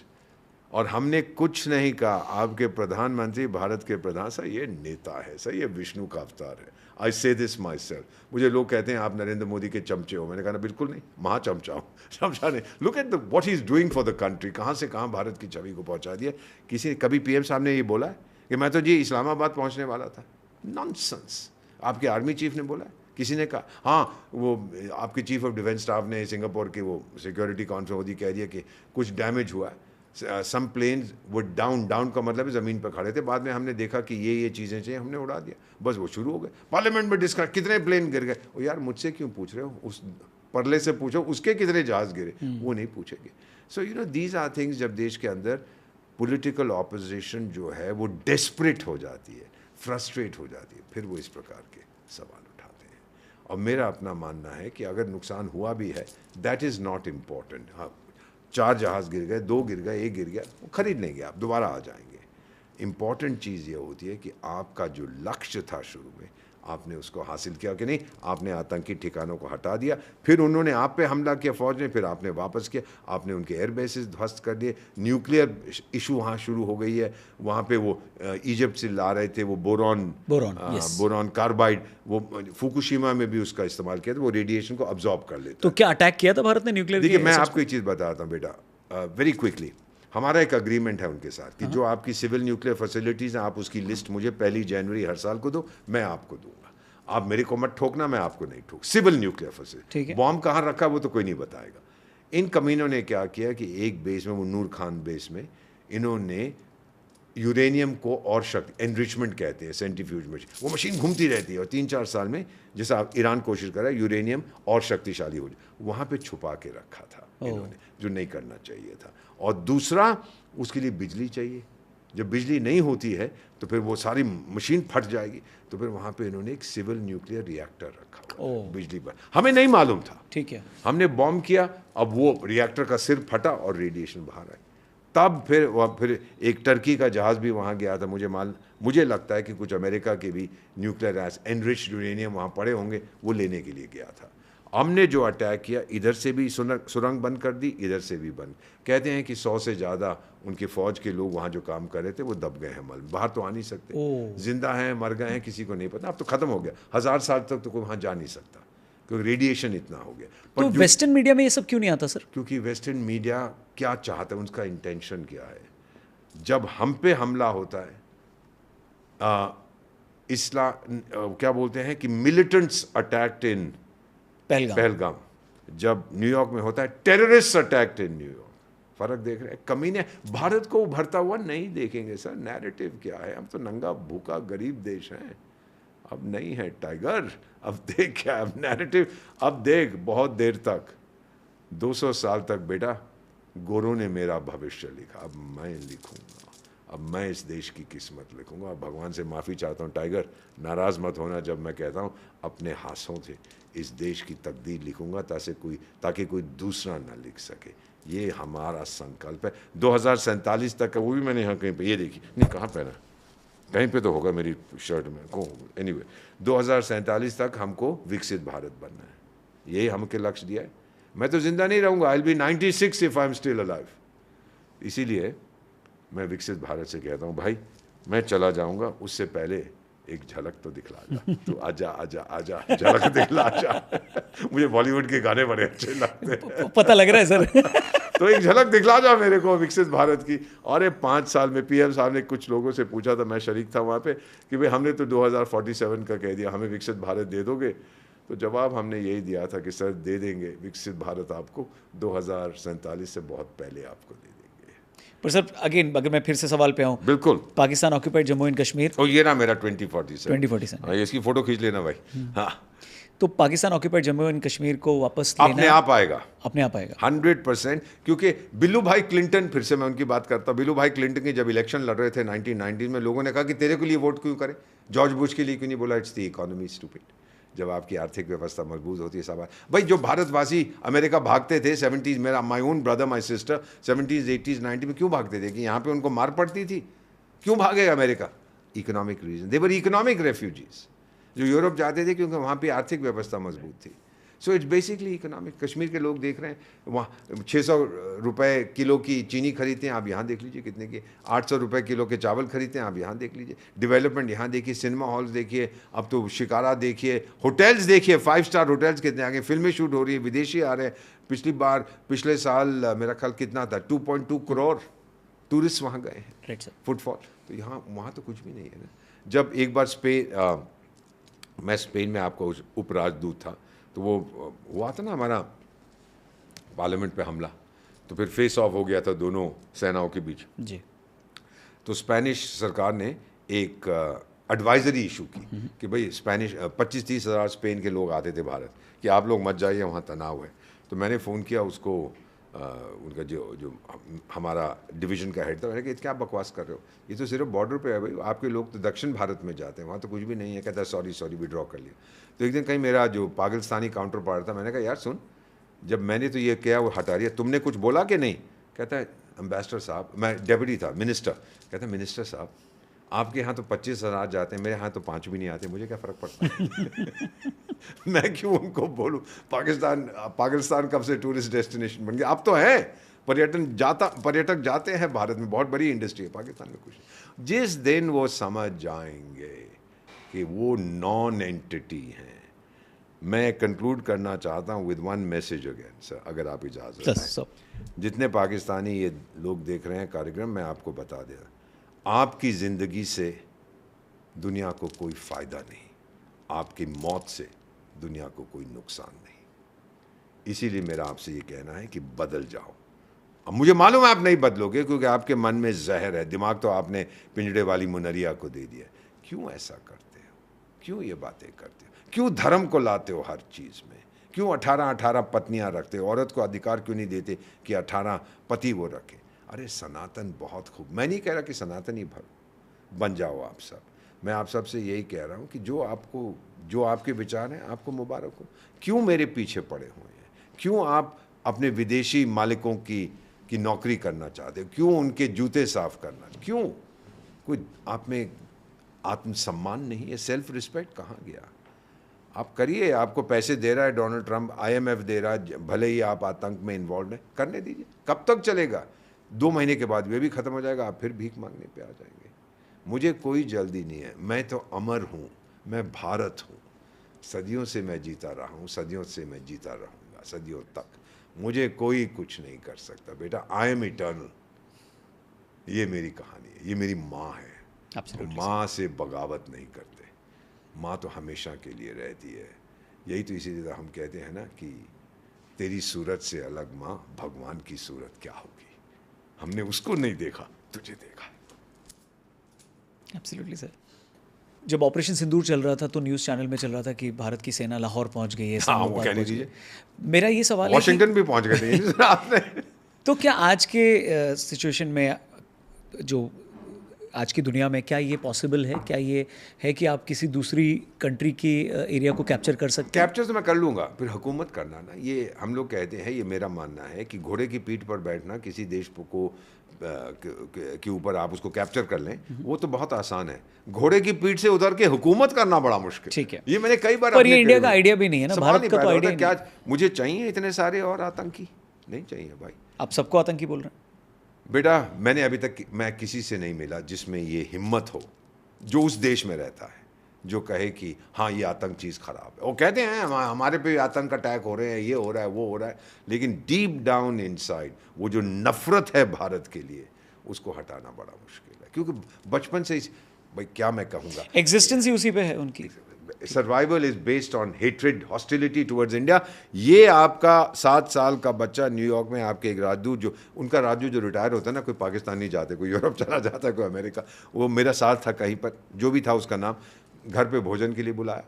और हमने कुछ नहीं कहा। आपके प्रधानमंत्री, भारत के प्रधान, सर ये नेता है, सर ये विष्णु का अवतार है। आई से दिस माई सेल्फ। मुझे लोग कहते हैं आप नरेंद्र मोदी के चमचे हो, मैंने कहा ना बिल्कुल नहीं, महा चमचा हूँ, चमचा नहीं। Look at what he is doing for the country, कहाँ से कहाँ भारत की छवि को पहुँचा दिया। किसी कभी पीएम साहब ने ये बोला है कि मैं तो जी इस्लामाबाद पहुँचने वाला था? नॉनसेंस। आपके आर्मी चीफ ने बोला है? किसी ने कहा? हाँ, वो आपके चीफ ऑफ डिफेंस स्टाफ ने सिंगापुर की वो सिक्योरिटी कॉन्फ्रेंस होती कह दिया कि कुछ डैमेज हुआ है, सम प्लेन्स वो डाउन का मतलब ज़मीन पर खड़े थे, बाद में हमने देखा कि ये चीज़ें चाहिए, हमने उड़ा दिया, बस वो शुरू हो गए। पार्लियामेंट में डिस्कस, कितने प्लेन गिर गए? ओ यार मुझसे क्यों पूछ रहे हो, उस परले से पूछो उसके कितने जहाज़ गिरे, वो नहीं पूछेंगे। So you know these are things, जब देश के अंदर पॉलिटिकल ऑपोजिशन जो है वो डेस्परेट हो जाती है, फ्रस्ट्रेट हो जाती है, फिर वो इस प्रकार के सवाल उठाते हैं। और मेरा अपना मानना है कि अगर नुकसान हुआ भी है, दैट इज़ नॉट इम्पॉर्टेंट। हाँ, 4 जहाज़ गिर गए, 2 गिर गए, 1 गिर गया, वो खरीद लेंगे, आप दोबारा आ जाएंगे। इम्पॉर्टेंट चीज़ ये होती है कि आपका जो लक्ष्य था शुरू में, आपने उसको हासिल किया कि नहीं। आपने आतंकी ठिकानों को हटा दिया, फिर उन्होंने आप पे हमला किया फौज ने, फिर आपने वापस किया, आपने उनके एयर बेसिस ध्वस्त कर दिए। न्यूक्लियर इशू वहाँ शुरू हो गई है, वहाँ पे वो इजिप्ट से ला रहे थे वो बोरॉन कार्बाइड, वो फुकुशिमा में भी उसका इस्तेमाल किया था, वो रेडिएशन को अब्जॉर्ब कर लेता। तो क्या अटैक किया था भारत ने न्यूक्लियर? देखिए, मैं आपको एक चीज़ बताता हूँ बेटा, वेरी क्विकली। हमारा एक अग्रीमेंट है उनके साथ कि जो आपकी सिविल न्यूक्लियर फैसिलिटीज़ हैं, आप उसकी लिस्ट मुझे 1 जनवरी हर साल को दो, मैं आपको दूंगा। आप मेरे को मत ठोकना, मैं आपको नहीं ठोक। सिविल न्यूक्लियर फैसिलिटी, बॉम्ब कहाँ रखा वो तो कोई नहीं बताएगा। इन कमीनों ने क्या किया कि एक बेस में, वो नूर खान बेस में, इन्होंने यूरेनियम को और शक्ति, एनरिचमेंट कहते हैं, सेंट्रीफ्यूज मशीन, वो मशीन घूमती रहती है और 3-4 साल में, जैसा ईरान कोशिश कर रहा है, यूरेनियम और शक्तिशाली हो जाए, वहाँ पे छुपा के रखा था इन्होंने, जो नहीं करना चाहिए था। और दूसरा, उसके लिए बिजली चाहिए। जब बिजली नहीं होती है तो फिर वो सारी मशीन फट जाएगी, तो फिर वहाँ पे इन्होंने एक सिविल न्यूक्लियर रिएक्टर रखा बिजली पर। हमें नहीं मालूम था, ठीक है, हमने बॉम्ब किया, अब वो रिएक्टर का सिर फटा और रेडिएशन बाहर आई। तब फिर एक टर्की का जहाज़ भी वहाँ गया था, मुझे लगता है कि कुछ अमेरिका के भी न्यूक्लियर एनरिच्ड यूरेनियम वहाँ पड़े होंगे, वो लेने के लिए गया था। हमने जो अटैक किया, इधर से भी सुरंग बंद कर दी, इधर से भी बंद। कहते हैं कि 100 से ज़्यादा उनके फौज के लोग वहाँ जो काम कर रहे थे वो दब गए हैं, मल बाहर तो आ नहीं सकते, जिंदा हैं मर गए हैं किसी को नहीं पता। अब तो ख़त्म हो गया, 1000 साल तक तो कोई वहाँ जा नहीं सकता क्योंकि रेडिएशन इतना हो गया। तो वेस्टर्न मीडिया में ये सब क्यों नहीं आता सर? क्योंकि वेस्टर्न मीडिया क्या चाहता है, उसका इंटेंशन क्या है। जब हम पे हमला होता है, क्या बोलते हैं कि मिलिटेंट्स अटैक्ड इन पहलगाम, जब न्यूयॉर्क में होता है टेररिस्ट अटैक्ड इन न्यूयॉर्क। फर्क देख रहे हैं? कमीने भारत को उभरता हुआ नहीं देखेंगे सर। नैरेटिव क्या है, हम तो नंगा भूखा गरीब देश हैं। अब नहीं है टाइगर, अब देख क्या अब नैरेटिव, अब देख बहुत देर तक, 200 साल तक बेटा गोरों ने मेरा भविष्य लिखा, अब मैं लिखूंगा, अब मैं इस देश की किस्मत लिखूंगा। भगवान से माफ़ी चाहता हूँ टाइगर, नाराज़ मत होना जब मैं कहता हूँ अपने हाथों से इस देश की तकदीर लिखूंगा ताकि कोई दूसरा ना लिख सके। ये हमारा संकल्प है 2047 तक का। वो भी मैंने यहाँ कहीं पे, ये देखिए, नहीं कहाँ पहना, कहीं पे तो होगा मेरी शर्ट में को, एनीवे 2047 तक हमको विकसित भारत बनना है, यही हमके लक्ष्य दिया है। मैं तो जिंदा नहीं रहूँगा, I will be 96 if I am still alive. इसीलिए मैं विकसित भारत से कहता हूँ भाई मैं चला जाऊँगा, उससे पहले एक झलक तो दिखला जा, तू आजा आजा आजा, झलक दिखला जा। मुझे बॉलीवुड के गाने बड़े अच्छे लगते हैं, पता लग रहा है सर। तो एक झलक दिखला जा मेरे को विकसित भारत की। और ये 5 साल में पीएम साहब ने कुछ लोगों से पूछा था, मैं शरीक था वहाँ पे, कि भाई हमने तो 2047 का कह दिया, हमें विकसित भारत दे दोगे? तो जवाब हमने यही दिया था कि सर दे देंगे विकसित भारत आपको, 2047 से बहुत पहले आपको दे देंगे। पर सर अगेन अगर मैं फिर से सवाल पे आऊँ, बिल्कुल, पाकिस्तान ऑक्यूपाइड जम्मू एंड कश्मीर, और ये ना मेरा 2047, हाँ, इसकी फोटो खींच लेना भाई। हाँ, तो पाकिस्तान ऑक्यूपाइड जम्मू एंड कश्मीर को वापस लेना अपने आप आएगा, अपने आप आएगा 100%। क्योंकि बिल्लू भाई क्लिंटन, फिर से मैं उनकी बात करता हूँ, बिल्लू भाई क्लिंटन की जब इलेक्शन लड़ रहे थे 1990 में, लोगों ने कहा कि तेरे के लिए वोट क्यों करें, जॉर्ज बुश के लिए क्यों नहीं? बोला इट्स द इकोनॉमी स्टूपिड। जब आपकी आर्थिक व्यवस्था मजबूत होती है सब भाई, जो भारतवासी अमेरिका भागते थे 70s, मेरा my own brother my sister 70s 80s 90 में क्यों भागते थे? कि यहाँ पे उनको मार पड़ती थी, क्यों भागे अमेरिका? इकोनॉमिक रीजन, दे वर इकोनॉमिक रेफ्यूजीज। जो यूरोप जाते थे क्योंकि वहाँ पे आर्थिक व्यवस्था मजबूत थी। So it's basically economic. Kashmir के लोग देख रहे हैं, वहाँ 600 रुपये किलो की चीनी खरीदते हैं, आप यहाँ देख लीजिए कितने की, 800 रुपये किलो के चावल खरीदते हैं, आप यहाँ देख लीजिए। डेवलपमेंट यहाँ देखिए, सिनेमा हॉल्स देखिए, अब तो शिकारा देखिए, होटल्स देखिए, 5 स्टार होटल्स कितने आगे, फिल्में शूट हो रही है, विदेशी आ रहे हैं। पिछले साल मेरा ख्याल कितना था, 2.2 करोड़ टूरिस्ट वहाँ गए हैं, फुटफॉल। तो यहाँ वहाँ तो कुछ भी नहीं है ना। जब एक बार मैं स्पेन में आपका उपराजदूत था, तो वो हुआ था ना हमारा पार्लियामेंट पे हमला, तो फिर फेस ऑफ हो गया था दोनों सेनाओं के बीच जी। तो स्पेनिश सरकार ने एक एडवाइजरी इशू की कि भाई 25-30 हज़ार स्पेन के लोग आते थे भारत, कि आप लोग मत जाइए, वहाँ तनाव है। तो मैंने फ़ोन किया उसको उनका जो हमारा डिवीज़न का हेड था, मैंने कहा क्या बकवास कर रहे हो, ये तो सिर्फ बॉर्डर पे है भाई, आपके लोग तो दक्षिण भारत में जाते हैं, वहाँ तो कुछ भी नहीं है। कहता है सॉरी विड्रॉ कर लिया। तो एक दिन कहीं मेरा जो पाकिस्तानी काउंटर पार्ट था, मैंने कहा यार सुन, जब मैंने तो ये किया वो हटा दिया, तुमने कुछ बोला कि नहीं? कहता है एम्बेसडर साहब, मैं डेप्यूटी था, मिनिस्टर, कहता है मिनिस्टर साहब आपके यहाँ तो 25,000 जाते हैं, मेरे यहाँ तो 5 भी नहीं आते, मुझे क्या फ़र्क पड़ता है? मैं क्यों उनको बोलूँ? पाकिस्तान कब से टूरिस्ट डेस्टिनेशन बन गया? अब तो है, पर्यटक जाते हैं भारत में, बहुत बड़ी इंडस्ट्री है पाकिस्तान में। कुछ जिस दिन वो समझ जाएंगे कि वो नॉन एंटिटी हैं। मैं कंक्लूड करना चाहता हूँ with one message again sir, अगर आप इजाज़त दें। जितने पाकिस्तानी ये लोग देख रहे हैं कार्यक्रम, मैं आपको बता दें, आपकी ज़िंदगी से दुनिया को कोई फ़ायदा नहीं, आपकी मौत से दुनिया को कोई नुकसान नहीं। इसीलिए मेरा आपसे ये कहना है कि बदल जाओ। अब मुझे मालूम है आप नहीं बदलोगे, क्योंकि आपके मन में जहर है, दिमाग तो आपने पिंजड़े वाली मुनरिया को दे दिया। क्यों ऐसा करते हो? क्यों ये बातें करते हो? क्यों धर्म को लाते हो हर चीज़ में? क्यों 18 पत्नियां रखते हो? औरत को अधिकार क्यों नहीं देते कि 18 पति वो रखे? अरे सनातन बहुत खूब, मैं नहीं कह रहा कि सनातन ही बन जाओ आप सब, मैं आप सब से यही कह रहा हूँ कि जो आपके विचार हैं आपको मुबारक हो। क्यों मेरे पीछे पड़े हुए हैं? क्यों आप अपने विदेशी मालिकों की नौकरी करना चाहते हो? क्यों उनके जूते साफ करना? क्यों? कोई आप में आत्मसम्मान नहीं है? सेल्फ रिस्पेक्ट कहाँ गया? आप करिए, आपको पैसे दे रहा है डोनाल्ड ट्रंप, IMF दे रहा है, भले ही आप आतंक में इन्वॉल्व हैं, करने दीजिए। कब तक चलेगा? 2 महीने के बाद वे भी ख़त्म हो जाएगा, आप फिर भीख मांगने पे आ जाएंगे। मुझे कोई जल्दी नहीं है, मैं तो अमर हूँ, मैं भारत हूँ, सदियों से मैं जीता रहा हूँ, सदियों से मैं जीता रहूँगा, सदियों तक मुझे कोई कुछ नहीं कर सकता। बेटा आई एम इटर्नल, ये मेरी कहानी है, ये मेरी माँ है। माँ से बगावत नहीं करते, माँ तो हमेशा के लिए रहती है। यही तो इसीलिए हम कहते हैं ना कि तेरी सूरत से अलग माँ भगवान की सूरत क्या होगी। हमने उसको नहीं देखा, तुझे देखा। Absolutely sir. जब ऑपरेशन सिंदूर चल रहा था तो न्यूज़ चैनल में चल रहा था कि भारत की सेना लाहौर पहुंच गई है। हाँ, वो कहने दीजिए। मेरा ये सवाल है, वॉशिंगटन भी पहुंच गए थे आपने। तो क्या आज के सिचुएशन में, जो आज की दुनिया में, क्या ये पॉसिबल है? क्या ये है कि आप किसी दूसरी कंट्री की एरिया को कैप्चर कर सकते हैं? कैप्चर तो मैं कर लूँगा, फिर हुकूमत करना ना, ये हम लोग कहते हैं, ये मेरा मानना है कि घोड़े की पीठ पर बैठना, किसी देश को के ऊपर आप उसको कैप्चर कर लें, वो तो बहुत आसान है। घोड़े की पीठ से उतर के हुकूमत करना बड़ा मुश्किल। ठीक है, ये मैंने कई बार, पर ये इंडिया का आइडिया भी नहीं है ना, भारत का तो आइडिया क्या मुझे चाहिए इतने सारे और आतंकी? नहीं चाहिए भाई। आप सबको आतंकी बोल रहे हैं? बेटा मैंने अभी तक मैं किसी से नहीं मिला जिसमें ये हिम्मत हो, जो उस देश में रहता है, जो कहे कि हाँ ये आतंक चीज़ ख़राब है। वो कहते हैं हमारे पे आतंक अटैक हो रहे हैं, ये हो रहा है, वो हो रहा है, लेकिन डीप डाउन इनसाइड वो जो नफ़रत है भारत के लिए, उसको हटाना बड़ा मुश्किल है। क्योंकि बचपन से भाई क्या मैं कहूँगा, एग्जिस्टेंस ही उसी पे है उनकी। Survival is based on hatred, hostility towards India. ये आपका 7 साल का बच्चा न्यूयॉर्क में, आपके एक राजदूत, जो उनका राजदूत जो रिटायर होता है ना, कोई पाकिस्तान नहीं जाते, कोई यूरोप चला जाता है, कोई अमेरिका, वो मेरा साथ था कहीं पर, जो भी था उसका नाम, घर पे भोजन के लिए बुलाया,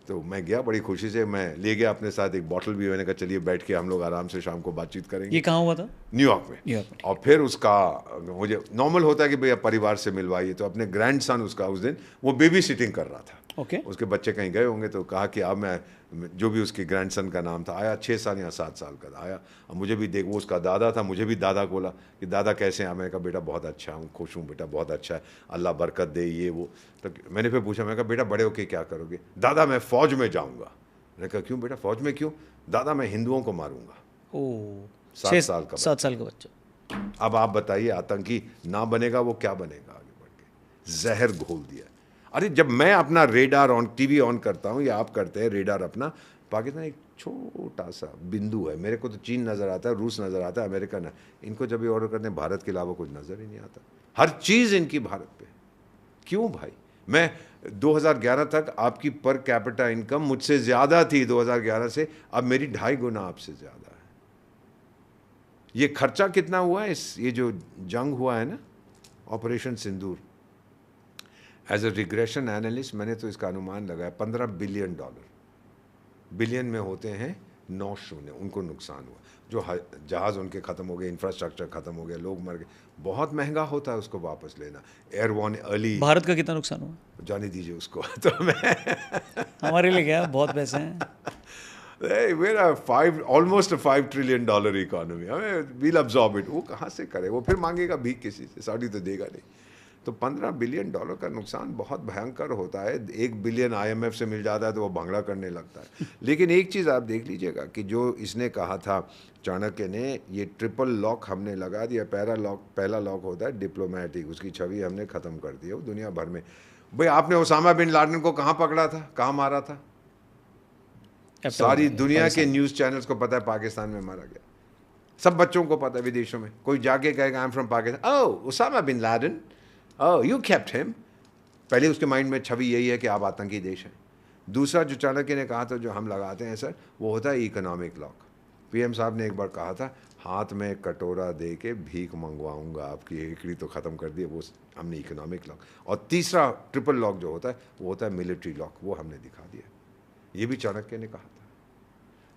तो मैं गया बड़ी खुशी से, मैं ले गया अपने साथ एक बॉटल भी, मैंने कहा चलिए बैठ के हम लोग आराम से शाम को बातचीत करेंगे। ये कहाँ हुआ था? न्यूयॉर्क में। और फिर उसका, मुझे नॉर्मल होता है कि भैया परिवार से मिलवाइए, तो अपने ग्रैंडसन उसका उस दिन वो बेबी सिटिंग कर रहा था। उसके बच्चे कहीं गए होंगे, तो कहा कि अब मैं, जो भी उसके ग्रैंडसन का नाम था, आया 6 साल या 7 साल का आया, अब मुझे भी देख, वो उसका दादा था, मुझे भी दादा बोला कि दादा कैसे हैं? मैंने कहा बेटा बहुत अच्छा हूँ, खुश हूँ बेटा, बहुत अच्छा है, अल्लाह बरकत दे, ये वो। तो मैंने फिर पूछा, मैं कहा बेटा बड़े होके क्या करोगे? दादा मैं फ़ौज में जाऊँगा। मैंने कहा क्यों बेटा, फ़ौज में क्यों? दादा मैं हिंदुओं को मारूंगा। 7 साल का बच्चा। अब आप बताइए, आतंकी ना बनेगा वो क्या बनेगा आगे बढ़ के? जहर घोल दिया। अरे जब मैं अपना रेडार ऑन, टीवी ऑन करता हूँ, या आप करते हैं रेडार अपना, पाकिस्तान एक छोटा सा बिंदु है। मेरे को तो चीन नज़र आता है, रूस नज़र आता है, अमेरिका ना, इनको जब ये ऑर्डर करते हैं, भारत के अलावा कुछ नज़र ही नहीं आता। हर चीज़ इनकी भारत पे। क्यों भाई? मैं 2011 तक आपकी पर कैपिटा इनकम मुझसे ज़्यादा थी 2011 से, अब मेरी 2.5 गुना आपसे ज़्यादा है। ये खर्चा कितना हुआ है ये जो जंग हुआ है ना, operation Sindoor, as a regression analyst मैंने तो इसका अनुमान लगाया $15 बिलियन। बिलियन में होते हैं 9-0 उनको नुकसान हुआ। जो जहाज़ उनके ख़त्म हो गए, इंफ्रास्ट्रक्चर ख़त्म हो गया, लोग मर गए। बहुत महंगा होता है उसको वापस लेना। एयरवन अर्ली भारत का कितना नुकसान हुआ? जाने दीजिए उसको। तो मैं हमारे लिए क्या, बहुत पैसे हैं। we're almost a $5 trillion economy, हमें we'll absorb it। वो कहाँ से करे, वो फिर मांगेगा भीख किसी से, सऊदी तो देगा नहीं। तो $15 बिलियन का नुकसान बहुत भयंकर होता है। 1 बिलियन IMF से मिल जाता है तो वो भंगड़ा करने लगता है। लेकिन एक चीज़ आप देख लीजिएगा कि जो इसने कहा था चाणक्य ने, ये ट्रिपल लॉक हमने लगा दिया। पहला लॉक होता है डिप्लोमेटिक, उसकी छवि हमने ख़त्म कर दी है वो दुनिया भर में। भाई आपने ओसामा बिन लादेन को कहाँ पकड़ा था, कहाँ मारा था? सारी दुनिया के न्यूज़ चैनल्स को पता है पाकिस्तान में मारा गया। सब बच्चों को पता है विदेशों में। कोई जाके कहेगा I am from Pakistan, oh Osama bin Laden, oh you kept him. पहले उसके माइंड में छवि यही है कि आप आतंकी देश हैं। दूसरा जो चाणक्य ने कहा था, जो हम लगाते हैं सर, वो होता है इकोनॉमिक लॉक। PM साहब ने एक बार कहा था, हाथ में कटोरा दे के भीख मंगवाऊंगा, आपकी एकड़ी तो ख़त्म कर दी। वो हमने इकोनॉमिक लॉक। और तीसरा ट्रिपल लॉक जो होता है वो होता है मिलिट्री लॉक, वो हमने दिखा दिया। ये भी चाणक्य ने कहा था।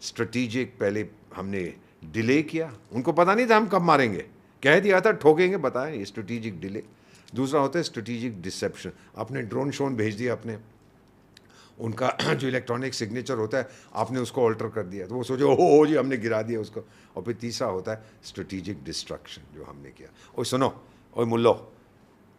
स्ट्रेटेजिक पहले हमने डिले किया, उनको पता नहीं था हम कब मारेंगे, कह दिया था ठोकेंगे, बताया ये स्ट्रेटेजिक डिले। दूसरा होता है स्ट्रेटेजिक डिसेप्शन, आपने ड्रोन शोन भेज दिया, आपने उनका जो इलेक्ट्रॉनिक सिग्नेचर होता है आपने उसको ऑल्टर कर दिया, तो वो सोचो हो जी हमने गिरा दिया उसको। और फिर तीसरा होता है स्ट्रेटेजिक डिस्ट्रक्शन, जो हमने किया। और सुनो, और मुल्लो,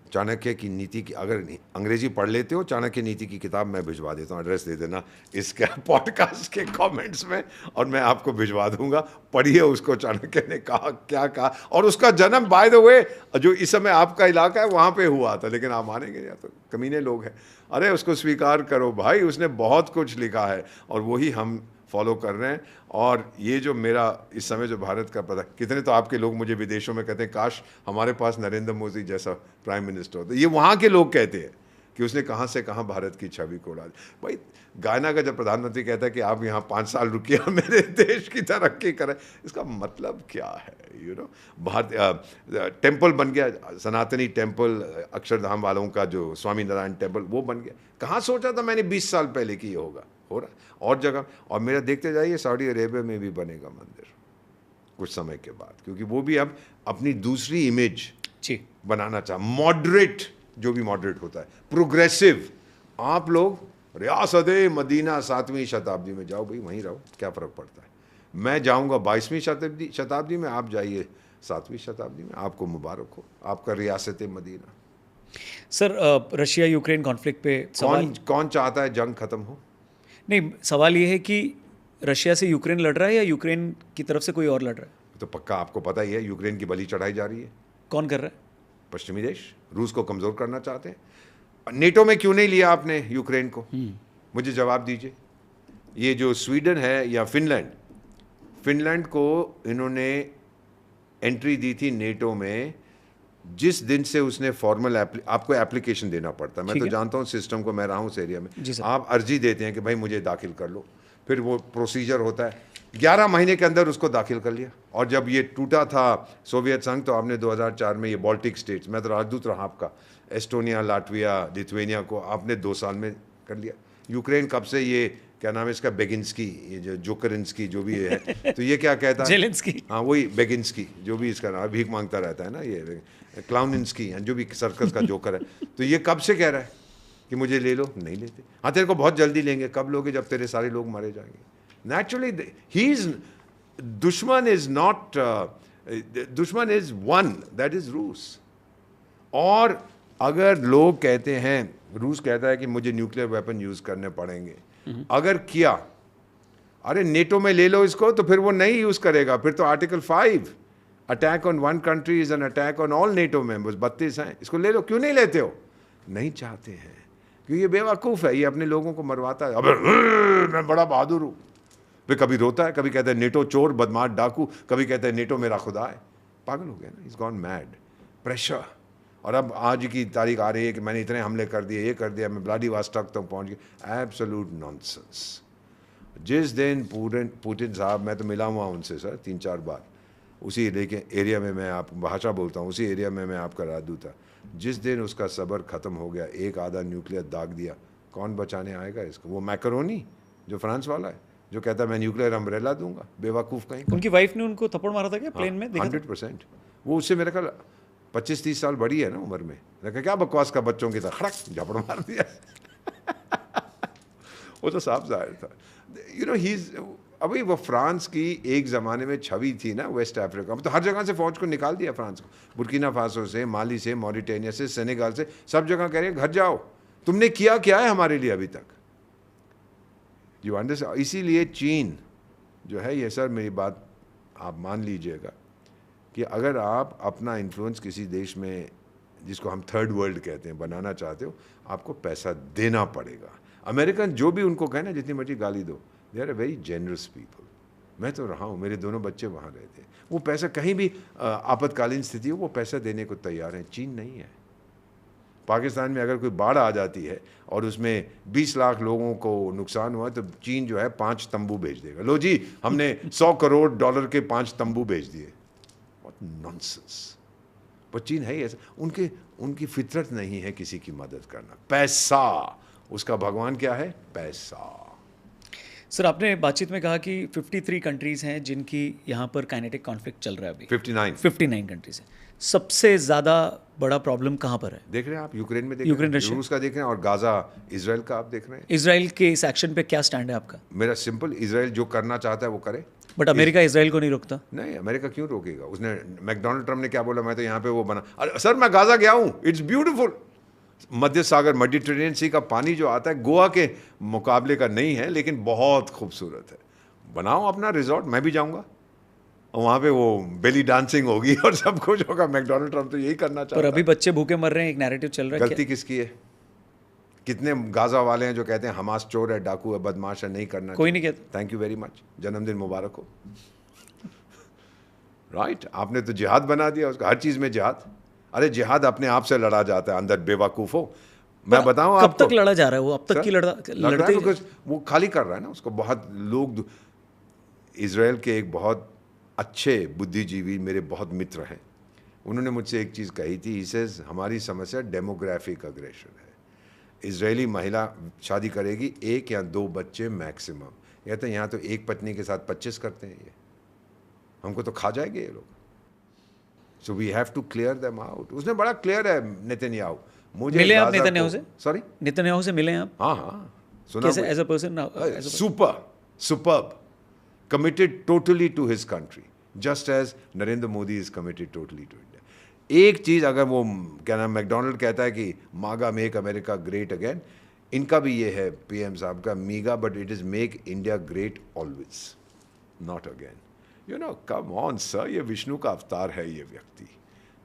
चाणक्य की नीति की अगर अंग्रेजी पढ़ लेते हो, चाणक्य नीति की किताब मैं भिजवा देता हूँ, एड्रेस दे देना इसके पॉडकास्ट के कमेंट्स में और मैं आपको भिजवा दूंगा। पढ़िए उसको, चाणक्य ने कहा क्या कहा। और उसका जन्म बाय द वे जो इस समय आपका इलाका है वहाँ पे हुआ था, लेकिन आप मानेंगे या तो कमीने लोग हैं। अरे उसको स्वीकार करो भाई, उसने बहुत कुछ लिखा है और वही हम फॉलो कर रहे हैं। और ये जो मेरा इस समय जो भारत का पता, कितने तो आपके लोग मुझे विदेशों में कहते हैं काश हमारे पास नरेंद्र मोदी जैसा प्राइम मिनिस्टर होता। ये वहाँ के लोग कहते हैं कि उसने कहाँ से कहाँ भारत की छवि को उड़ा दी। भाई गायना का जब प्रधानमंत्री कहता है कि आप यहाँ 5 साल रुकिए मेरे देश की तरक्की करें, इसका मतलब क्या है? यू नो, भारत टेम्पल बन गया, सनातनी टेम्पल, अक्षरधाम वालों का जो स्वामी नारायण टेम्पल वो बन गया। कहाँ सोचा था मैंने 20 साल पहले कि ये होगा, हो रहा है और जगह। और मेरा देखते जाइए सऊदी अरेबिया में भी बनेगा मंदिर कुछ समय के बाद, क्योंकि वो भी अब अपनी दूसरी इमेज बनाना चाह, मॉडरेट, जो भी मॉडरेट होता है, प्रोग्रेसिव। आप लोग रियासत मदीना 7वीं शताब्दी में जाओ भाई, वहीं रहो, क्या फ़र्क पड़ता है। मैं जाऊंगा 22वीं शताब्दी में, आप जाइए 7वीं शताब्दी में, आपको मुबारक हो, आपका रियासत Madina. Sir Russia Ukraine conflict पे कौन चाहता है जंग खत्म हो? नहीं, सवाल ये है कि रशिया से यूक्रेन लड़ रहा है या यूक्रेन की तरफ से कोई और लड़ रहा है? तो पक्का आपको पता ही है, यूक्रेन की बलि चढ़ाई जा रही है। कौन कर रहा है? पश्चिमी देश रूस को कमज़ोर करना चाहते हैं। नेटो में क्यों नहीं लिया आपने यूक्रेन को? मुझे जवाब दीजिए। ये जो स्वीडन है या फिनलैंड को इन्होंने एंट्री दी थी नेटो में, जिस दिन से उसने फॉर्मल आपको एप्लीकेशन देना पड़ता है। मैं तो जानता हूँ सिस्टम को, मैं रहा हूँ उस एरिया में। आप अर्जी देते हैं कि भाई मुझे दाखिल कर लो, फिर वो प्रोसीजर होता है, 11 महीने के अंदर उसको दाखिल कर लिया। और जब ये टूटा था सोवियत संघ, तो आपने 2004 में ये बाल्टिक स्टेट्स, मैं तो राजदूत रहा आपका, एस्टोनिया, लाटविया, लिथुएनिया को आपने 2 साल में कर लिया। यूक्रेन कब से, ये क्या नाम है इसका, बेगिंस्की, ये जो जोकरिंस्की जो भी है, तो ये क्या कहता है, जेलेंस्की, हाँ वही बेगिंस्की, जो भी इसका नाम, भीख मांगता रहता है ना, ये क्लाउनिंस्की, जो भी सर्कस का जोकर है। तो ये कब से कह रहा है कि मुझे ले लो? नहीं लेते। हाँ तेरे को बहुत जल्दी लेंगे। कब लोगे? जब तेरे सारे लोग मारे जाएंगे। नेचुरली ही इज, दुश्मन इज नॉट, दुश्मन इज वन, दैट इज रूस। और अगर लोग कहते हैं, रूस कहता है कि मुझे न्यूक्लियर वेपन यूज करने पड़ेंगे, अगर किया, अरे नेटो में ले लो इसको, तो फिर वो नहीं यूज करेगा। फिर तो article 5, attack on one country is an attack on all NATO members, 32 हैं, इसको ले लो। क्यों नहीं लेते हो? नहीं चाहते हैं, क्योंकि ये बेवकूफ़ है, ये अपने लोगों को मरवाता है। अबे मैं बड़ा बहादुर हूँ। फिर कभी रोता है, कभी कहता है नेटो चोर, बदमाश, डाकू, कभी कहता है नेटो मेरा खुदा है। पागल हो गया ना, इज गॉन मैड। प्रेशर। और अब आज की तारीख आ रही है कि मैंने इतने हमले कर दिए, ये कर दिया, मैं व्लादिवोस्टोक तक पहुँच गया। Absolute nonsense. जिस दिन पुतिन साहब, मैं तो मिला हुआ उनसे सर 3-4 बार, उसी एरिया में, मैं आप भाषा बोलता हूँ, उसी एरिया में मैं आपका राजदूत था। जिस दिन उसका सब्र ख़त्म हो गया, एक आधा न्यूक्लियर दाग दिया, कौन बचाने आएगा इसको? वो मैकरोनी जो फ्रांस वाला है, जो कहता है मैं न्यूक्लियर अम्ब्रेला दूंगा, बेवकूफ़ कहीं का। उनकी वाइफ ने उनको थप्पड़ मारा था क्या प्लेन में, देखा था? 100%। वो उससे मेरे ख्याल 25-30 साल बड़ी है ना उम्र में। मैंने कहा क्या बकवास का बच्चों की तरह खड़क झपड़ मार दिया। वो तो साफ जाहिर था। यू नो ही अभी वो फ्रांस की एक ज़माने में छवि थी ना वेस्ट अफ्रीका में, तो हर जगह से फ़ौज को निकाल दिया फ्रांस को, बुर्किना फासो से, माली से, मॉरिटेनिया से, सेनेगाल से, सब जगह कह रहे हैं घर जाओ, तुमने किया क्या है हमारे लिए अभी तक। You understand. इसीलिए चीन जो है, ये सर मेरी बात आप मान लीजिएगा कि अगर आप अपना इन्फ्लुएंस किसी देश में जिसको हम थर्ड वर्ल्ड कहते हैं बनाना चाहते हो, आपको पैसा देना पड़ेगा। अमेरिकन जो भी उनको कहे ना जितनी मर्जी गाली दो, they are a very generous people. मैं तो रहा हूँ, मेरे दोनों बच्चे वहाँ रहते हैं, वो पैसा कहीं भी आपातकालीन स्थिति हो वो पैसा देने को तैयार हैं। चीन नहीं है। पाकिस्तान में अगर कोई बाढ़ आ जाती है और उसमें 20 लाख लोगों को नुकसान हुआ तो चीन जो है 5 तंबू भेज देगा, लो जी हमने $100 करोड़ के 5 तंबू भेज दिए। What nonsense. पर चीन है ही ऐसा, उनकी फितरत नहीं है किसी की मदद करना। पैसा, उसका भगवान क्या है? पैसा। सर आपने बातचीत में कहा कि 53 कंट्रीज़ हैं जिनकी यहाँ पर काइनेटिक कॉन्फ्लिक्ट चल रहा है अभी। 59 कंट्रीज़ हैं। सबसे ज़्यादा बड़ा प्रॉब्लम कहाँ पर है? देख रहे हैं आप, यूक्रेन में देख रहे हैं, रूस का देख रहे हैं, और गाजा इजराइल का आप देख रहे हैं। इजराइल के इस एक्शन पे क्या स्टैंड है आपका? मेरा सिंपल, इजराइल जो करना चाहता है वो करे। बट अमेरिका इजराइल को नहीं रोकता। नहीं, अमेरिका क्यों रोकेगा? उसने मैकडोनाल्ड ट्रम्प ने क्या बोला, मैं तो यहाँ पे वो बना, अरे सर मैं गाजा गया हूँ, इट्स ब्यूटीफुल। मध्य सागर, मेडिटेरेनियन सी का पानी जो आता है गोवा के मुकाबले का नहीं है, लेकिन बहुत खूबसूरत है। बनाओ अपना रिजॉर्ट, मैं भी जाऊँगा, और वहाँ पे वो बेली डांसिंग होगी और सब कुछ होगा। मैकडोनाल्ड ट्रम्प तो यही करना चाहता है। पर अभी बच्चे भूखे मर रहे हैं, एक नैरेटिव चल रहा है। गलती किसकी है? कितने गाजा वाले हैं जो कहते हैं हमास चोर है, डाकू है, बदमाश है, नहीं करना। कोई नहीं कहता। थैंक यू वेरी मच, जन्मदिन मुबारक हो। राइट आपने तो जिहाद बना दिया उसका, हर चीज में जिहाद। अरे जिहाद अपने आप से लड़ा जाता है, अंदर बेवकूफ हो। मैं बताऊं आपको, कब तक लड़ा जा रहा है वो? अब तक की लड़ते वो खाली कर रहा है ना उसको। बहुत लोग, इजराइल के एक बहुत अच्छे बुद्धिजीवी मेरे बहुत मित्र हैं, उन्होंने मुझसे एक चीज़ कही थी। सेज हमारी समस्या डेमोग्राफिक अग्रेशन है। इजरायली महिला शादी करेगी 1 या 2 बच्चे मैक्सिमम, या तो यहाँ तो एक पत्नी के साथ 25 करते हैं, ये हमको तो खा जाएंगे ये लोग। So we have to clear them out. उसने बड़ा क्लियर है नेतन्याहू। मुझे मिले आप नेतन्याहू से? सॉरी, नेतन्याहू से मिले आप? हाँ सुना। कैसे as a person? Superb, committed totally to his country, just as Narendra Modi is committed totally to India. एक चीज़ अगर वो क्या नाम मैकडोनल्ड कहता है कि मागा मेक अमेरिका ग्रेट अगेन, इनका भी ये है पीएम साहब का MIGA, but it is make India great always, not again. You know, come on sir, ये विष्णु का अवतार है ये व्यक्ति।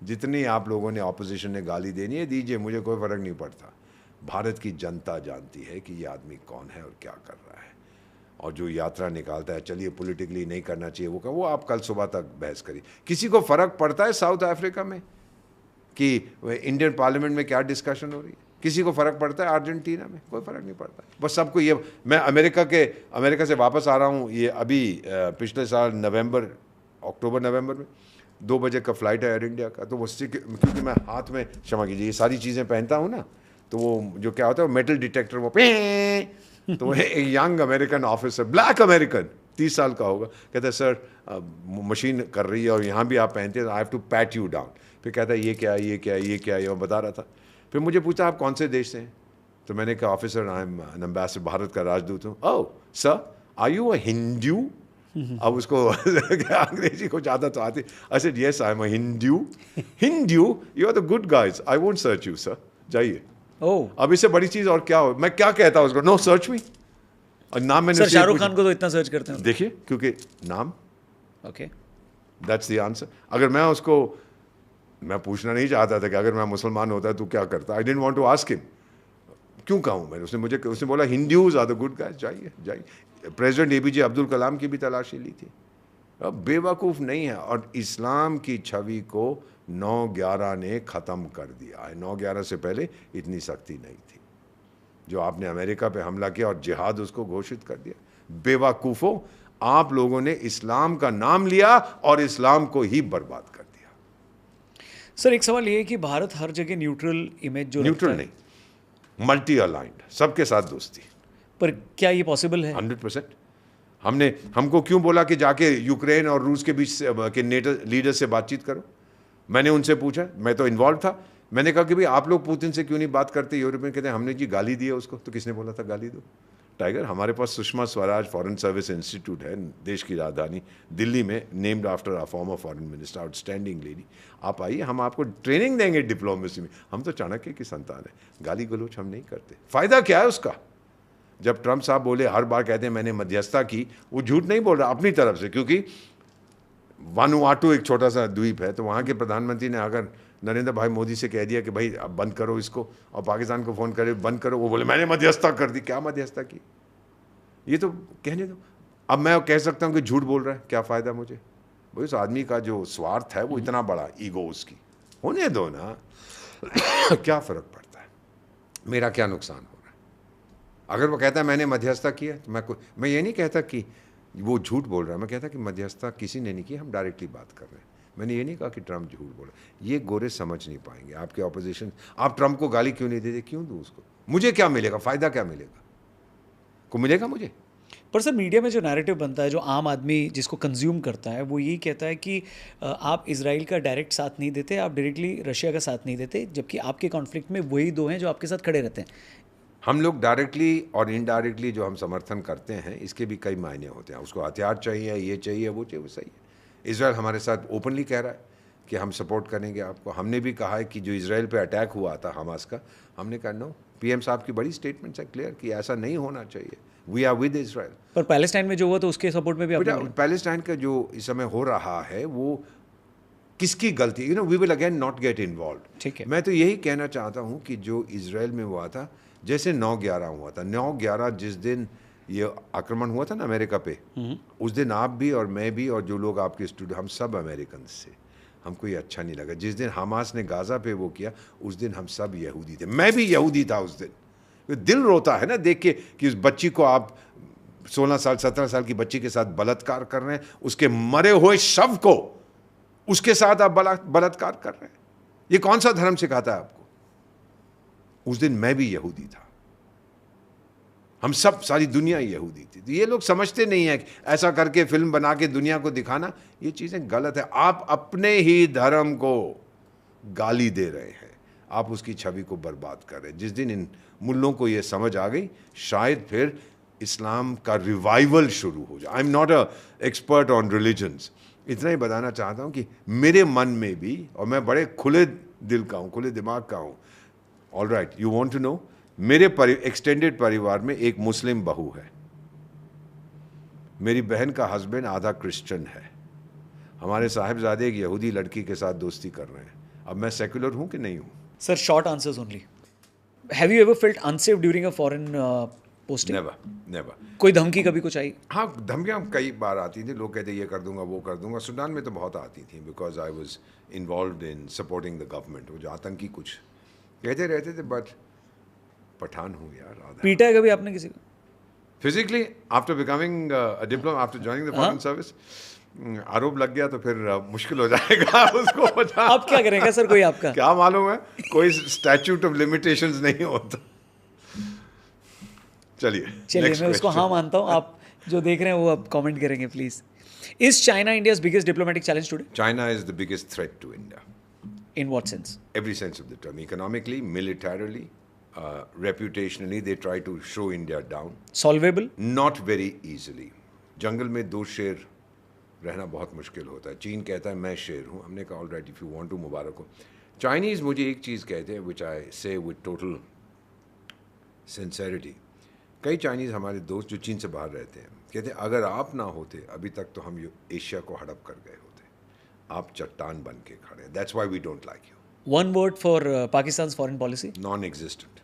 जितनी आप लोगों ने ऑपोजिशन ने गाली देनी है दीजिए, मुझे कोई फ़र्क नहीं पड़ता। भारत की जनता जानती है कि ये आदमी कौन है और क्या कर रहा है। और जो यात्रा निकालता है, चलिए पॉलिटिकली नहीं करना चाहिए वो आप कल सुबह तक बहस करिए। किसी को फ़र्क पड़ता है साउथ अफ्रीका में कि इंडियन पार्लियामेंट में क्या डिस्कशन हो रही है? किसी को फ़र्क पड़ता है अर्जेंटीना में? कोई फ़र्क नहीं पड़ता। बस सबको ये, मैं अमेरिका से वापस आ रहा हूँ ये अभी पिछले साल अक्टूबर नवंबर में 2 बजे का फ़्लाइट है एयर इंडिया का। तो वो क्योंकि मैं हाथ में, क्षमा कीजिए, ये सारी चीज़ें पहनता हूँ ना, तो वो जो क्या होता है वो मेटल डिटेक्टर वो तो एक young American officer, black American, 30 साल का होगा, कहता है सर मशीन कर रही है और यहाँ भी आप पहनते हैं, I have to pat you down. फिर कहता है ये क्या ये क्या ये क्या, ये मैं बता रहा था। फिर मुझे पूछा आप कौन से देश से हैं? तो मैंने कहा officer I am an ambassador, Bharat का राजदूत हूँ। Oh sir are you a Hindu? अब उसको अंग्रेजी को ज़्यादा तो आती। I said yes I am a Hindu. You are the good guys, I won't search you sir, जाइए। अब इससे बड़ी चीज और क्या हो? मैं क्या कहता हूँ उसको, नो सर्च मी। और नाम मैंने शाहरुख खान को तो इतना सर्च करते हैं, देखिए, क्योंकि नाम, ओके, दैट्स द आंसर। अगर मैं पूछना नहीं चाहता था कि अगर मैं मुसलमान होता तो क्या करता, I didn't want to ask him, क्यों कहूँ मैंने। उसने बोला Hindus are the good guys, जाइए। प्रेसिडेंट एपीजे अब्दुल कलाम की भी तलाशी ली थी। अब बेवकूफ़ नहीं है। और इस्लाम की छवि को 9/11 ने ख़त्म कर दिया है। 9/11 से पहले इतनी सख्ती नहीं थी। जो आपने अमेरिका पे हमला किया और जिहाद उसको घोषित कर दिया। बेवकूफ़ों, आप लोगों ने इस्लाम का नाम लिया और इस्लाम को ही बर्बाद कर दिया। सर एक सवाल ये है कि भारत हर जगह न्यूट्रल इमेज जो न्यूट्रल नहीं, मल्टी अलाइंड, सबके साथ दोस्ती। पर क्या ये पॉसिबल है? 100%। हमको क्यों बोला कि जाके यूक्रेन और रूस के बीच के नेटो लीडर से बातचीत करो? मैंने उनसे पूछा, मैं तो इन्वॉल्व था। मैंने कहा कि भाई आप लोग पुतिन से क्यों नहीं बात करते? यूरोपियन कहते हैं हमने जी गाली दी है उसको। तो किसने बोला था गाली दो? टाइगर, हमारे पास Sushma Swaraj foreign service institute है, देश की राजधानी दिल्ली में, named after a former foreign minister, outstanding lady. आप आइए, हम आपको ट्रेनिंग देंगे डिप्लोमेसी में। हम तो चाणक्य की संतान है, गाली गलोच हम नहीं करते। फायदा क्या है उसका? जब ट्रंप साहब बोले, हर बार कहते हैं मैंने मध्यस्थता की, वो झूठ नहीं बोल रहा अपनी तरफ से, क्योंकि वानुआटू एक छोटा सा द्वीप है, तो वहाँ के प्रधानमंत्री ने अगर नरेंद्र भाई मोदी से कह दिया कि भाई अब बंद करो इसको, और पाकिस्तान को फ़ोन करे बंद करो, वो बोले मैंने मध्यस्थता कर दी। क्या मध्यस्थता की? ये तो कहने दो। अब मैं कह सकता हूँ कि झूठ बोल रहा है, क्या फ़ायदा मुझे? भाई उस आदमी का जो स्वार्थ है वो इतना बड़ा, ईगो उसकी, होने दो ना। क्या फ़र्क पड़ता है? मेरा क्या नुकसान हो रहा है? अगर वो कहता है मैंने मध्यस्थता किया, तो मैं ये नहीं कहता कि वो झूठ बोल रहा है, मैं कहता कि मध्यस्थता किसी ने नहीं की, हम डायरेक्टली बात कर रहे हैं। मैंने ये नहीं कहा कि ट्रंप झूठ बोल रहा है। ये गोरे समझ नहीं पाएंगे, आपके ऑपोजिशन। आप ट्रंप को गाली क्यों नहीं देते? क्यों दूँ उसको? मुझे क्या मिलेगा? फ़ायदा क्या मिलेगा? को मिलेगा मुझे? पर सर मीडिया में जो नैरेटिव बनता है, जो आम आदमी जिसको कंज्यूम करता है, वो यही कहता है कि आप इजराइल का डायरेक्ट साथ नहीं देते, आप डायरेक्टली रशिया का साथ नहीं देते, जबकि आपके कॉन्फ्लिक्ट में वही दो हैं जो आपके साथ खड़े रहते हैं। हम लोग डायरेक्टली और इनडायरेक्टली जो हम समर्थन करते हैं, इसके भी कई मायने होते हैं। उसको हथियार चाहिए, ये चाहिए, वो चाहिए, वो सही है। इजराइल हमारे साथ ओपनली कह रहा है कि हम सपोर्ट करेंगे आपको। हमने भी कहा है कि जो इजराइल पे अटैक हुआ था हमास का, हमने कहा नो, पीएम साहब की बड़ी स्टेटमेंट्स है क्लियर कि ऐसा नहीं होना चाहिए, वी आर विद इजराइल। पर पैलेस्टाइन में जो हुआ तो उसके सपोर्ट में भी बेटा, आपने पैलेस्टाइन का जो इस समय हो रहा है वो किसकी गलती? We will again not get involve. ठीक है। मैं तो यही कहना चाहता हूँ कि जो इजराइल में हुआ था, जैसे 9/11 हुआ था, 9/11 जिस दिन ये आक्रमण हुआ था ना अमेरिका पे, उस दिन आप भी और मैं भी और जो लोग आपके स्टूडेंट, हम सब अमेरिकन से, हमको ये अच्छा नहीं लगा। जिस दिन हमास ने गाज़ा पे वो किया, उस दिन हम सब यहूदी थे, मैं भी यहूदी था उस दिन। दिल रोता है ना देख के कि उस बच्ची को आप 16 साल 17 साल की बच्ची के साथ बलात्कार कर रहे हैं, उसके मरे हुए शव को उसके साथ आप बलात्कार कर रहे हैं। ये कौन सा धर्म सिखाता है आपको? उस दिन मैं भी यहूदी था, हम सब, सारी दुनिया यहूदी थी। तो ये लोग समझते नहीं है कि ऐसा करके फिल्म बना के दुनिया को दिखाना, ये चीज़ें गलत है। आप अपने ही धर्म को गाली दे रहे हैं, आप उसकी छवि को बर्बाद कर रहे हैं। जिस दिन इन मुल्लों को ये समझ आ गई, शायद फिर इस्लाम का रिवाइवल शुरू हो जाए। I am not a expert on religions, इतना ही बताना चाहता हूँ कि मेरे मन में भी, और मैं बड़े खुले दिल का हूँ, खुले दिमाग का हूँ। All right, you want to know, मेरे एक्सटेंडेड परिवार में एक मुस्लिम बहू है, मेरी बहन का हस्बैंड आधा क्रिश्चियन है, हमारे साहिबजादे एक यहूदी लड़की के साथ दोस्ती कर रहे हैं। अब मैं सेक्युलर हूँ कि नहीं हूँ? Sir short answers only. Have you ever felt unsafe during a foreign posting? Never, never. कोई धमकी कभी कुछ आई? हाँ, धमकियाँ कई बार आती थी, लोग कहते ये कर दूंगा, वो कर दूंगा। सूडान में तो बहुत आती थी, because I was involve in supporting the government. वो जो आतंकी कुछ कहते रहते थे, बट पठान हूँ यार। आधा पीटा है कभी आपने किसी को? Physically after becoming a diploma, after joining the foreign service, आरोप लग गया तो फिर मुश्किल हो जाएगा उसको बचा। आप क्या करेंगे सर? कोई आपका क्या मालूम है, कोई स्टैट्यूट ऑफ लिमिटेशंस नहीं होता। चलिए मैं उसको हाँ मानता हूँ। आप जो देख रहे हैं वो अब कमेंट करेंगे please. Is China India's biggest diplomatic challenge today? China is the biggest threat to India. In what sense? Every sense of the term. Economically, militarily, reputationally, they try to show India down. Solvable? Not very easily. जंगल में दो शेर रहना बहुत मुश्किल होता है। चीन कहता है मैं शेर हूँ, हमने कहा all right, if you want to, मुबारक हो। चाइनीज़ मुझे एक चीज़ कहते हैं, विच आई से विद टोटल सिंसेरिटी। कई चाइनीज़ हमारे दोस्त जो चीन से बाहर रहते हैं कहते हैं अगर आप ना होते अभी तक तो हम एशिया को हड़प कर गए होते, आप चट्टान बन के खड़े। That's why we don't like you. One word for Pakistan's foreign policy? Non existent.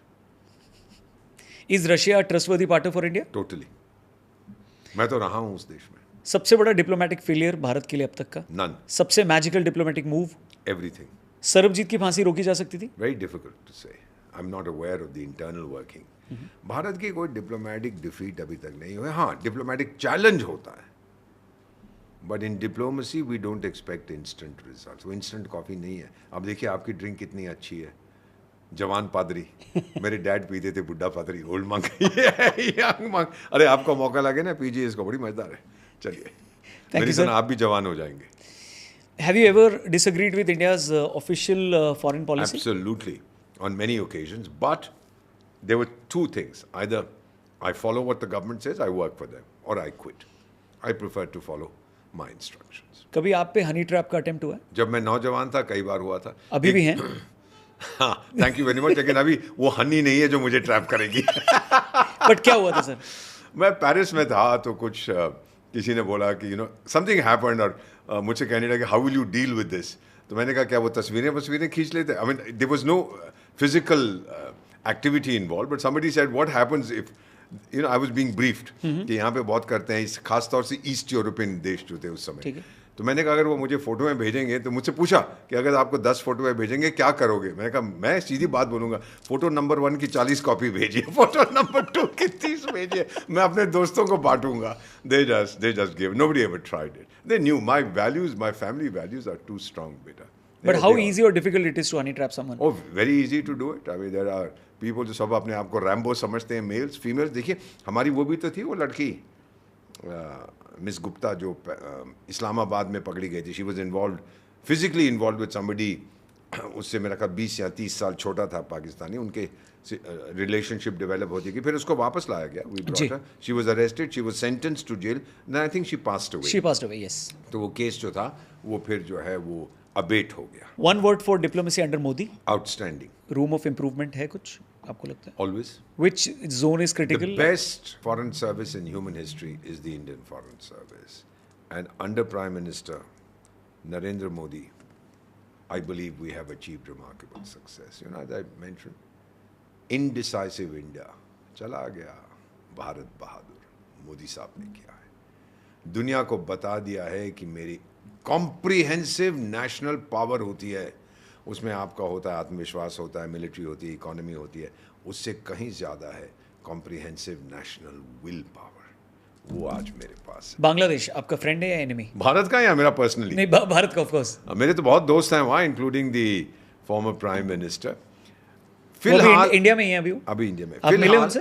Is Russia trustworthy partner for India? Totally. मैं तो रहा हूँ उस देश में। सबसे बड़ा डिप्लोमेटिक फेलियर भारत के लिए अब तक का? नन। सबसे magical diplomatic move? Everything. Sarabjit की फांसी रोकी जा सकती थी? वेरी डिफिकल्ट टू से, I am not aware of the internal working. Bharat की कोई डिप्लोमेटिक डिफीट अभी तक नहीं हुई। हाँ, डिप्लोमेटिक चैलेंज होता है, but in diplomacy we don't expect instant result. वो इंस्टेंट कॉफ़ी नहीं है। अब देखिए आपकी ड्रिंक कितनी अच्छी है, जवान पादरी मेरे डैड पीते थे, बुड्ढा पादरी, ओल्ड मंक, यंग मंक। अरे आपको मौका लगे ना, पीजिए इसको, बड़ी मजेदार है। चलिए, मेरी sir. तरह आप भी जवान हो जाएंगे। Have you ever disagreed with India's official foreign policy? Absolutely, on many occasions. But there were two things: either I follow what the government says, I work for them, or I quit. I prefer to follow my instructions. कभी आप पे honey trap का attempt हुआ है? जब मैं नौजवान था कई बार हुआ था। अभी भी हैं? हाँ, थैंक यू वेरी मच। लेकिन अभी वो हनी नहीं है जो मुझे ट्रैप करेगी। बट क्या हुआ था सर? मैं पेरिस में था तो कुछ किसी ने बोला कि समथिंग हैपेंड, और मुझसे कहने लगे how will you deal with this. तो मैंने कहा क्या वो तस्वीरें खींच लेते? I mean there was no physical activity involve, but somebody said what happens if I was being briefed कि यहाँ पे बहुत करते हैं, खास तौर से ईस्ट यूरोपियन देश जो थे उस समय। तो मैंने कहा अगर वो मुझे फोटोएं भेजेंगे, तो मुझसे पूछा कि अगर आपको 10 फोटोएं भेजेंगे क्या करोगे? मैंने कहा मैं सीधी बात बोलूंगा, फोटो नंबर 1 की 40 कॉपी भेजिए, फोटो नंबर 2 की 30 भेजिए, मैं अपने दोस्तों को बांटूंगा। They just gave. Nobody ever tried it. They knew my values, my family values are too strong, beta. But how easy or difficult it is to honey trap someone? Oh, very easy to do it. I mean, there are people जो सब अपने आप को Rambo समझते हैं, mails females. देखिए हमारी वो भी तो थी, वो लड़की मिस गुप्ता जो इस्लामाबाद में पकड़ी गई थी। She was involve, physically involve with somebody, उससे मेरा ख्याल 20 या 30 साल छोटा था पाकिस्तानी। उनके रिलेशनशिप डेवलप होती गई, फिर उसको वापस लाया गया। We brought her, she was arrested, she was sentenced to jail, then I think she passed away. She passed away, yes. तो वो केस जो था वो फिर जो है वो अबेट हो गया। One word for diplomacy under Modi? Outstanding. Room of improvement है कुछ आपको लगता है? Always. Which zone is critical? The best foreign service in human history is the Indian Foreign Service. And under Prime Minister Narendra Modi, I believe we have achieved remarkable success. As I mentioned, indecisive India, चला गया भारत बहादुर, मोदी साहब ने किया है। दुनिया को बता दिया है कि मेरी कॉम्प्रिहेंसिव नेशनल पावर होती है, उसमें आपका होता है आत्मविश्वास, होता है मिलिट्री होती है, इकोनॉमी होती है, उससे कहीं ज़्यादा है कॉम्प्रिहेंसिव नेशनल विल पावर। वो आज मेरे पास है। बांग्लादेश आपका फ्रेंड है या एनिमी? भारत का या मेरा पर्सनली? नहीं, भारत का ऑफ कोर्स। मेरे तो बहुत दोस्त हैं वहाँ, including the former prime minister. फिलहाल इंडिया में ही है अभी वो? अभी इंडिया में। आप मिले उनसे?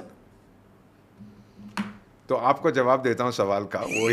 तो आपको जवाब देता हूँ सवाल का, वो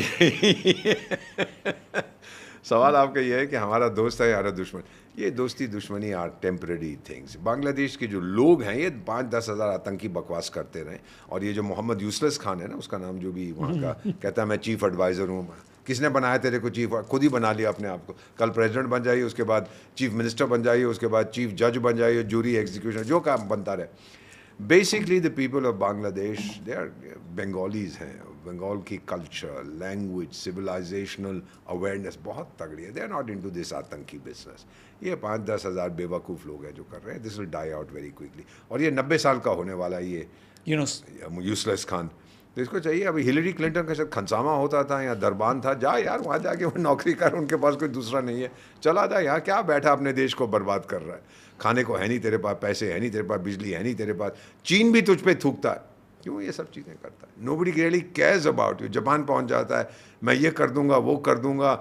सवाल आपका ये है कि हमारा दोस्त है यार दुश्मन। ये दोस्ती दुश्मनी आर टेम्पररी थिंग्स। बांग्लादेश के जो लोग हैं ये 5-10 हज़ार आतंकी बकवास करते रहे, और ये जो मोहम्मद यूसुफ खान है ना, उसका नाम जो भी वहाँ का कहता है मैं चीफ एडवाइज़र हूँ। किसने बनाया तेरे को चीफ? खुद ही बना लिया अपने आप को। कल प्रेसिडेंट बन जाइए, उसके बाद चीफ मिनिस्टर बन जाइए, उसके बाद चीफ जज बन जाइए, जूरी एग्जीक्यूशन, जो काम बनता रहे। Basically the people of Bangladesh they are Bengalis हैं। बंगाल की कल्चर, लैंग्वेज, सिविलाइजेशनल अवेयरनेस बहुत तगड़ी है। They are not into this आतंकी बिजनेस। ये 5-10 हज़ार बेवकूफ़ लोग हैं जो कर रहे हैं। This will die out very quickly. और ये 90 साल का होने वाला है ये यूसुफ खान। तो इसको चाहिए, अभी हिलरी क्लिंटन का शायद खनसामा होता था या दरबान था, जा यार वहाँ जाके वो नौकरी कर, उनके पास कोई दूसरा नहीं है, चला जा। यहाँ क्या बैठा अपने देश को बर्बाद कर रहा है? खाने को है नहीं तेरे पास, पैसे है नहीं तेरे पास, बिजली है नहीं तेरे पास, चीन भी तुझ पे थूकता है, क्यों ये सब चीज़ें करता है? Nobody really cares about you. Japan पहुँच जाता है, मैं ये कर दूंगा वो कर दूंगा,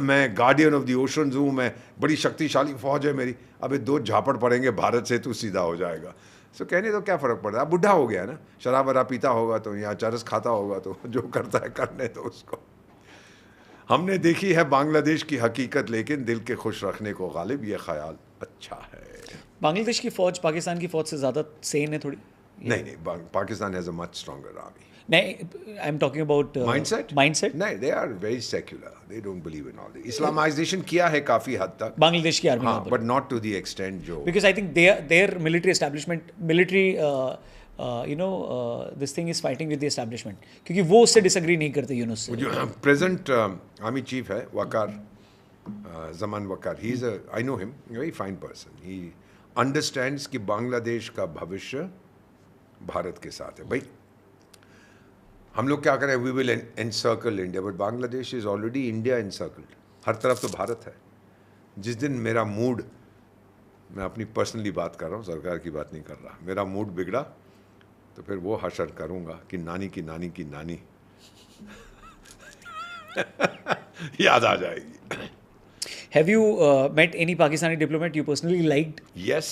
मैं गार्डियन ऑफ द ओशंस हूँ, मैं बड़ी शक्तिशाली फौज है मेरी। अबे 2 झापड़ पड़ेंगे भारत से, तू सीधा हो जाएगा। सो कहने तो क्या फ़र्क पड़ता है, बुढ़ा हो गया ना, शराब वराब पीता होगा तो या चरस खाता होगा तो जो करता है करने तो उसको। हमने देखी है बांग्लादेश की हकीकत, लेकिन दिल के खुश रखने को गालिब ये ख्याल अच्छा है। बांग्लादेश की फौज पाकिस्तान की फौज से ज़्यादा सेन है थोड़ी? नहीं, Pakistan has a much stronger army. नहीं, I am talking about mindset. नहीं, they are very secular, they don't believe in all this. Islamisation किया है काफ़ी हद तक बांग्लादेश की army, but not to the extent जो, because I think their military establishment, military this thing is fighting with the establishment, क्योंकि वो उससे डिसएग्री नहीं करते यूनुस से। जो प्रेजेंट आर्मी चीफ है Waqar, Zaman Waqar, he is I know him, very fine person. He understands कि बांग्लादेश का भविष्य भारत के साथ है। भाई हम लोग क्या करें, we will encircle India, but Bangladesh is already India encircled. हर तरफ तो भारत है। जिस दिन मेरा मूड, मैं अपनी पर्सनली बात कर रहा हूँ, सरकार की बात नहीं कर रहा, मेरा मूड बिगड़ा तो फिर वो हशर करूँगा कि नानी की नानी की नानी याद आ जाएगी। Have you met any Pakistani diplomat you personally liked? Yes,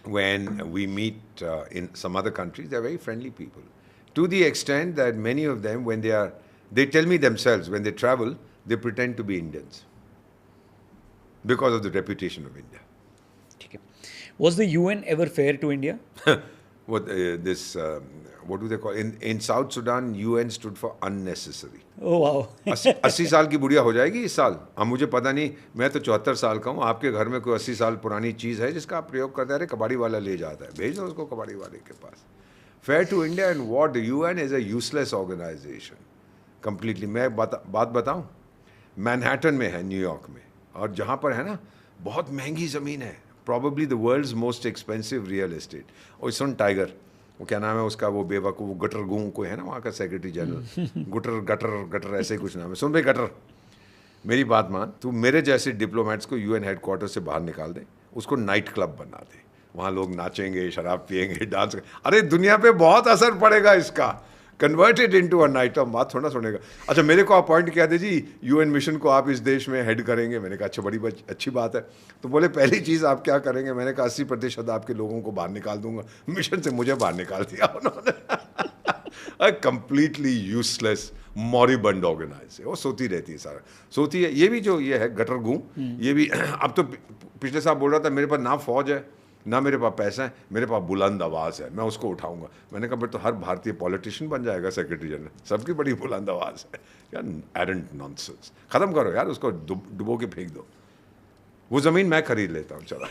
when we meet in some other countries, they're very friendly people. To the extent that many of them, they tell me themselves, when they travel, they pretend to be Indians because of the reputation of India. ठीक है. Was the UN ever fair to India? What do they call in South Sudan? UN stood for unnecessary. Oh wow. 80 साल की बुढ़िया हो जाएगी इस साल. अब मुझे पता नहीं, मैं तो 74 साल का हूँ. आपके घर में कोई 80 साल पुरानी चीज़ है जिसका आप प्रयोग करते हैं, कबाड़ी वाला ले जाता है, भेज दो उसको कबाड़ी वाले के पास. Fair to India and what? The UN is a useless organization. Completely. मैं बात बताऊँ, मैनहट्टन में है, न्यूयॉर्क में, और जहाँ पर है ना बहुत महंगी ज़मीन है, probably the world's most expensive real estate. और सुन टाइगर, वो क्या नाम है उसका, वो बेवकूफ़, वो गटर गूं कोई है ना वहाँ का सेक्रेटरी जनरल, गटर ऐसे ही कुछ नाम है. सुन भाई गटर, मेरी बात मान, तू मेरे जैसे डिप्लोमेट्स को UN हेडक्वार्टर से बाहर निकाल दे, उसको नाइट क्लब बना दे, वहाँ लोग नाचेंगे, शराब पियेंगे, डांस करेंगे. अरे दुनिया पे बहुत असर पड़ेगा इसका. Converted into a night club. बात थोड़ा सुनेगा. अच्छा, मेरे को अपॉइंट किया दे जी, UN मिशन को आप इस देश में हेड करेंगे. मैंने कहा अच्छा, बड़ी अच्छी बात है. तो बोले पहली चीज़ आप क्या करेंगे? मैंने कहा 80% आपके लोगों को बाहर निकाल दूंगा. मिशन से मुझे बाहर निकाल दिया उन्होंने. कंप्लीटली यूजलेस मॉरिबंड ऑर्गेनाइज है. वो सोती रहती है, सारा सोती है. ये भी जो ये है गटर गूं, ये भी अब तो पिछले साल बोल रहा था मेरे पास ना फौज है ना मेरे पास पैसा है, मेरे पास बुलंद आवाज़ है, मैं उसको उठाऊंगा. मैंने कहा तो हर भारतीय पॉलिटिशियन बन जाएगा सेक्रेटरी जनरल, सबकी बड़ी बुलंद आवाज़ है. यार एरेंट नॉनसेंस, ख़त्म करो यार, उसको डुबो के फेंक दो. वो ज़मीन मैं खरीद लेता हूँ. चला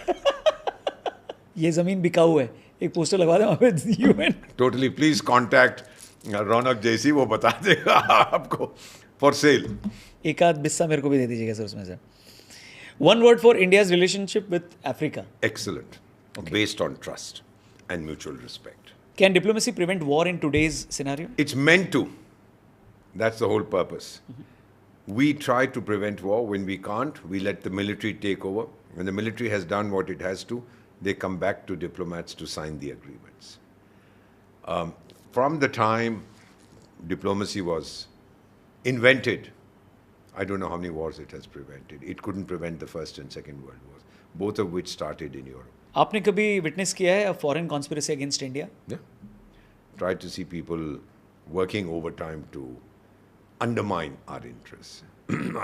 ये ज़मीन बिकाऊ है, एक पोस्टर लगवा दे वहाँ पे UN. टोटली. प्लीज़ कॉन्टैक्ट रौनक जैसी, वो बता देगा आपको. For sale. एक आध बिस्सा मेरे को भी दे दीजिएगा सर उसमें से. One word for India's relationship with Africa. Excellent. Okay. Based on trust and mutual respect. Can diplomacy prevent war in today's scenario? It's meant to. That's the whole purpose. We try to prevent war. When we can't, we let the military take over. When the military has done what it has to, they come back to diplomats to sign the agreements. From the time diplomacy was invented, I don't know how many wars it has prevented. It couldn't prevent the First and Second World Wars, both of which started in Europe. आपने कभी witness किया है foreign conspiracy against India? Yeah. Tried to see people working overtime to undermine our interests.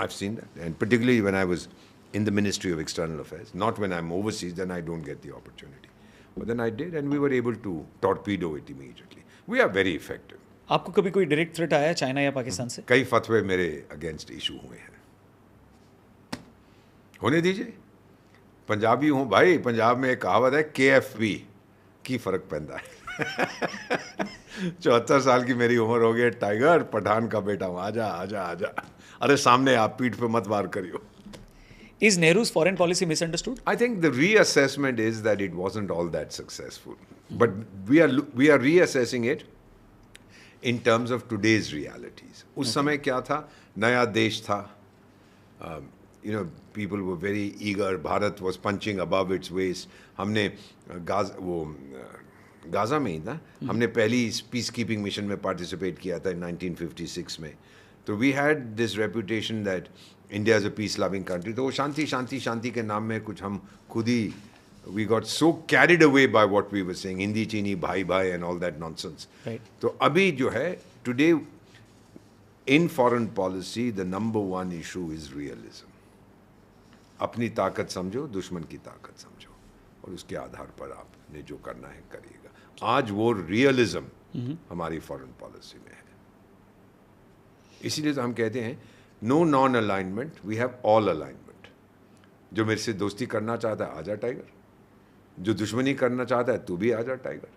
I've seen that. And particularly when I was in the Ministry of External Affairs, not when I'm overseas, then I don't get the opportunity. But then I did, and we were able to torpedo it immediately. We are very effective. आपको कभी कोई direct threat आया China या पाकिस्तान से? कई फतवे मेरे against issue हुए हैं. होने दीजिए. पंजाबी हूँ भाई, पंजाब में एक कहावत है KFB की फ़र्क पैंदा है. 74 साल की मेरी उम्र हो गई. टाइगर पठान का बेटा हूँ, आजा आजा आजा. अरे सामने आप पीठ पे मत वार करियो. Is Nehru's foreign policy misunderstood? I think the reassessment is that it wasn't all that successful. But we are reassessing it in terms of today's realities. उस समय क्या था? नया देश था. People were very eager. Bharat was punching above its waist. हमने Gaza में ही था, हमने पहली पीस कीपिंग मिशन में पार्टिसिपेट किया था 1956 में. तो we had this reputation that India is a peace loving country. तो वो शांति शांति शांति के नाम में कुछ हम खुद ही we got so carried away by what we were saying, Hindi चीनी भाई भाई and all that nonsense. Right. तो अभी जो है today in foreign policy the number one issue is realism. अपनी ताकत समझो, दुश्मन की ताकत समझो, और उसके आधार पर आपने जो करना है करिएगा. आज वो रियलिज्म हमारी फॉरेन पॉलिसी में है. इसीलिए तो हम कहते हैं no non alignment, we have all alignment. जो मेरे से दोस्ती करना चाहता है आजा टाइगर, जो दुश्मनी करना चाहता है तू भी आजा टाइगर.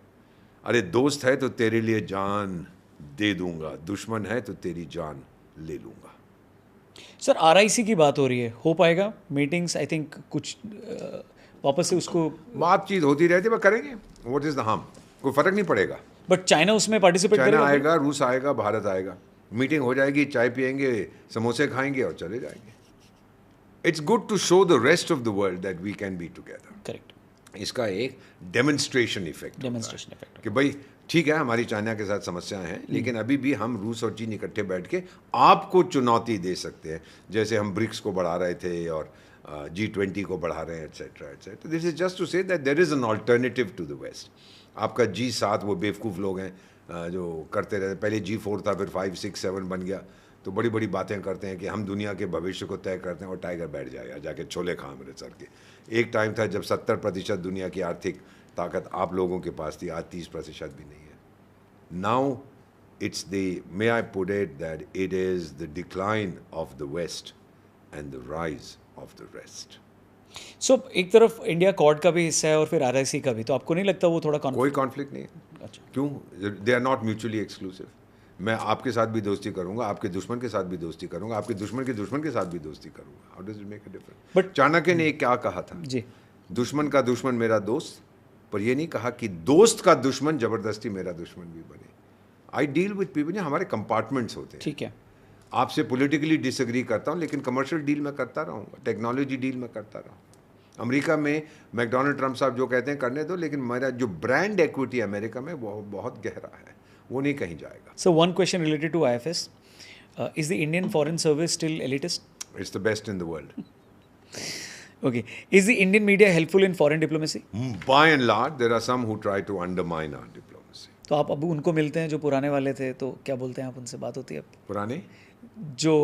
अरे दोस्त है तो तेरे लिए जान दे दूंगा, दुश्मन है तो तेरी जान ले लूंगा. सर RIC की बात हो रही है, हो पाएगा मीटिंग्स? आई थिंक कुछ वापस से उसको बातचीत होती रहती है, करेंगे. What is the harm? कोई फर्क नहीं पड़ेगा. बट चाइना उसमें पार्टिसिपेट चाइना करेगा? आएगा, रूस आएगा, भारत आएगा, मीटिंग हो जाएगी, चाय पियेंगे, समोसे खाएंगे और चले जाएंगे. It's good to show the rest of the world that we can be together. Correct. इसका एक डेमोन्स्ट्रेशन इफेक्ट कि भाई ठीक है हमारी चाइना के साथ समस्याएं हैं, लेकिन अभी भी हम रूस और चीन इकट्ठे बैठ के आपको चुनौती दे सकते हैं. जैसे हम ब्रिक्स को बढ़ा रहे थे और G20 को बढ़ा रहे हैं, etcetera etcetera. This is just to say that there is an alternative to the West. आपका G7 वो बेवकूफ़ लोग हैं जो करते रहते. पहले G4 था, फिर 5, 6, 7 बन गया. तो बड़ी बड़ी बातें करते हैं कि हम दुनिया के भविष्य को तय करते हैं, और टाइगर बैठ जाएगा जाके छोले खा मेरे सर के. एक टाइम था जब 70% दुनिया की आर्थिक ताकत आप लोगों के पास थी. आज 30% भी नहीं है. Now it's the, may I put it, that it is the decline of the West and the rise of the rest. सो एक तरफ इंडिया क्वाड का भी हिस्सा है और फिर RIC का भी, तो आपको नहीं लगता वो थोड़ा कोई कॉन्फ्लिक्ट नहीं है. अच्छा. क्यों? They are not mutually exclusive. मैं आपके साथ भी दोस्ती करूंगा, आपके दुश्मन के साथ भी दोस्ती करूंगा, आपके दुश्मन के दुश्मन के साथ भी दोस्ती करूंगा. How does it make a difference? But Chanakya ने क्या कहा था? जी, दुश्मन का दुश्मन मेरा दोस्त, पर ये नहीं कहा कि दोस्त का दुश्मन जबरदस्ती मेरा दुश्मन भी बने. I deal with people. हमारे कंपार्टमेंट्स होते हैं. ठीक है. आपसे पॉलिटिकली डिसएग्री करता हूँ, लेकिन कमर्शियल डील में करता रहूँगा, टेक्नोलॉजी डील में करता रहूँ. अमेरिका में मैकडोनल्ड ट्रम्प साहब जो कहते हैं करने दो, लेकिन मेरा जो ब्रांड एक्विटी अमेरिका में वो बहुत गहरा है, वो नहीं कहीं जाएगा. So one question related to IFS. Is the Indian foreign service still elitist? It's the best in the world. Okay. Is the Indian media helpful in foreign diplomacy? By and large, there are some who try to undermine our diplomacy. तो आप अब उनको मिलते हैं जो पुराने वाले थे, तो क्या बोलते हैं आप उनसे? बात होती है पुराने जो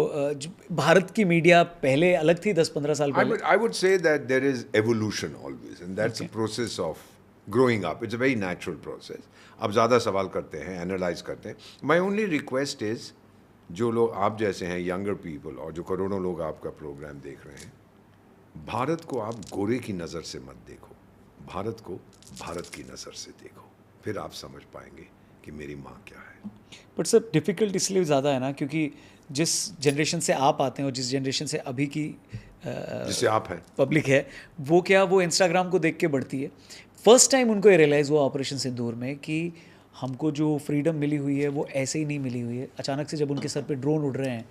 भारत की मीडिया पहले अलग थी 10-15 साल पहले? I would say that there is evolution always, and that's a process of growing up. It's a very natural process. अब ज़्यादा सवाल करते हैं, एनालाइज करते हैं. My only request is, जो लोग आप जैसे हैं, यंगर पीपल, और जो करोड़ों लोग आपका प्रोग्राम देख रहे हैं, भारत को आप गोरे की नज़र से मत देखो. भारत को भारत की नज़र से देखो, फिर आप समझ पाएंगे कि मेरी माँ क्या है. बट सर डिफ़िकल्ट इसलिए ज़्यादा है ना, क्योंकि जिस जनरेशन से आप आते हैं और जिस जनरेशन से अभी की जिससे आप हैं पब्लिक है, वो इंस्टाग्राम को देख के बढ़ती है. फर्स्ट टाइम उनको ये रियलाइज़ हुआ ऑपरेशन सिंदूर में कि हमको जो फ्रीडम मिली हुई है वो ऐसे ही नहीं मिली हुई है. अचानक से जब उनके सर पे ड्रोन उड़ रहे हैं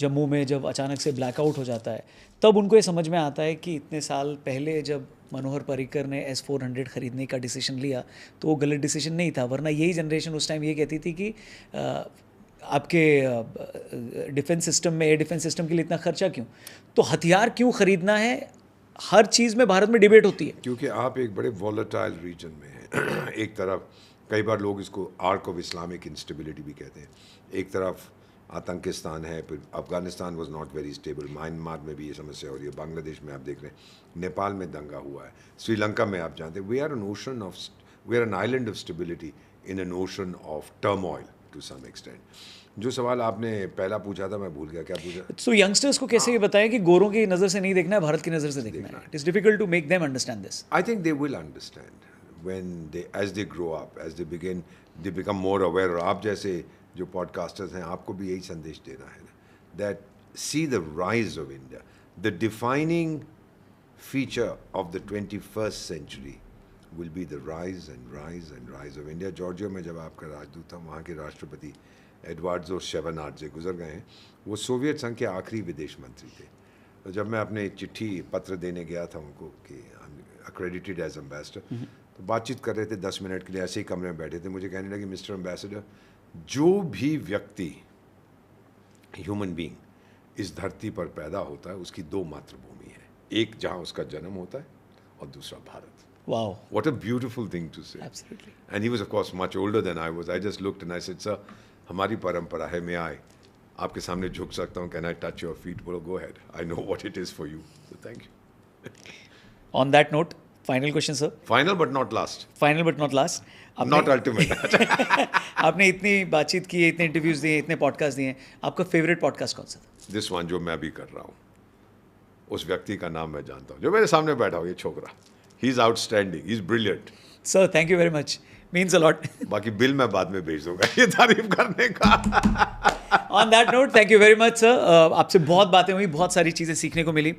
जम्मू में, जब अचानक से ब्लैकआउट हो जाता है, तब उनको ये समझ में आता है कि इतने साल पहले जब मनोहर पर्रिकर ने S-400 ख़रीदने का डिसीजन लिया तो वो गलत डिसीजन नहीं था. वरना यही जनरेशन उस टाइम ये कहती थी कि आपके डिफेंस सिस्टम में, एयर डिफेंस सिस्टम के लिए इतना खर्चा क्यों, तो हथियार क्यों ख़रीदना है, हर चीज़ में भारत में डिबेट होती है. क्योंकि आप एक बड़े वॉलेटाइल रीजन में हैं. एक तरफ कई बार लोग इसको आर्क ऑफ इस्लामिक इंस्टेबिलिटी भी कहते हैं. एक तरफ आतंकिस्तान है, फिर Afghanistan was not very stable, Myanmar में भी ये समस्या हो रही है, बांग्लादेश में आप देख रहे हैं, नेपाल में दंगा हुआ है, श्रीलंका में आप जानते हैं. We are an island of stability in an ocean of turmoil to some extent. जो सवाल आपने पहला पूछा था मैं भूल गया, क्या पूछा? सो यंगस्टर्स को कैसे ये बताएं कि गोरों की नज़र से नहीं देखना है, भारत की नज़र से देखना है? It is difficult to make them understand this. I think they will understand when as they grow up, as they become more aware. और आप जैसे जो पॉडकास्टर्स हैं, आपको भी यही संदेश देना है ना, that see the rise of India. The defining feature of the 21st century will be the rise and rise and rise of India. Georgia में जब आपका राजदूत था, वहाँ के राष्ट्रपति एडवार्डो शेवनार्डजे गुजर गए हैं. वो सोवियत संघ के आखिरी विदेश मंत्री थे. तो जब मैं अपने चिट्ठी पत्र देने गया था उनको कि accredited as ambassador, तो बातचीत कर रहे थे 10 मिनट के लिए, ऐसे ही कमरे में बैठे थे. मुझे कहने लगे, मिस्टर एम्बेसडर, जो भी व्यक्ति, ह्यूमन बीइंग इस धरती पर पैदा होता है, उसकी 2 मातृभूमि है. एक जहाँ उसका जन्म होता है और दूसरा Bharat. Wow, what a beautiful thing to say. Absolutely. And he was of course much older than I was. I just looked and I said, sir, हमारी परंपरा है, मैं आपके सामने झुक सकता हूँ, can I touch your feet? बोलो, go ahead, I know what it is for you. So thank you. On that note, final question sir. Final but not last. Final but not last. Not ultimate. आपने इतनी बातचीत की है, इतने interviews दिए, इतने podcast दिए, आपका फेवरेट पॉडकास्ट कौन सा था? दिस वन, जो मैं भी कर रहा हूँ. उस व्यक्ति का नाम मैं जानता हूँ जो मेरे सामने बैठा हो, ये छोकरा. He is outstanding, he is brilliant. Sir thank you very much, means a lot. बाकी बिल मैं बाद में भेज दूंगा ये तारीफ करने का. On that note, thank you very much sir. आपसे बहुत बातें हुई, बहुत सारी चीज़ें सीखने को मिली,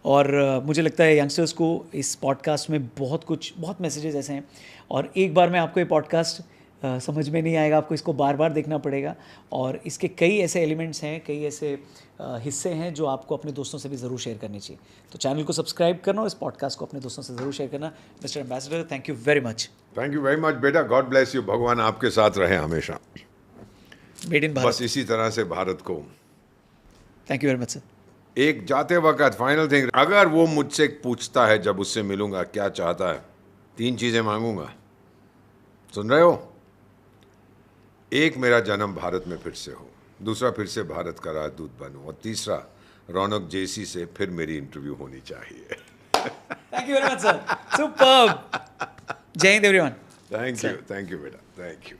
और मुझे लगता है यंगस्टर्स को इस पॉडकास्ट में बहुत मैसेजेस ऐसे हैं. और एक बार में आपको ये पॉडकास्ट समझ में नहीं आएगा, आपको इसको बार बार देखना पड़ेगा. और इसके कई ऐसे एलिमेंट्स हैं, कई ऐसे हिस्से हैं जो आपको अपने दोस्तों से भी ज़रूर शेयर करनी चाहिए. तो चैनल को सब्सक्राइब करना और इस पॉडकास्ट को अपने दोस्तों से ज़रूर शेयर करना. Mister ambassador, thank you very much. Thank you very much बेटा. God bless you. भगवान आपके साथ रहे हमेशा. Made in Bharat. बस इसी तरह से भारत को. Thank you very much sir. एक जाते वक्त फाइनल थिंग, अगर वो मुझसे पूछता है जब उससे मिलूंगा क्या चाहता है, 3 चीजें मांगूंगा। सुन रहे हो? एक, मेरा जन्म भारत में फिर से हो। दूसरा, फिर से भारत का राजदूत बनूं। और तीसरा, रौनक जेसी से फिर मेरी इंटरव्यू होनी चाहिए। Thank you very much sir, superb. जय हिंद एवरीवन। थैंक यू बेटा, थैंक यू।